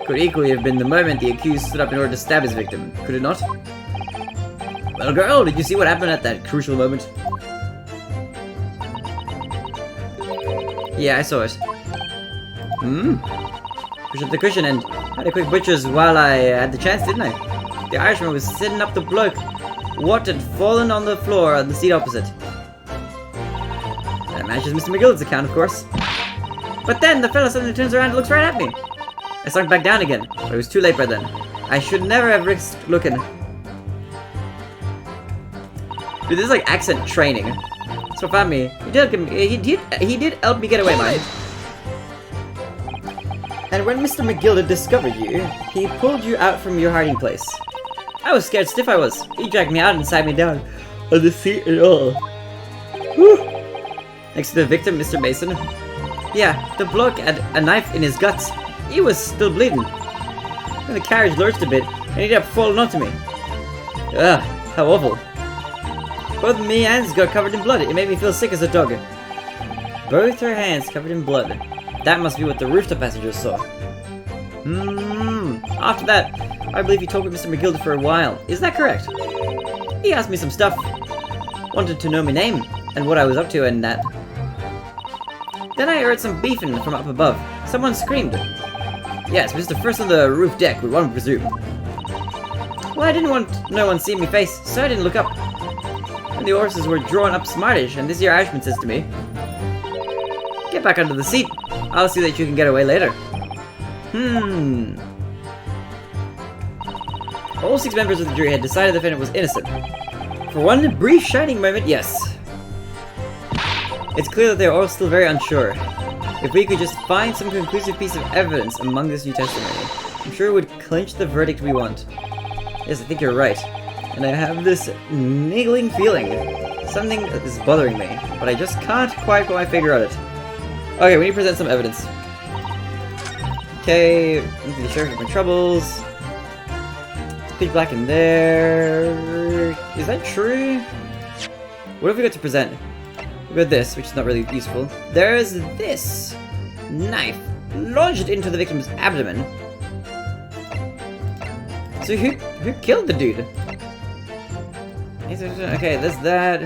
Could equally have been the moment the accused stood up in order to stab his victim, could it not? Well, girl, did you see what happened at that crucial moment? Yeah, I saw it. Pushed up the cushion and had a quick butcher's while I had the chance, didn't I? The Irishman was sitting up the bloke what had fallen on the floor on the seat opposite. That matches Mr. McGillicud's account, of course. But then the fella suddenly turns around and looks right at me. I sunk back down again, but it was too late by then. I should never have risked looking. Dude, this is like accent training. So family, he did help me get away, man. And when Mr. McGillicud discovered you, he pulled you out from your hiding place. I was scared stiff, I was. He dragged me out and sat me down on the seat and all. Whew. Next to the victim, Mr. Mason. Yeah, the bloke had a knife in his guts. He was still bleeding. And the carriage lurched a bit, and he ended up falling onto me. Ugh, how awful. Both me and hands got covered in blood. It made me feel sick as a dog. Both her hands covered in blood. That must be what the rooftop passengers saw. After that, I believe you talked with Mr. McGilda for a while. Is that correct? He asked me some stuff. Wanted to know my name, and what I was up to and that. Then I heard some beefing from up above. Someone screamed. Yes, Mr. First on the roof deck, would one presume. Well, I didn't want no one seeing me face, so I didn't look up. And the horses were drawn up smartish, and this here Irishman says to me, "Get back under the seat. I'll see that you can get away later." All 6 members of the jury had decided the defendant was innocent. For one brief shining moment, yes. It's clear that they are all still very unsure. If we could just find some conclusive piece of evidence among this new testimony, I'm sure it would clinch the verdict we want. Yes, I think you're right. And I have this niggling feeling. Something is bothering me, but I just can't quite put my finger on it. Okay, we need to present some evidence. Okay, into the sheriff of my troubles. It's pitch black in there. Is that true? What have we got to present? We've got this, which is not really useful. There's this knife lodged into the victim's abdomen. So who killed the dude? Okay, there's that.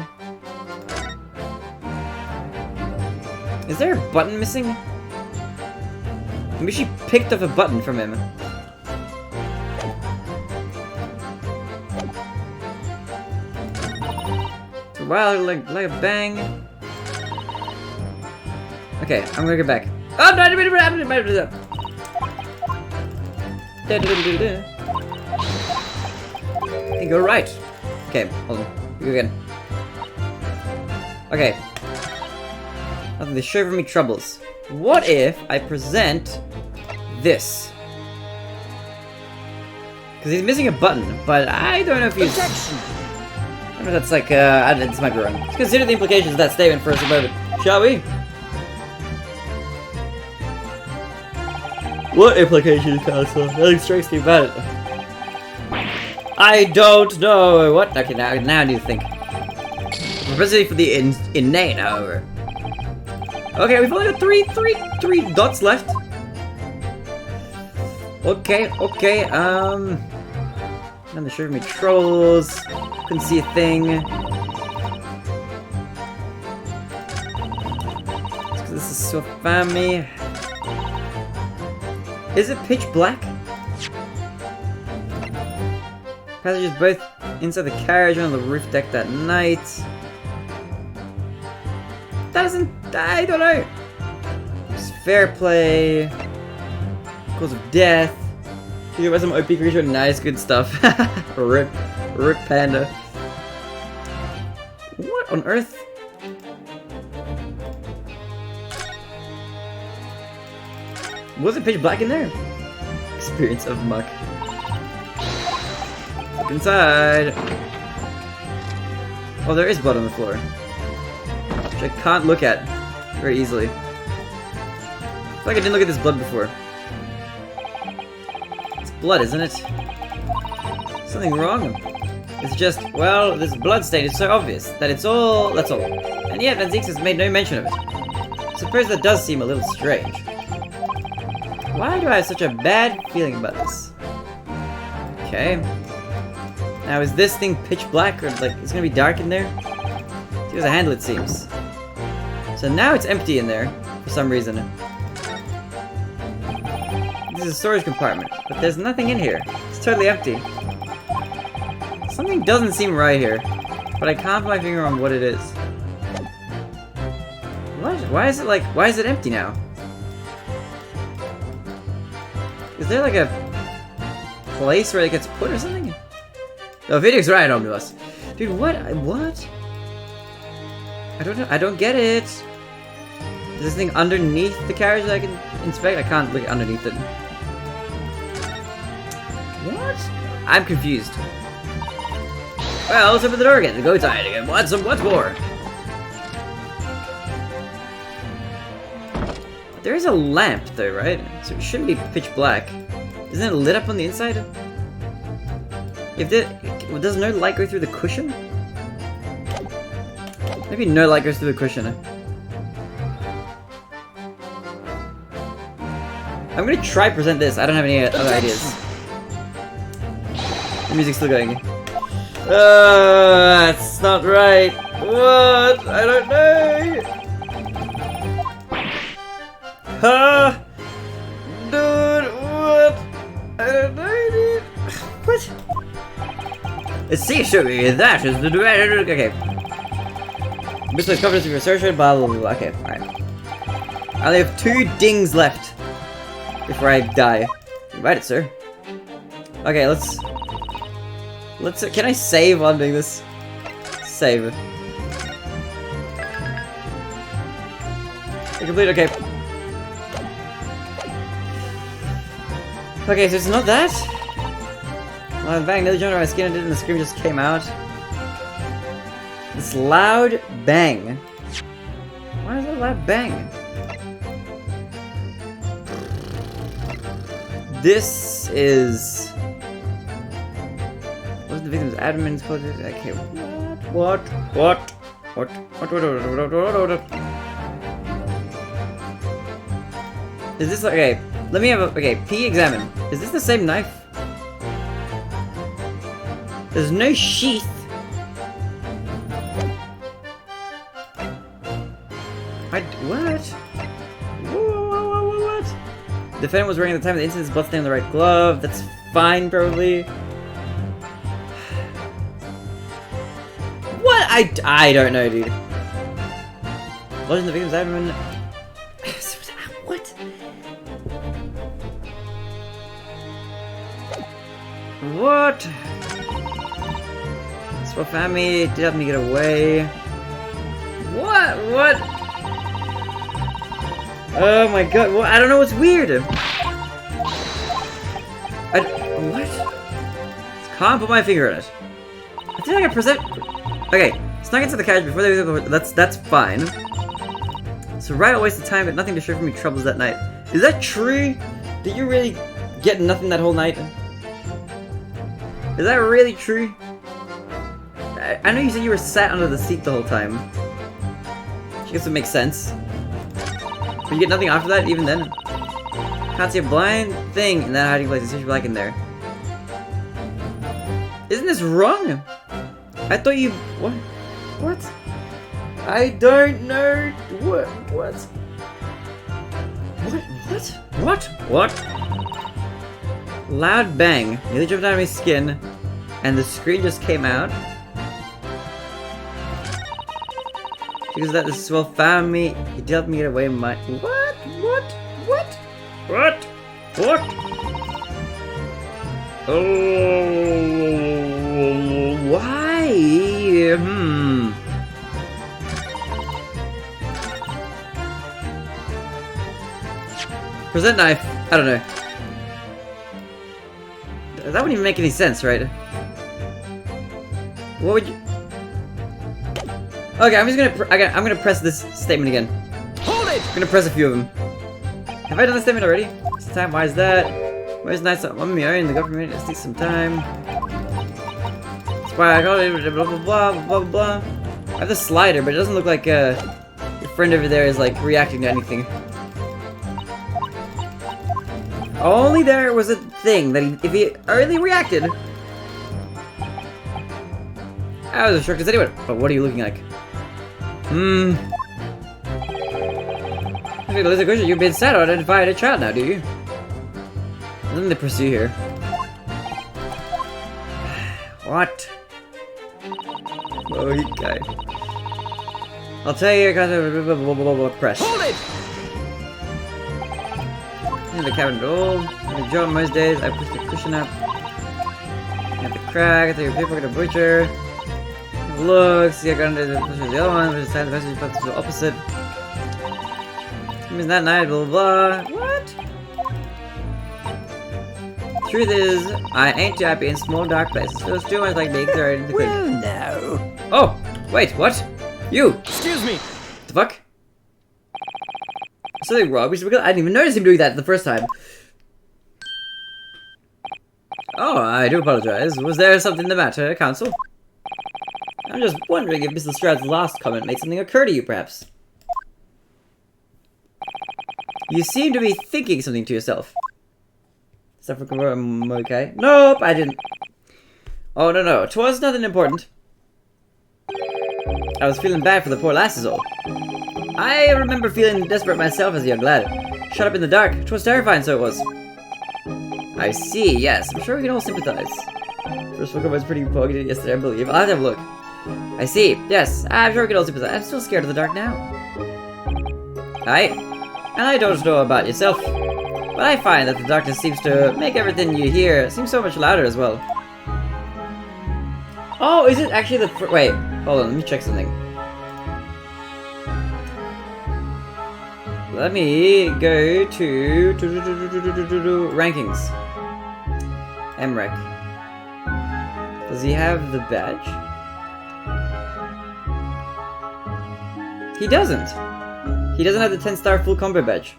Is there a button missing? Maybe she picked up a button from him. Wow, like a bang. Okay, I'm gonna get back. Oh no! Hey, go right. Okay, hold on. Go again. Okay. Nothing to show for me troubles. What if I present this? Because he's missing a button, but I don't know if he's... Deduction. I don't know if that's like, this might be wrong. Let's consider the implications of that statement for a moment, shall we? What implications, Counselor? Nothing strikes me about it. I don't know. What? Okay, now I need to think. Especially for the inane, however. Okay, we've only got three dots left. Okay. I'm not sure of me troubles. Couldn't see a thing. This is so family. Is it pitch black? Passengers both inside the carriage and on the roof deck that night. I don't know. It's fair play. Cause of death. You got some OP creature, nice, good stuff. Rip panda. What on earth? Was it pitch black in there? Experience of muck. Look inside. Oh, there is blood on the floor, which I can't look at very easily. I feel like I didn't look at this blood before. It's blood, isn't it? Something wrong. It's just, well, this blood stain is so obvious that it's all, that's all. And yet Van Zieks has made no mention of it. I suppose that does seem a little strange. Why do I have such a bad feeling about this? Okay. Now, is this thing pitch black, or like, it's gonna be dark in there? There's a handle, it seems. So now it's empty in there, for some reason. This is a storage compartment, but there's nothing in here. It's totally empty. Something doesn't seem right here, but I can't put my finger on what it is. What? Why is it empty now? Is there like a place where it gets put or something? Oh, Phoenix Wright Omnibus. Dude, what? What? I don't know. I don't get it. Is this thing underneath the carriage that I can inspect? I can't look underneath it. What? I'm confused. Well, let's open the door again. Go tight again. What's more? There is a lamp though, right? So it shouldn't be pitch black. Isn't it lit up on the inside? If there, does no light go through the cushion? Maybe no light goes through the cushion. I'm gonna try present this. I don't have any other ideas. The music's still going. That's not right. What? I don't know. Huh? Dude, what? I don't know, dude. What? Let's see, show me. That is the direction. Okay. Misplaced confidence of your assertion, blah blah blah. Okay, alright. I only have 2 dings left before I die. You write it, sir. Okay, let's. Can I save while I'm doing this? Save. Complete. Okay. Okay, so it's not that. Well, bang, nearly jumped on my skin and the scream just came out. This loud bang. Why is it a loud bang? This is. What's the victim's admin's code? Okay, what? Is this okay? Let me have a okay. P examine. Is this the same knife? There's no sheath. What? What? The defendant was wearing at the time of the incident blood stain on the right glove. That's fine, probably. What? I don't know, dude. Blood in the victim's abdomen. What? What? Swap family did help me get away. What? What? Oh my god, what? I don't know what's weird. What? Can't put my finger on it. I feel like I present. Okay, snuck into the carriage before they. That's fine. So right, a waste of time, but nothing to show for me troubles that night. Is that true? Did you really get nothing that whole night? Is that really true? I know you said you were sat under the seat the whole time. I guess it makes sense. But you get nothing after that, even then? Can't see a blind thing in that hiding place. It's usually black in there. Isn't this wrong? I thought you... What? What? I don't know. What? What? What? What? Loud bang. Nearly jumped out of my skin. And the screen just came out. Because that the swell found me. He helped me get away my... What? What? What? What? What? Oh... Why? Present knife. I don't know. That wouldn't even make any sense, right? What would you... Okay, I'm just gonna... I'm gonna press this statement again. Hold it! I'm gonna press a few of them. Have I done the statement already? It's time. Why is that? Where's nice on my own? The government just takes some time. That's why I got it. Blah blah blah blah blah. I have the slider, but it doesn't look like your friend over there is like reacting to anything. Only there was a thing that if he early reacted, I was sure because anyway. But what are you looking like? Okay, there's a question. You've been sad to identify a child now, do you? Nothing to pursue here. What? Okay. I'll tell you, guys. Press. Hold it! In the cabin door. In the job most days, I push the cushion up. At the crack. I take your paper to the butcher. Look, see, I got under the other one, but decided the message to the opposite. It means that night, blah blah blah. What? Truth is, I ain't too happy in small dark places. Feels too much like being thrown into the quick. Well, no. Oh, wait, what? You! Excuse me! The fuck? Something wrong? I didn't even notice him doing that the first time. Oh, I do apologize. Was there something the matter, Counsel? I'm just wondering if Mr. Stroud's last comment made something occur to you, perhaps. You seem to be thinking something to yourself. Okay. Nope, I didn't. Oh, no. 'Twas nothing important. I was feeling bad for the poor lass is all. I remember feeling desperate myself as a young lad. Shut up in the dark. 'Twas terrifying, so it was. I see, yes. I'm sure we can all sympathize. First look was pretty bugged yesterday, I believe. I'll have to have a look. I see, yes. I'm sure we can all sympathize. I'm still scared of the dark now. And I don't know about yourself, but I find that the darkness seems to make everything you hear seem so much louder as well. Oh, is it actually the wait, hold on, let me check something. Let me go to rankings. MREC. Does he have the badge? He doesn't. He doesn't have the 10-star full combo badge.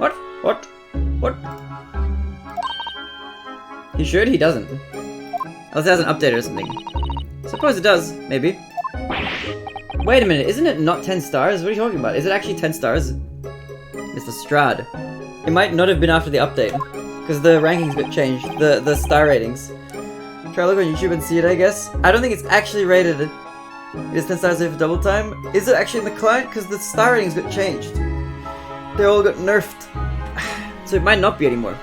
What? What? He should? He doesn't. Unless it hasn't updated or something. Suppose it does, maybe. Wait a minute, isn't it not 10 stars? What are you talking about? Is it actually 10 stars? Mr. Strad. It might not have been after the update, because the rankings got changed, the star ratings. Try to look on YouTube and see it, I guess. I don't think it's actually rated. It is 10 stars for double time. Is it actually in the client? Because the star ratings got changed. They all got nerfed. So it might not be anymore.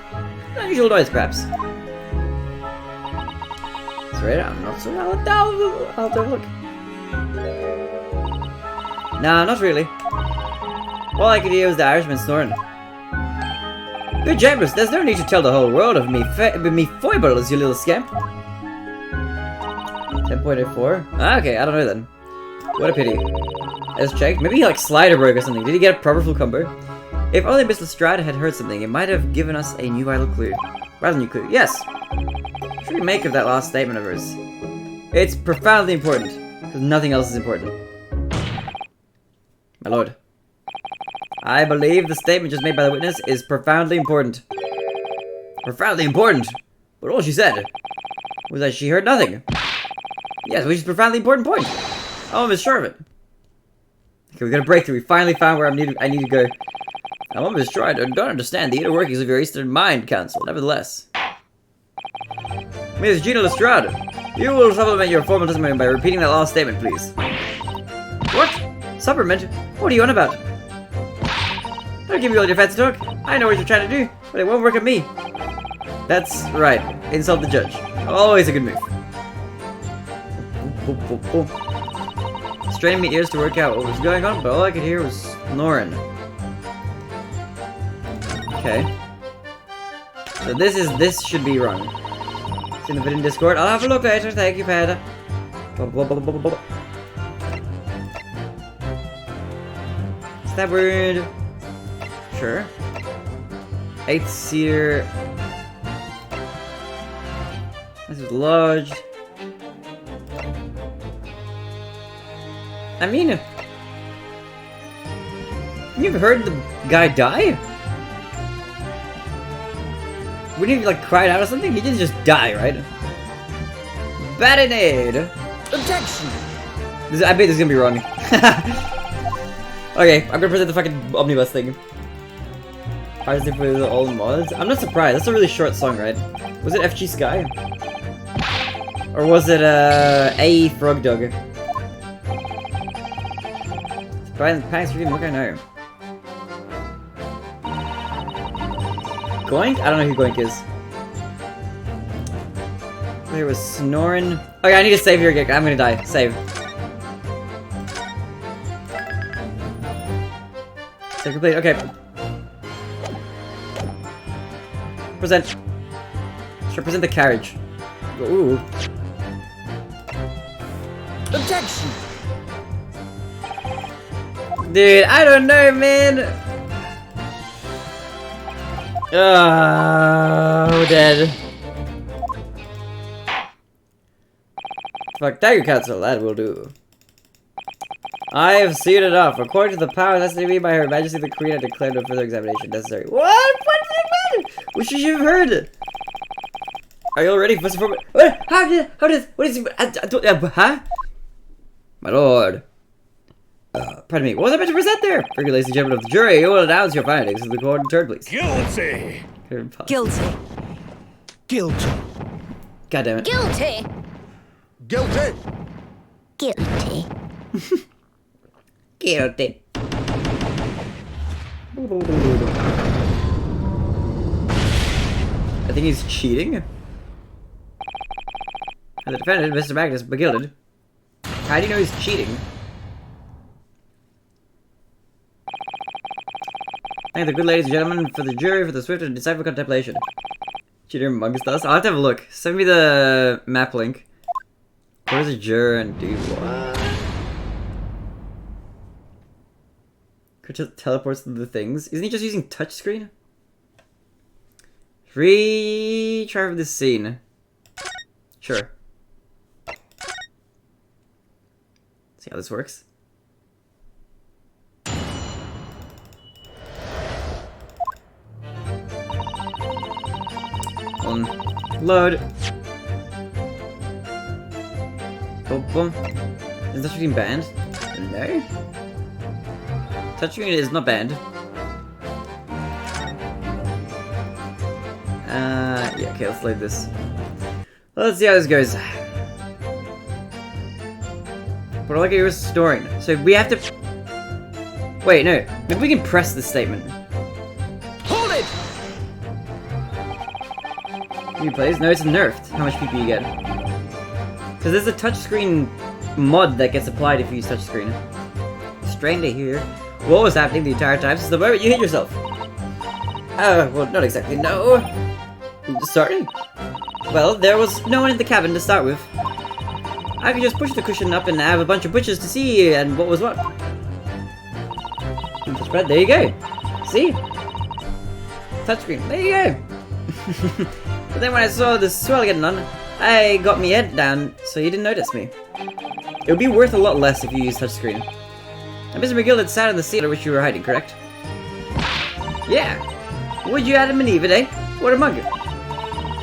Unusual noise, perhaps. Right, I'm not so. I'll have a look. Nah, not really. All I could hear was the Irishman snoring. Good James, there's no need to tell the whole world of me foibles, you little scamp. 10.84. Ah, okay, I don't know then. What a pity. Let's check. Maybe he like slider broke or something. Did he get a proper full combo? If only Mr. Strad had heard something, it might have given us a new vital clue. Rather new clue. Yes. What should we make of that last statement of hers? It's profoundly important, because nothing else is important. My lord. I believe the statement just made by the witness is profoundly important. Profoundly important? But all she said was that she heard nothing. Yes, which is a profoundly important point. I'm almost sure of it. Okay, we got a breakthrough. We finally found where I need to go. I'm almost sure I don't understand the inner workings of your Eastern mind, Counsel. Nevertheless. Ms. Gina Lestrade, you will supplement your formal testimony by repeating that last statement, please. What? Supplement? What are you on about? Don't give me all your fancy talk. I know what you're trying to do, but it won't work on me. That's right. Insult the judge. Always a good move. Straining my ears to work out what was going on, but all I could hear was snoring. Okay. So this should be wrong. It's in the video in Discord. I'll have a look later. Thank you, Panda. Is that word? Sure. 8-seater. This is large. I mean, you've heard the guy die? Wouldn't he like cried out or something? He didn't just die, right? Batonade! Objection! I bet this is gonna be wrong. Okay, I'm gonna present the fucking omnibus thing. How's it for all mods? I'm not surprised. That's a really short song, right? Was it FG Sky? Or was it A Frog Dog? Brian Packs Reading, look, I know. Goink? I don't know who Goink is. There was snoring. Okay, I need to save here again. I'm gonna die. Save. Save complete. Okay. Present. Sure, present the carriage. Ooh. Objection! Dude, I don't know, man. Oh, dead. Fuck, Tiger Council, that will do. I have seen enough. According to the power vested in me by Her Majesty the Queen, I declare no further examination necessary. What? What did it matter? What should you have heard? Are you all ready? What? How does, what is, huh? My lord. Pardon me, what was I meant to present there? Forgive, ladies and gentlemen of the jury, you will announce your findings to the court in turn, please. Guilty! Guilty. Guilty. God damn it. Guilty. Guilty. Guilty. Guilty. I think he's cheating. The defendant, Mr. Magnus, begilded. How do you know he's cheating? Thank the good ladies and gentlemen for the jury for the swift and decisive contemplation. Cheater amongst us. I'll have to have a look. Send me the map link. Where's a juror and do what? Could teleports to the things. Isn't he just using touchscreen? Retry for this scene. Sure. See how this works. Load. Boom, boom. Is touchscreen banned? No. Touchscreen is not banned. Yeah, okay, let's load this. Let's see how this goes. But I like it was storing. So we have to... Wait, no. Maybe we can press this statement. Hold it! You plays? No, it's nerfed. How much PP you get. Because there's a touchscreen mod that gets applied if you use touchscreen. Strange to hear. What was happening the entire time since the moment you hit yourself? Well, not exactly, no. Sorry? Well, there was no one in the cabin to start with. I could just push the cushion up and have a bunch of butchers to see and what was what. Spread, there you go. See? Touchscreen, there you go. But then when I saw the swell getting on, I got me head down so you didn't notice me. It would be worth a lot less if you used touchscreen. And Mr. McGill had sat in the seat at which you were hiding, correct? Yeah. Would you Adam and Eve, eh? What a mug.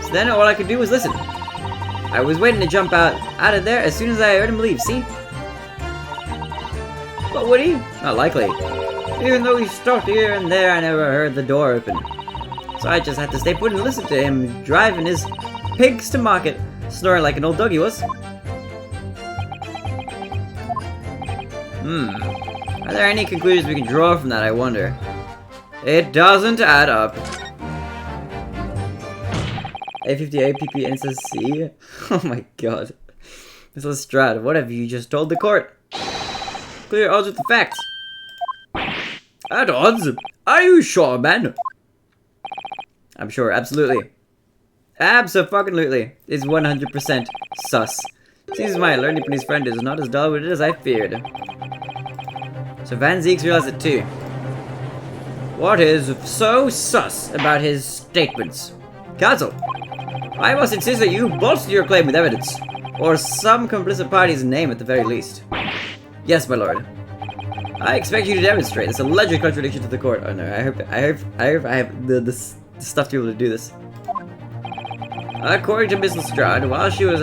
So then all I could do was listen. I was waiting to jump out of there as soon as I heard him leave, see? But would he? Not likely. Even though he stalked here and there, I never heard the door open. So I just had to stay put and listen to him driving his pigs to market, snoring like an old dog he was. Are there any conclusions we can draw from that, I wonder? It doesn't add up. A50 APP NSC. Oh my god. Miss Lestrade, what have you just told the court? Clear odds with the facts. At odds? Are you sure, man? I'm sure, absolutely. Abso-fucking-lutely. It's 100% sus. Seems my learning from his friend is not as dull-witted as I feared. So Van Zeeks realized it too. What is so sus about his statements? Counsel, I must insist that you bolster your claim with evidence, or some complicit party's name at the very least. Yes, my lord. I expect you to demonstrate this alleged contradiction to the court. Oh no, I hope I have the stuff to be able to do this. According to Miss Lestrade, while she was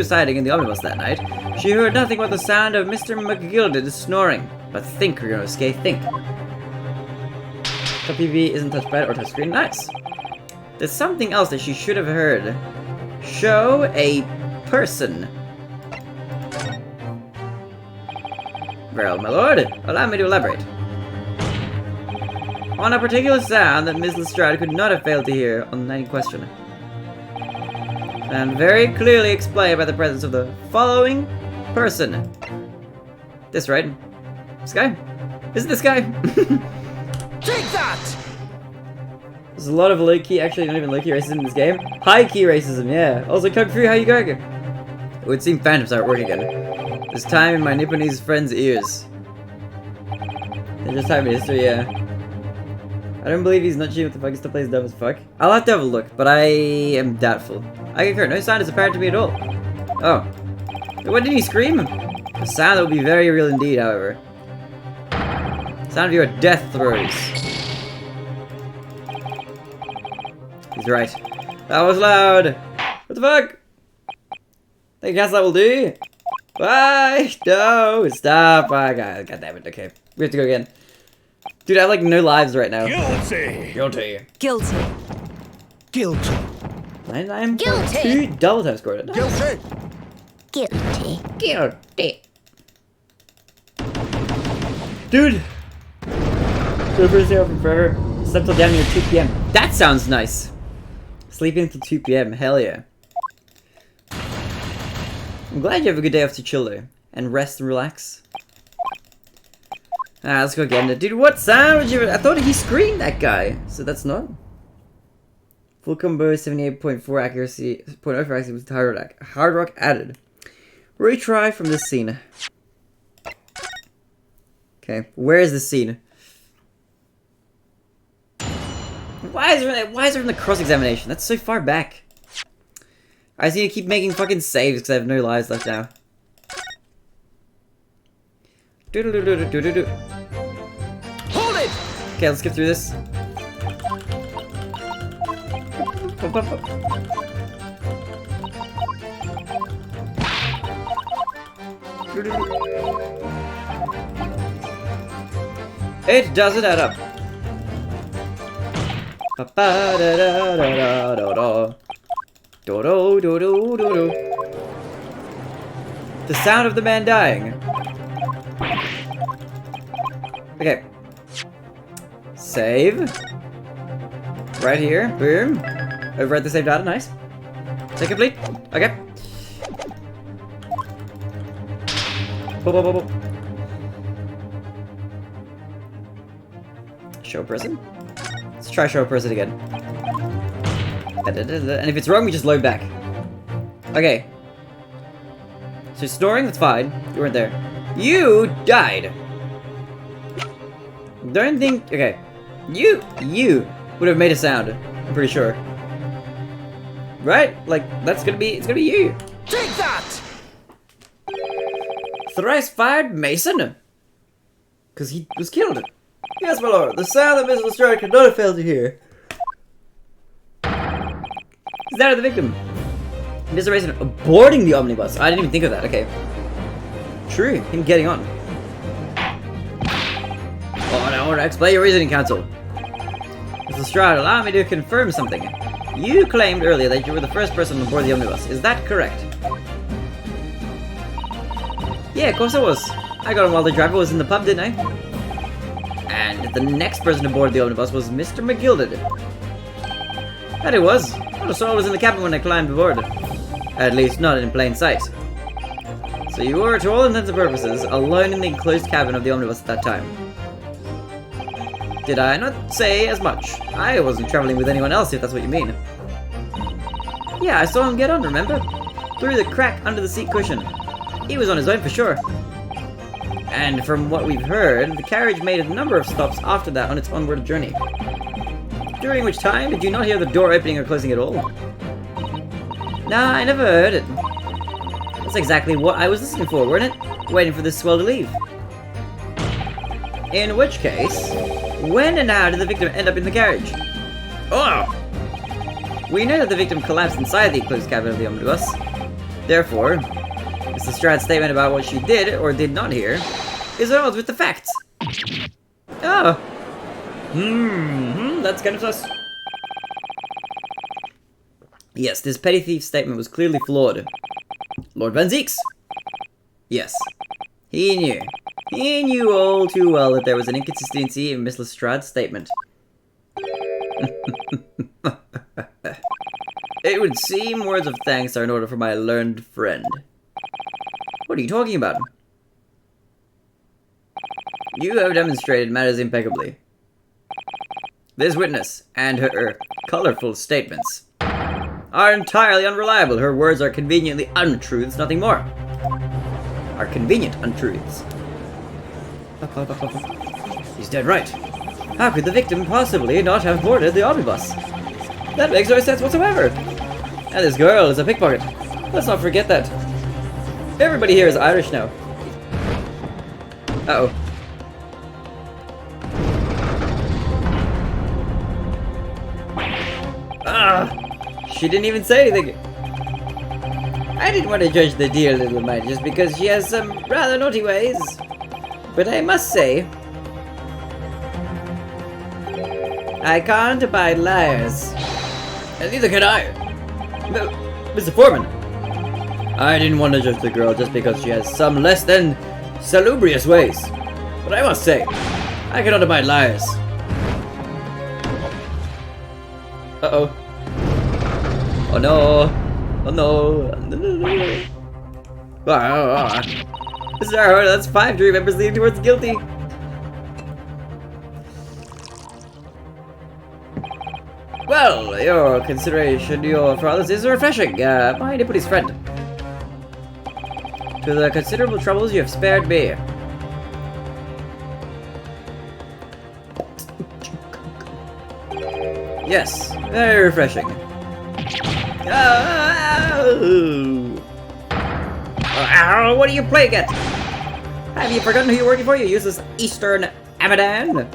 hiding in the omnibus that night, she heard nothing but the sound of Mr. McGilded snoring. But think, Ryunosuke, think. The PV isn't touchpad or touchscreen. Nice. There's something else that she should have heard. Show a person. Well, my lord, allow me to elaborate. On a particular sound that Miss Lestrade could not have failed to hear on the night in question. And very clearly explained by the presence of the following person. This, right? This guy? Is it this guy? Take that! There's a lot of low-key, actually not even low-key racism in this game. High-key racism, yeah. Also, Kung Fu, how you going? It would seem phantoms are at work again. There's time in my Nipponese friend's ears. There's just time in history, yeah. I don't believe he's not cheating. What the fuck? He still plays dumb as fuck. I'll have to have a look, but I am doubtful. I concur. No sign is apparent to me at all. Oh. What did he scream? A sound that would be very real indeed, however. Sound of your death throes. He's right. That was loud. What the fuck? I guess that will do. Bye. No, stop. Oh, God damn it. Okay, we have to go again. Dude, I have like no lives right now. Guilty. Guilty. Guilty. Guilty. 99.2 double time scored. Guilty. Guilty. Guilty. Dude. Go for 0 from forever. Slept till down near 2 p.m. That sounds nice. Sleeping until 2 p.m. Hell yeah. I'm glad you have a good day off to chill there. And rest and relax. Ah, let's go again. Dude, what sound would you... I thought he screamed, that guy. So that's not. Full combo, 78.4 accuracy, 0.0 for accuracy with hard rock added. Retry from this scene. Okay, where is this scene? Why is there in the cross-examination? That's so far back. I just need to keep making fucking saves because I have no lives left now. Hold it! Okay, let's get through this. It doesn't add up. The sound of the man dying. Okay. Save. Right here. Boom. Overwrite the save data. Nice. Take complete. Okay. Show person. Let's try show person again. And if it's wrong, we just load back. Okay. So snoring, that's fine. You weren't there. You died. Don't think... Okay. You would have made a sound. I'm pretty sure. Right? Like, it's gonna be you. Take that! Thrice fired Mason? Because he was killed. Yes, my lord. The sound that Mr. Lestrade could not have failed to hear. Is that of the victim? Mr. Mason boarding the omnibus. I didn't even think of that. Okay. True. Him getting on. Oh, no. Explain your reasoning, counsel. Mr. Lestrade, allow me to confirm something. You claimed earlier that you were the first person on board the omnibus. Is that correct? Yeah, of course I was. I got on while the driver was in the pub, didn't I? And the next person aboard the omnibus was Mr. McGilded. That it was. Not a soul was in the cabin when I climbed aboard. At least not in plain sight. So you were, to all intents and purposes, alone in the enclosed cabin of the omnibus at that time. Did I not say as much? I wasn't traveling with anyone else, if that's what you mean. Yeah, I saw him get on, remember? Through the crack under the seat cushion. He was on his own for sure. And from what we've heard, the carriage made a number of stops after that on its onward journey. During which time, did you not hear the door opening or closing at all? Nah, I never heard it. That's exactly what I was listening for, weren't it? Waiting for this swell to leave. In which case, when and how did the victim end up in the carriage? Oh! We know that the victim collapsed inside the enclosed cabin of the omnibus. Therefore, Mr. Lestrade's statement about what she did or did not hear is at odds with the facts. Oh. That's kind of sus. Yes, this petty thief's statement was clearly flawed. Lord Van Zeeks? Yes. He knew. He knew all too well that there was an inconsistency in Miss Lestrade's statement. It would seem words of thanks are in order for my learned friend. What are you talking about? You have demonstrated matters impeccably. This witness and her colorful statements are entirely unreliable. Her words are conveniently untruths, nothing more. Are convenient untruths. He's dead right. How could the victim possibly not have boarded the omnibus? That makes no sense whatsoever. And this girl is a pickpocket. Let's not forget that. Everybody here is Irish now. Uh-oh. Ah! She didn't even say anything. I didn't want to judge the dear little mite just because she has some rather naughty ways. But I must say, I can't abide liars. And neither can I. Mr. Foreman, I didn't want to judge the girl just because she has some less than salubrious ways. But I must say, I cannot abide liars. Uh-oh. Oh no. Oh no. Sorry, that's 5 jury members leaning towards guilty. Well, your consideration for others is refreshing. My deputy's friend. To the considerable troubles you have spared me. Yes, very refreshing. What are you playing at? Have you forgotten who you're working for, you useless Eastern Abadan?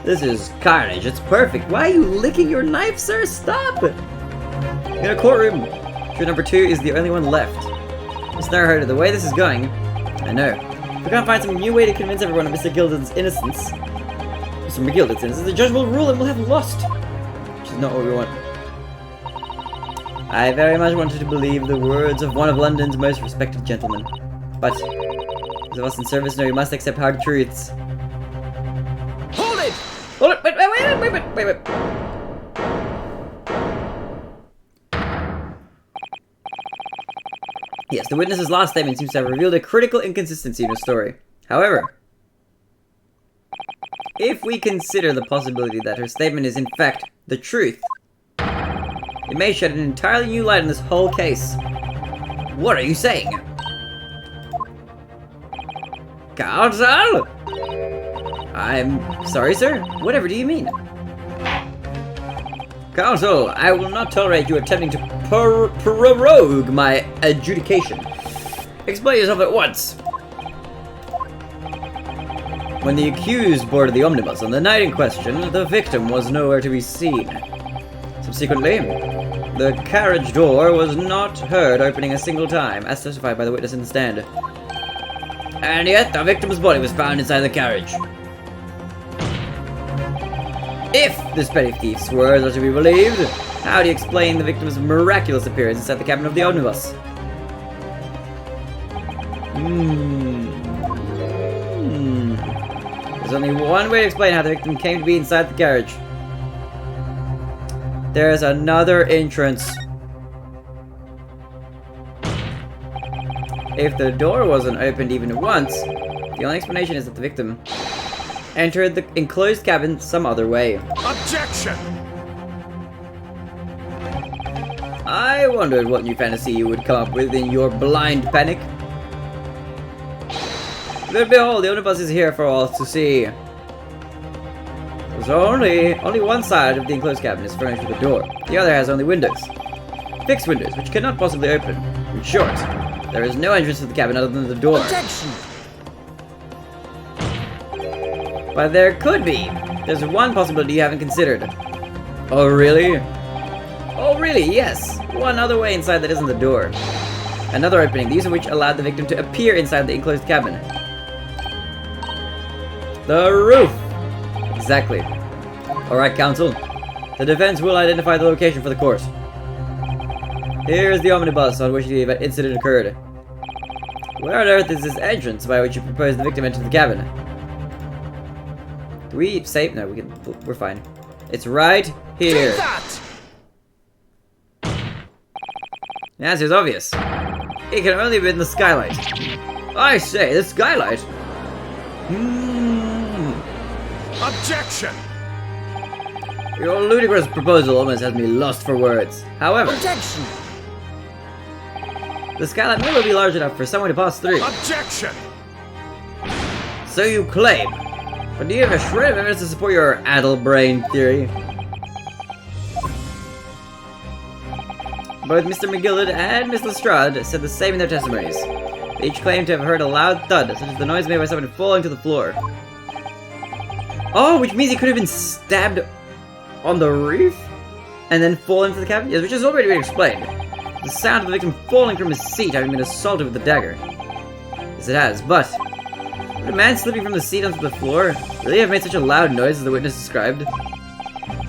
This is carnage, it's perfect. Why are you licking your knife, sir? Stop! In a courtroom. Jury number 2 is the only one left. Mr. Naruhodo, the way this is going, I know. If we can't find some new way to convince everyone of Mr. Gilden's innocence, Mr. McGilden's innocence, the judge will rule and we'll have lost. Which is not what we want. I very much wanted to believe the words of one of London's most respected gentlemen. But, those of us in service know you must accept hard truths. Hold it! Hold it! Wait. Yes, the witness's last statement seems to have revealed a critical inconsistency in her story. However, if we consider the possibility that her statement is in fact the truth, it may shed an entirely new light on this whole case. What are you saying? Counsel? I'm sorry, sir. Whatever do you mean? Counsel, I will not tolerate you attempting to prorogue my adjudication. Explain yourself at once. When the accused boarded the omnibus on the night in question, the victim was nowhere to be seen. Subsequently, the carriage door was not heard opening a single time, as testified by the witness in the stand. And yet, the victim's body was found inside the carriage. If this petty thief's words are to be believed, how do you explain the victim's miraculous appearance inside the cabin of the omnibus? There's only one way to explain how the victim came to be inside the carriage. There's another entrance. If the door wasn't opened even once, the only explanation is that the victim entered the enclosed cabin some other way. Objection! I wondered what new fantasy you would come up with in your blind panic. But behold, the omnibus is here for all to see. There's only one side of the enclosed cabin is furnished with a door. The other has only windows. Fixed windows, which cannot possibly open. In short, there is no entrance to the cabin other than the door. Objection! But there could be. There's one possibility you haven't considered. Oh, really? Oh, really? Yes. One other way inside that isn't the door. Another opening, the use of which allowed the victim to appear inside the enclosed cabin. The roof! Exactly. Alright, counsel. The defense will identify the location for the court. Here's the omnibus on which the incident occurred. Where on earth is this entrance by which you propose the victim enter the cabin? Do we save? No, we're fine. It's right here. Take that! The answer is obvious. It can only be in the skylight. I say, the skylight? Objection! Your ludicrous proposal almost has me lost for words. However, Objection! the skylight may well be large enough for someone to pass through. Objection! So you claim. But do you have a shred of evidence to support your addle-brain theory? Both Mr. McGillard and Miss Lestrade said the same in their testimonies. They each claimed to have heard a loud thud, such as the noise made by someone falling to the floor. Oh, which means he could have been stabbed on the roof and then fall into the cabin? Yes, which has already been explained. The sound of the victim falling from his seat having been assaulted with the dagger. Yes, it has, but would a man slipping from the seat onto the floor really have made such a loud noise as the witness described?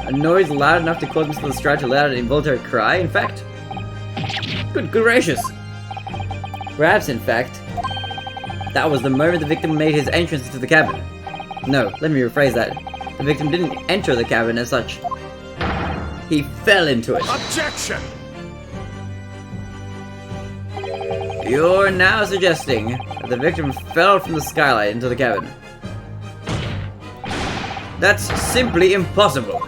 A noise loud enough to cause Mr. Lestrade to let out an involuntary cry, in fact? Good gracious! Perhaps, in fact, that was the moment the victim made his entrance into the cabin. No, let me rephrase that. The victim didn't enter the cabin as such. He fell into it. Objection! You're now suggesting that the victim fell from the skylight into the cabin. That's simply impossible.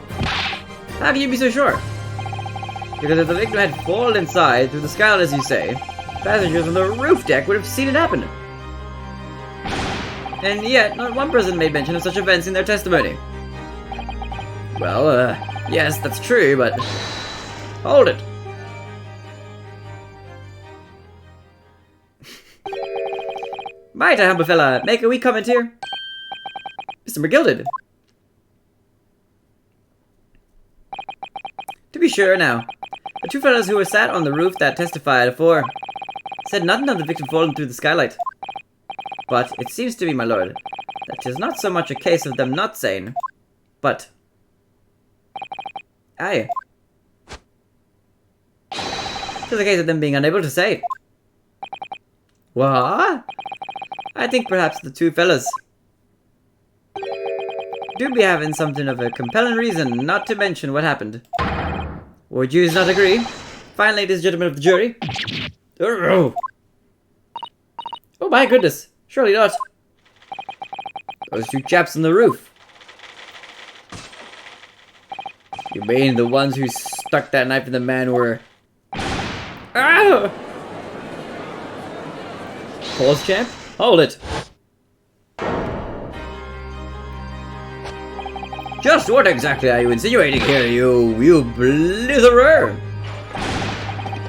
How can you be so sure? Because if the victim had fallen inside through the skylight, as you say, passengers on the roof deck would have seen it happen. And yet, not one person made mention of such events in their testimony. Well, yes, that's true, but... hold it. Might I, humble fella, make a wee comment here? Mr. McGilded. To be sure, now, the two fellows who were sat on the roof that testified afore said nothing of the victim falling through the skylight. But it seems to me, my lord, that 'tis not so much a case of them not saying, but... aye. 'Tis a case of them being unable to say. What? I think perhaps the two fellas do be having something of a compelling reason not to mention what happened. Would you not agree? Fine ladies, gentlemen of the jury. Oh my goodness, surely not. Those two chaps on the roof. You mean the ones who stuck that knife in the man were... Ah! Pause, champ? Hold it. Just what exactly are you insinuating here, you blitherer?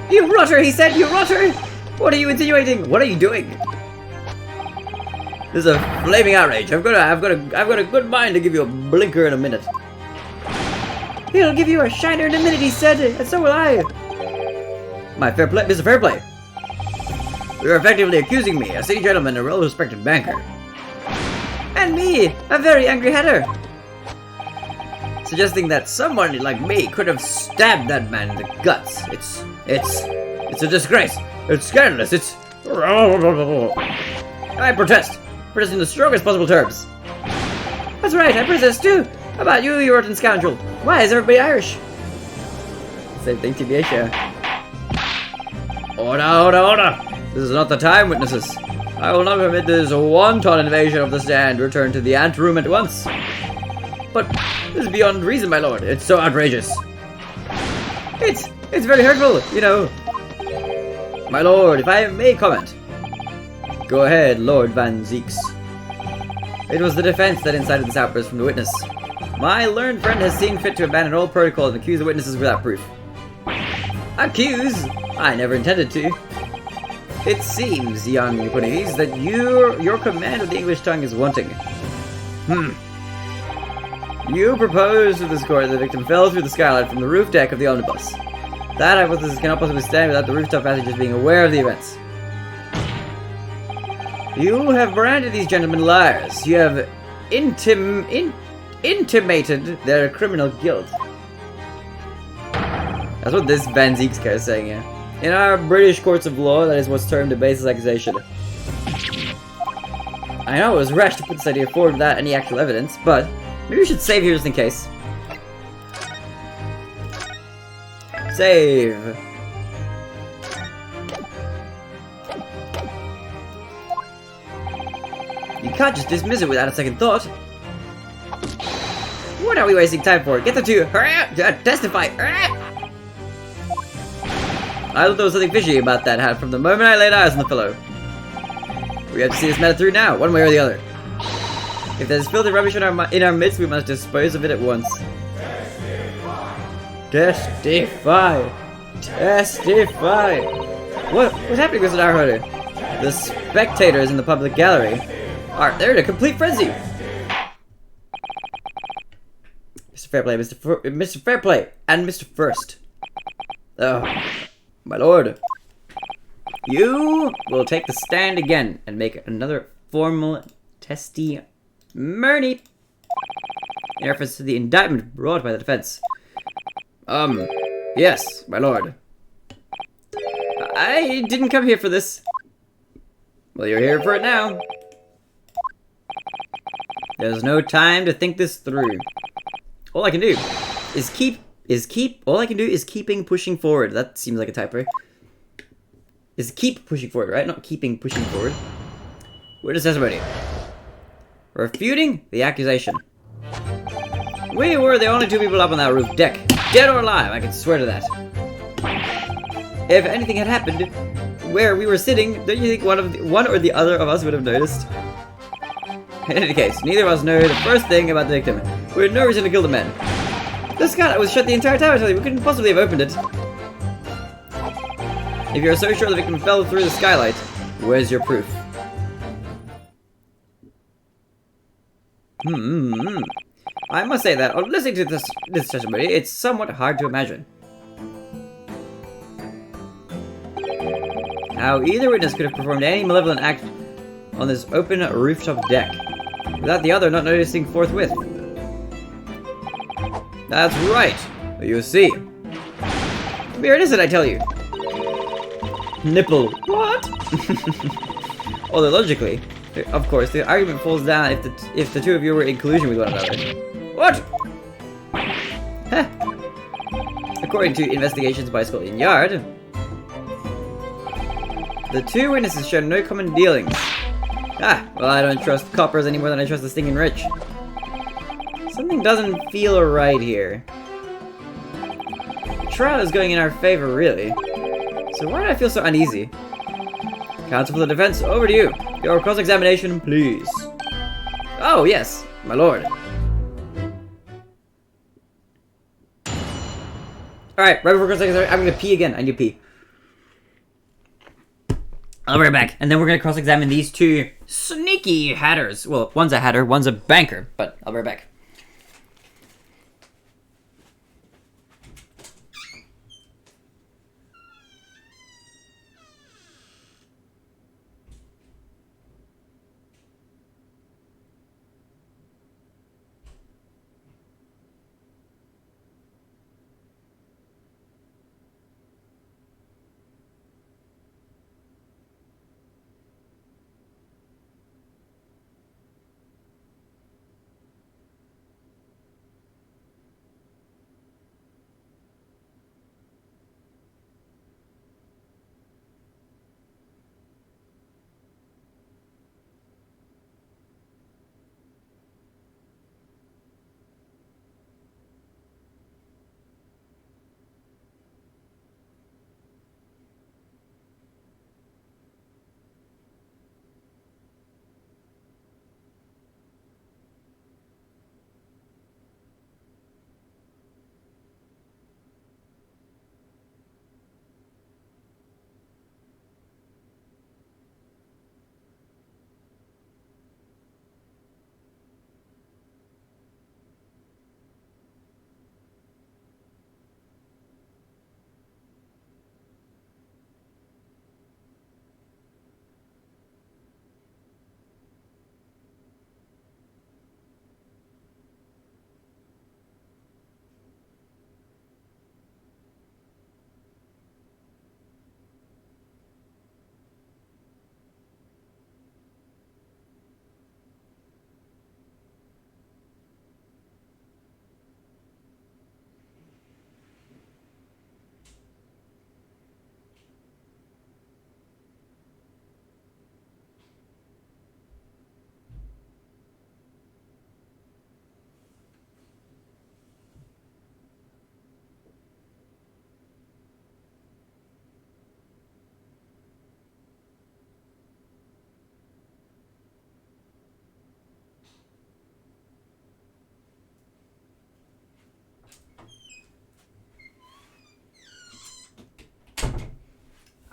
You rotter, he said, you rotter! What are you insinuating? What are you doing? This is a flaming outrage. I've got a good mind to give you a blinker in a minute. He'll give you a shiner in a minute, he said, and so will I. My fair play, Mr. Fairplay. You're effectively accusing me, a city gentleman, a well-respected banker. And me, a very angry hatter. Suggesting that someone like me could have stabbed that man in the guts. It's a disgrace. It's scandalous. It's... I protest. Protest in the strongest possible terms. That's right, I protest too. How about you, you rotten scoundrel? Why is everybody Irish? Same thing to be sure. Order! This is not the time, witnesses. I will not permit this wanton invasion of the stand. Return to the anteroom at once. But this is beyond reason, my lord. It's so outrageous. It's very hurtful, you know. My lord, if I may comment. Go ahead, Lord Van Zeeks. It was the defense that incited this outburst from the witness. My learned friend has seen fit to abandon all protocol and accuse the witnesses without proof. Accuse? I never intended to. It seems, young Japanese, that your command of the English tongue is wanting. You propose to this court that the victim fell through the skylight from the roof deck of the omnibus. That hypothesis cannot possibly stand without the rooftop passengers being aware of the events. You have branded these gentlemen liars. You have intimated their criminal guilt. That's what this Van Zeeks guy is saying here. In our British courts of law, that is what's termed a baseless accusation. I know it was rash to put this idea forward without any actual evidence, but maybe we should save here just in case. Save. You can't just dismiss it without a second thought. What are we wasting time for? Get the two. Testify. I thought there was something fishy about that hat from the moment I laid eyes on the fellow. We have to see this matter through now, one way or the other. If there's filthy rubbish in our midst, we must dispose of it at once. Testify. Testify! What's happening, Mr. Naruhodo? The spectators in the public gallery they're in a complete frenzy! Mr. Fairplay, Mr. Fairplay, and Mr. First. Oh, my lord. You will take the stand again and make another formal testimony in reference to the indictment brought by the defense. Yes, my lord. I didn't come here for this. Well, you're here for it now. There's no time to think this through. All I can do is keeping pushing forward. That seems like a typo. Is keep pushing forward, right? Not keeping pushing forward. Witness testimony. Refuting the accusation. We were the only two people up on that roof deck. Dead or alive, I can swear to that. If anything had happened where we were sitting, don't you think one or the other of us would have noticed? In any case, neither of us know the first thing about the victim. We had no reason to kill the man. The skylight was shut the entire time, I tell you. We couldn't possibly have opened it. If you're so sure the victim fell through the skylight, where's your proof? I must say that, on listening to this testimony, it's somewhat hard to imagine how either witness could have performed any malevolent act on this open rooftop deck without the other not noticing forthwith. That's right. You see. Mere innocent, I tell you. Nipple. What? Although logically, of course, the argument falls down if the two of you were in collusion with one another. What? Huh. According to investigations by Scotland Yard, the two witnesses showed no common dealings. Well, I don't trust coppers any more than I trust the stinking rich. Something doesn't feel right here. The trial is going in our favor, really. So why do I feel so uneasy? Counsel for the defense, over to you. Your cross-examination, please. Oh, yes, my lord. Alright, right before cross-examination, I'm gonna pee again. I need to pee. I'll be right back. And then we're gonna cross-examine these two sneaky hatters. Well, one's a hatter, one's a banker, but I'll be right back.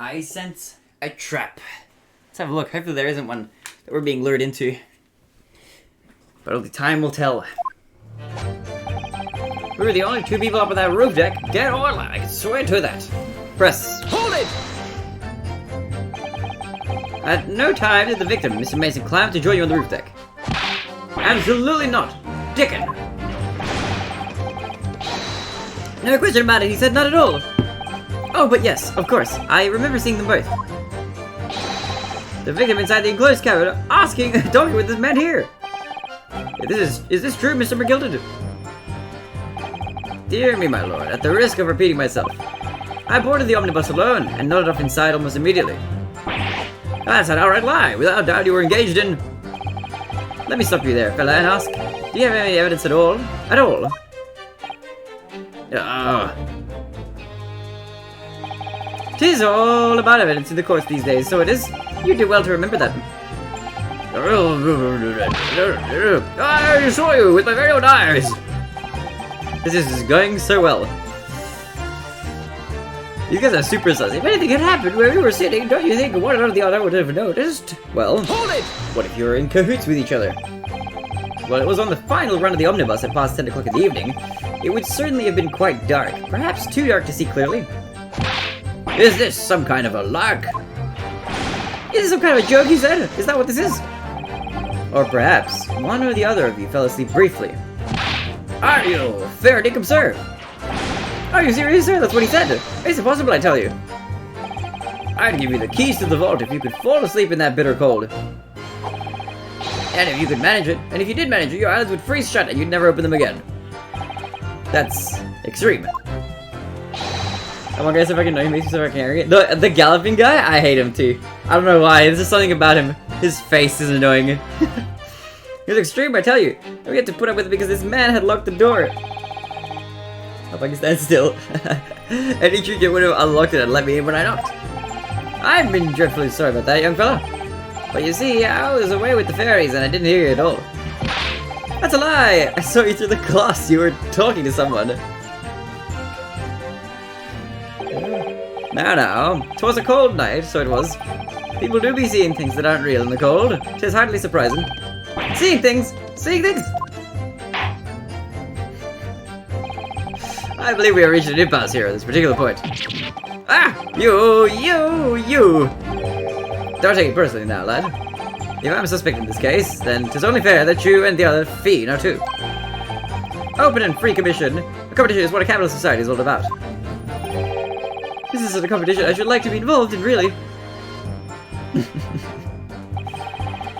I sense a trap. Let's have a look. Hopefully there isn't one that we're being lured into. But only time will tell. We were the only 2 people up on that roof deck, dead or alive. I can swear to that. Press. Hold it! At no time did the victim, Mr. Mason, climb to join you on the roof deck. Absolutely not. Dickon. No question about it, he said not at all. Oh, but yes, of course. I remember seeing them both. The victim inside the enclosed cabin asking, talking with this man here. Is this true, Mr. McGilded? Dear me, my lord, at the risk of repeating myself, I boarded the omnibus alone and nodded off inside almost immediately. That's an outright lie. Without doubt you were engaged in... Let me stop you there, fella, and ask, do you have any evidence at all? At all? Tis all about evidence in the courts these days, so it is. You do well to remember that. I saw you with my very own eyes. This is going so well. You guys are super sus. If anything had happened where we were sitting, don't you think one or the other would have noticed? Well, Hold it! what if you were in cahoots with each other? Well, it was on the final run of the omnibus at past 10 o'clock in the evening. It would certainly have been quite dark, perhaps too dark to see clearly. Is this some kind of a lark? Is this some kind of a joke, he said? Is that what this is? Or perhaps one or the other of you fell asleep briefly. Are you fair dinkum, sir? Are you serious, sir? That's what he said. It's impossible, I tell you. I'd give you the keys to the vault if you could fall asleep in that bitter cold. And if you could manage it, and if you did manage it, your eyelids would freeze shut and you'd never open them again. That's extreme. Come on, guys, if I can know him, makes me so fucking arrogant. The galloping guy, I hate him too. I don't know why. There's just something about him. His face is annoying. He's extreme, I tell you. And we had to put up with it because this man had locked the door. Hope I can stand still. And each agent would have unlocked it and let me in when I knocked. I've been dreadfully sorry about that, young fella. But you see, I was away with the fairies and I didn't hear you at all. That's a lie! I saw you through the glass. You were talking to someone. Now, 'twas a cold night, so it was. People do be seeing things that aren't real in the cold. 'Tis hardly surprising. Seeing things! Seeing things! I believe we are reaching an impasse here at this particular point. Ah! You! Don't take it personally now, lad. If I'm a suspect in this case, then 'tis only fair that you and the other fee now too. Open and free commission. A competition is what a capitalist society is all about. This isn't a competition I should like to be involved in, really.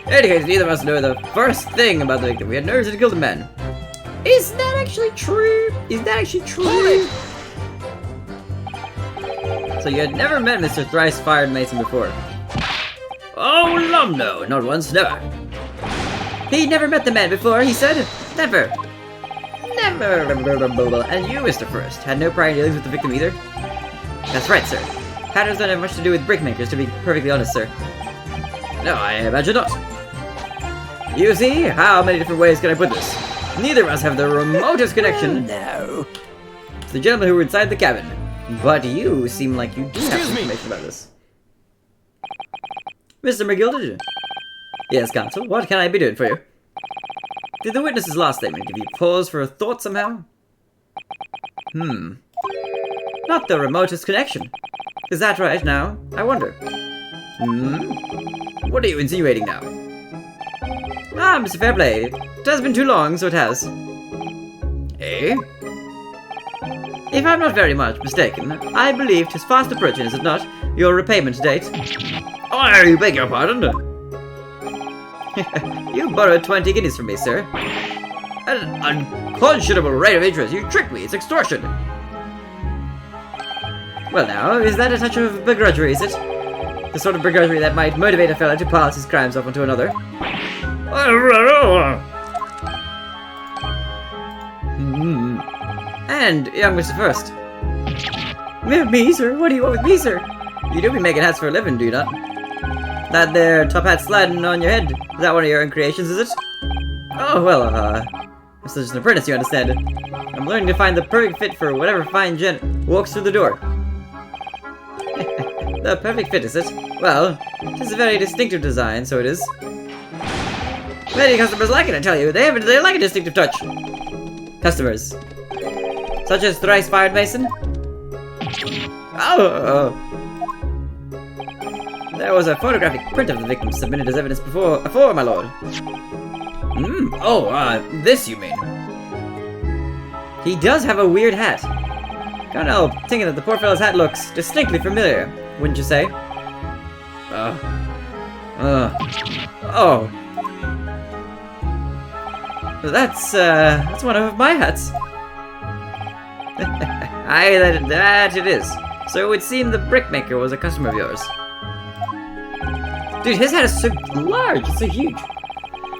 In any case, neither of us know the first thing about the victim. We had no reason to kill the man. Is that actually true? Is that actually true? So you had never met Mr. Thrice-Fired Mason before? Oh, lum no, not once, never. He never met the man before, he said? Never. Never. And you, Mr. First, had no prior dealings with the victim either? That's right, sir. Patterns don't have much to do with brickmakers, to be perfectly honest, sir. No, I imagine not. You see, how many different ways can I put this? Neither of us have the remotest connection. No. To the gentlemen who were inside the cabin. But you seem like you do have Excuse some me. information about this. Mr. McGilded? Yes, counsel. What can I be doing for you? Did the witness's last statement give you pause for a thought somehow? Not the remotest connection. Is that right now? I wonder. What are you insinuating now? Ah, Mr. Fairplay. It has been too long, so it has. Eh? If I'm not very much mistaken, I believe 'tis fast approaching, is it not? Your repayment date. Oh, you beg your pardon? You borrowed 20 guineas from me, sir. An unconscionable rate of interest. You tricked me. It's extortion. Well now, is that a touch of begrudgery, is it? The sort of begrudgery that might motivate a fellow to pass his crimes off onto another. And, young Mr. First. Me, sir? What do you want with me, sir? You do be making hats for a living, do you not? That there top hat sliding on your head. Is that one of your own creations, is it? Oh, well, I'm still just an apprentice, you understand. I'm learning to find the perfect fit for whatever fine gent walks through the door. The perfect fit, is it? Well, it is a very distinctive design, so it is. Many customers like it, I tell you. They like a distinctive touch. Customers. Such as Thrice Fired Mason? Oh! There was a photographic print of the victim submitted as evidence before, my lord. This you mean? He does have a weird hat. Can't help thinking that the poor fellow's hat looks distinctly familiar, wouldn't you say? That's one of my hats. Aye, that it is. So it would seem the brickmaker was a customer of yours. Dude, his hat is so large, it's so huge.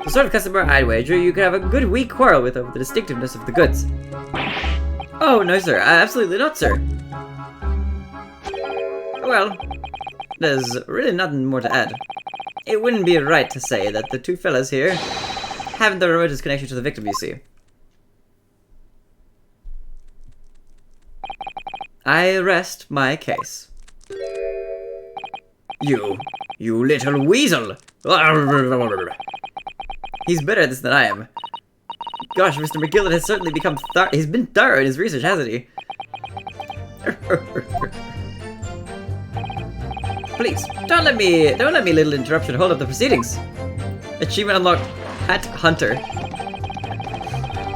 The sort of customer I'd wager you could have a good weak quarrel with over the distinctiveness of the goods. Oh, no sir, absolutely not, sir. Well, there's really nothing more to add. It wouldn't be right to say that the two fellas here haven't the remotest connection to the victim, you see. I rest my case. You little weasel! He's better at this than I am. Gosh, Mr. McGillen has certainly become he's been thorough in his research, hasn't he? Please, don't let me, little interruption, hold up the proceedings. Achievement unlocked, Hat Hunter.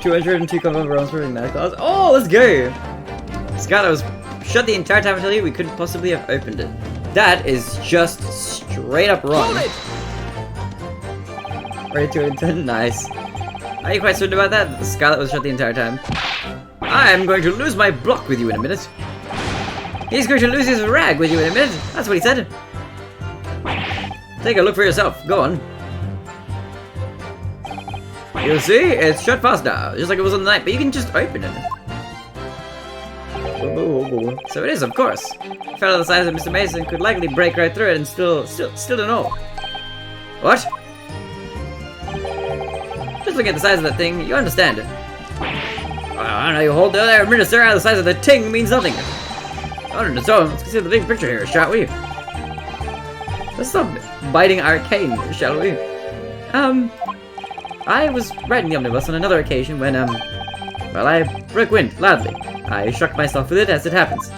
202 cover rounds for that class. Oh, let's go! Skylar was shut the entire time until we couldn't possibly have opened it. That is just straight up wrong. Ready to intend? Nice. Are you quite certain about that? Scarlet was shut the entire time. I'm going to lose my block with you in a minute. He's going to lose his rag with you in a minute. That's what he said. Take a look for yourself. Go on. You'll see, it's shut fast now, just like it was on the night, but you can just open it. So it is, of course. A fellow the size of Mr. Mason could likely break right through it and still don't know. What? Just looking at the size of that thing, you understand it. I don't know, you hold the other minister out of the size of the ting means nothing. So, let's consider the big picture here, shall we? Let's stop biting arcane, shall we? I was riding the omnibus on another occasion when, well, I broke wind loudly. I shocked myself with it as it happens.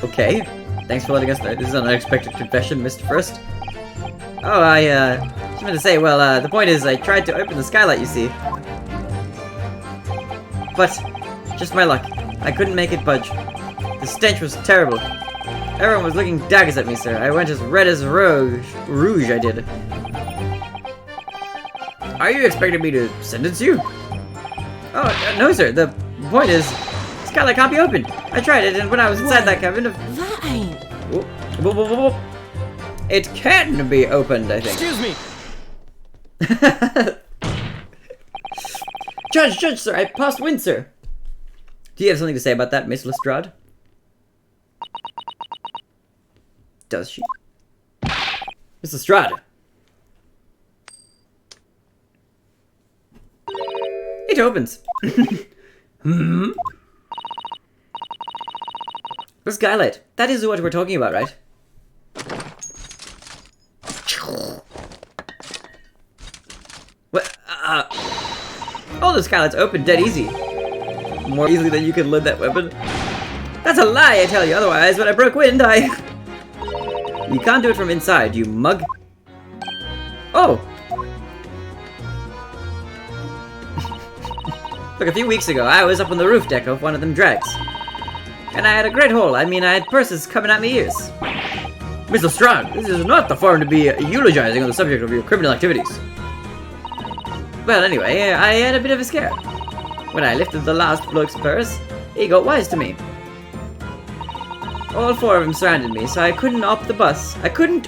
Okay, thanks for letting us know. This is an unexpected confession, Mr. First. Oh, I just meant to say, well, the point is I tried to open the skylight, you see. But, just my luck. I couldn't make it budge. The stench was terrible. Everyone was looking daggers at me, sir. I went as red as rouge, I did. Are you expecting me to sentence you? Oh, no, sir. The point is, skylight can't be opened. I tried it, and when I was inside that cabin... That ain't... It can be opened, I think. Excuse me! Judge, sir, I passed wind, sir. Do you have something to say about that, Miss Lestrade? Does she? Miss Lestrade. It opens. The skylight. That is what we're talking about, right? What? Oh, the skylight's open dead easy. More easily than you can load that weapon. That's a lie, I tell you. Otherwise, when I broke wind, You can't do it from inside, you mug. Oh! Look, a few weeks ago, I was up on the roof deck of one of them drags. And I had a great hole. I mean, I had purses coming at my ears. Mr. Strong, this is not the forum to be eulogizing on the subject of your criminal activities. Well, anyway, I had a bit of a scare. When I lifted the last bloke's purse, he got wise to me. All four of them surrounded me, so I couldn't up the bus. I couldn't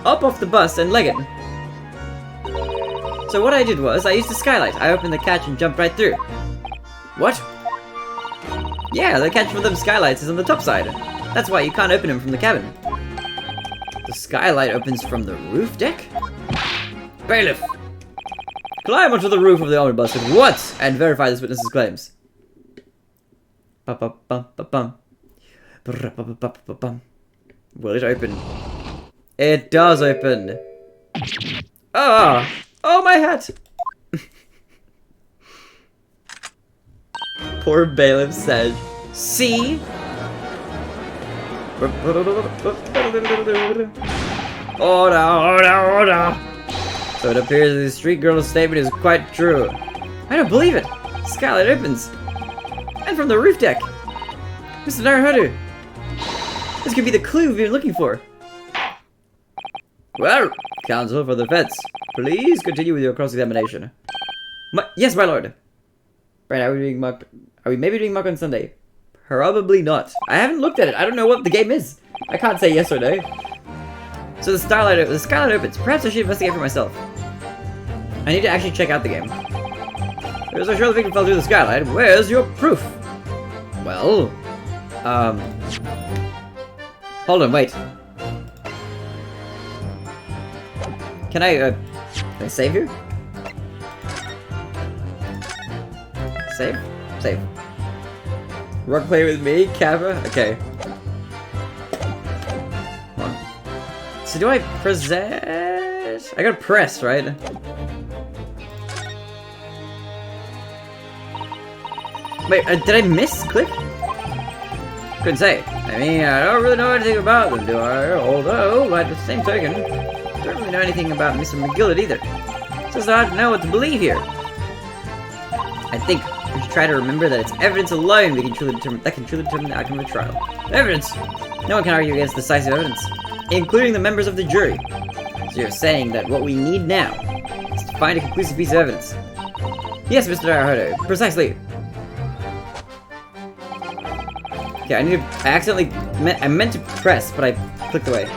up off the bus and leg it. So what I did was, I used the skylight. I opened the catch and jumped right through. What? Yeah, the catch for them skylights is on the top side. That's why you can't open them from the cabin. The skylight opens from the roof deck? Bailiff! Climb onto the roof of the omnibus at once and verify this witness's claims. Will it open? It does open. Oh! Oh, my hat! Poor bailiff said, see? Order, order, order! So it appears that the street girl's statement is quite true. I don't believe it! The skylight opens! And from the roof deck! Mr. Naruhodo! This could be the clue we've been looking for! Well, counsel for the defense, please continue with your cross-examination. Yes, my lord! Right, are we maybe doing mock on Sunday? Probably not. I haven't looked at it. I don't know what the game is. I can't say yes or no. So the skylight opens. Perhaps I should investigate for myself. I need to actually check out the game. There's a sure the victim fell through the skylight. Where's your proof? Well, hold on, wait. Can I save here? Save? Save. Rock play with me, Kappa? Okay. Come on. So do I present? I gotta press, right? Wait, did I miss click? Couldn't say. I mean, I don't really know anything about them, do I? Although, by the same token, I don't really know anything about Mr. McGillet either. It's just hard to know what to believe here. I think we should try to remember that it's evidence alone that can truly determine the outcome of a trial. Evidence! No one can argue against decisive evidence, including the members of the jury. So you're saying that what we need now is to find a conclusive piece of evidence. Yes, Mr. Naruhodo, precisely. Okay, I meant to press, but I clicked away.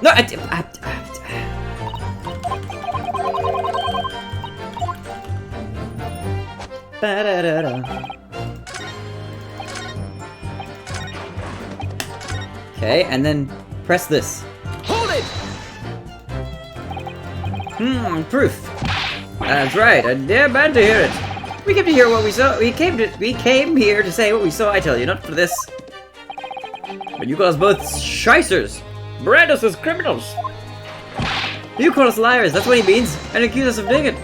No, Okay, and then press this. Hold it! Proof. That's right. I dare bad to hear it. We came to hear what we saw. We came here to say what we saw. I tell you, not for this. But you call us both shysters. Brand us as criminals. You call us liars. That's what he means, and accuse us of doing it.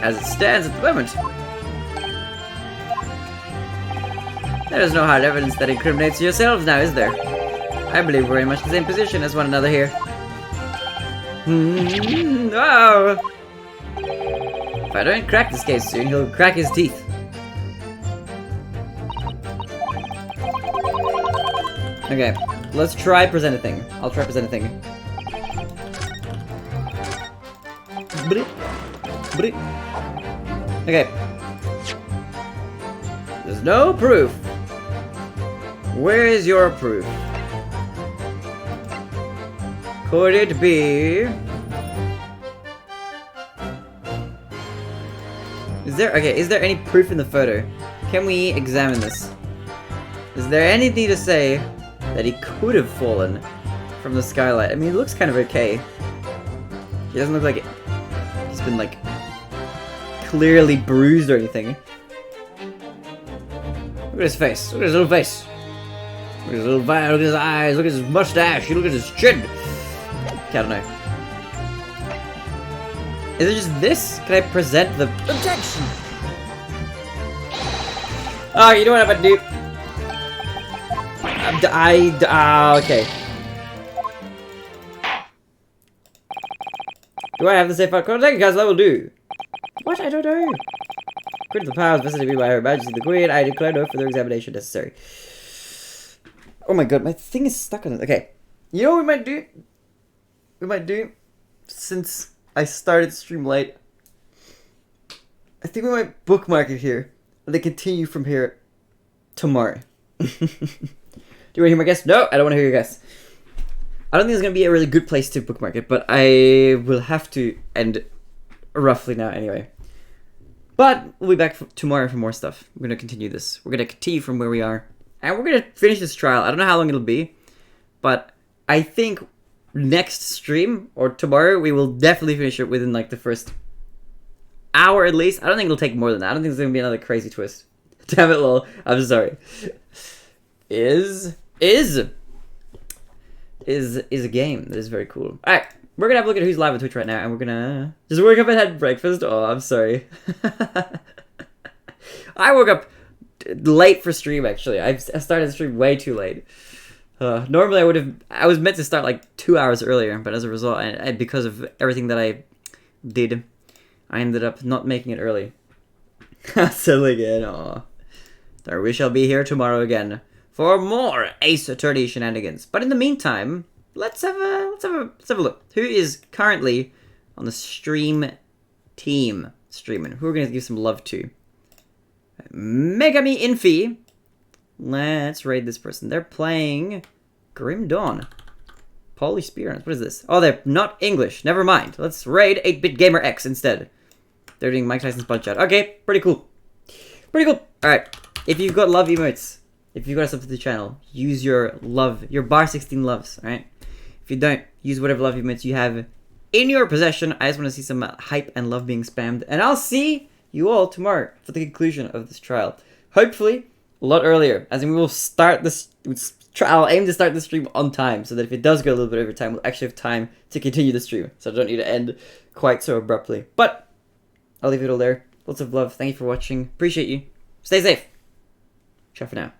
As it stands at the moment, there is no hard evidence that incriminates yourselves now, is there? I believe we're in much the same position as one another here. Oh. If I don't crack this case soon, he'll crack his teeth. Okay, let's try present a thing. I'll try present a thing. Okay. There's no proof. Where is your proof? Could it be? Is there any proof in the photo? Can we examine this? Is there anything to say that he could have fallen from the skylight? I mean, it looks kind of okay. He doesn't look like he's been, like, clearly bruised or anything. Look at his face. Look at his little face. Look at his little eye. Look at his eyes. Look at his mustache. Look at his chin. Okay, I don't know. Is it just this? Can I present the... Objection! Oh, you know what I'm gonna do? Okay. Do I have to say fuck? Thank you guys, that will do. What? I don't know. According to the powers vested in me by Her Majesty the Queen, I declare no further examination necessary. Oh my god, my thing is stuck on it. Okay. You know what we might do? We might do, since I started stream late, I think we might bookmark it here, and then continue from here tomorrow. Do you want to hear my guess? No, I don't want to hear your guess. I don't think it's going to be a really good place to bookmark it, but I will have to end roughly now anyway. But we'll be back tomorrow for more stuff. We're going to continue this. We're going to continue from where we are. And we're going to finish this trial. I don't know how long it'll be, but I think next stream, or tomorrow, we will definitely finish it within like the first hour at least. I don't think it'll take more than that. I don't think there's going to be another crazy twist. Damn it, lol. I'm sorry. is a game that is very cool. Alright, we're gonna have a look at who's live on Twitch right now, and we're gonna just wake up and had breakfast. Oh, I'm sorry. I woke up late for stream, actually. I started the stream way too late. Normally I was meant to start like 2 hours earlier, but as a result, because of everything that I did, I ended up not making it early. Silly again. Aw. There, we shall be here tomorrow again for more Ace Attorney shenanigans. But in the meantime, let's have a look. Who is currently on the stream team streaming? Who we're gonna give some love to? Megami Infi. Let's raid this person. They're playing Grim Dawn. Polyspirants. What is this? Oh, they're not English. Never mind. Let's raid 8-Bit Gamer X instead. They're doing Mike Tyson's Punch Out. Okay, pretty cool. Pretty cool. Alright. If you've got love emotes, if you've got a sub to the channel, use your love, your bar 16 loves, alright? If you don't, use whatever love emotes you have in your possession. I just want to see some hype and love being spammed. And I'll see you all tomorrow for the conclusion of this trial. Hopefully, a lot earlier, as in we will start this trial. I'll aim to start the stream on time, so that if it does go a little bit over time, we'll actually have time to continue the stream, so I don't need to end quite so abruptly. But I'll leave it all there. Lots of love. Thank you for watching. Appreciate you. Stay safe. Ciao for now.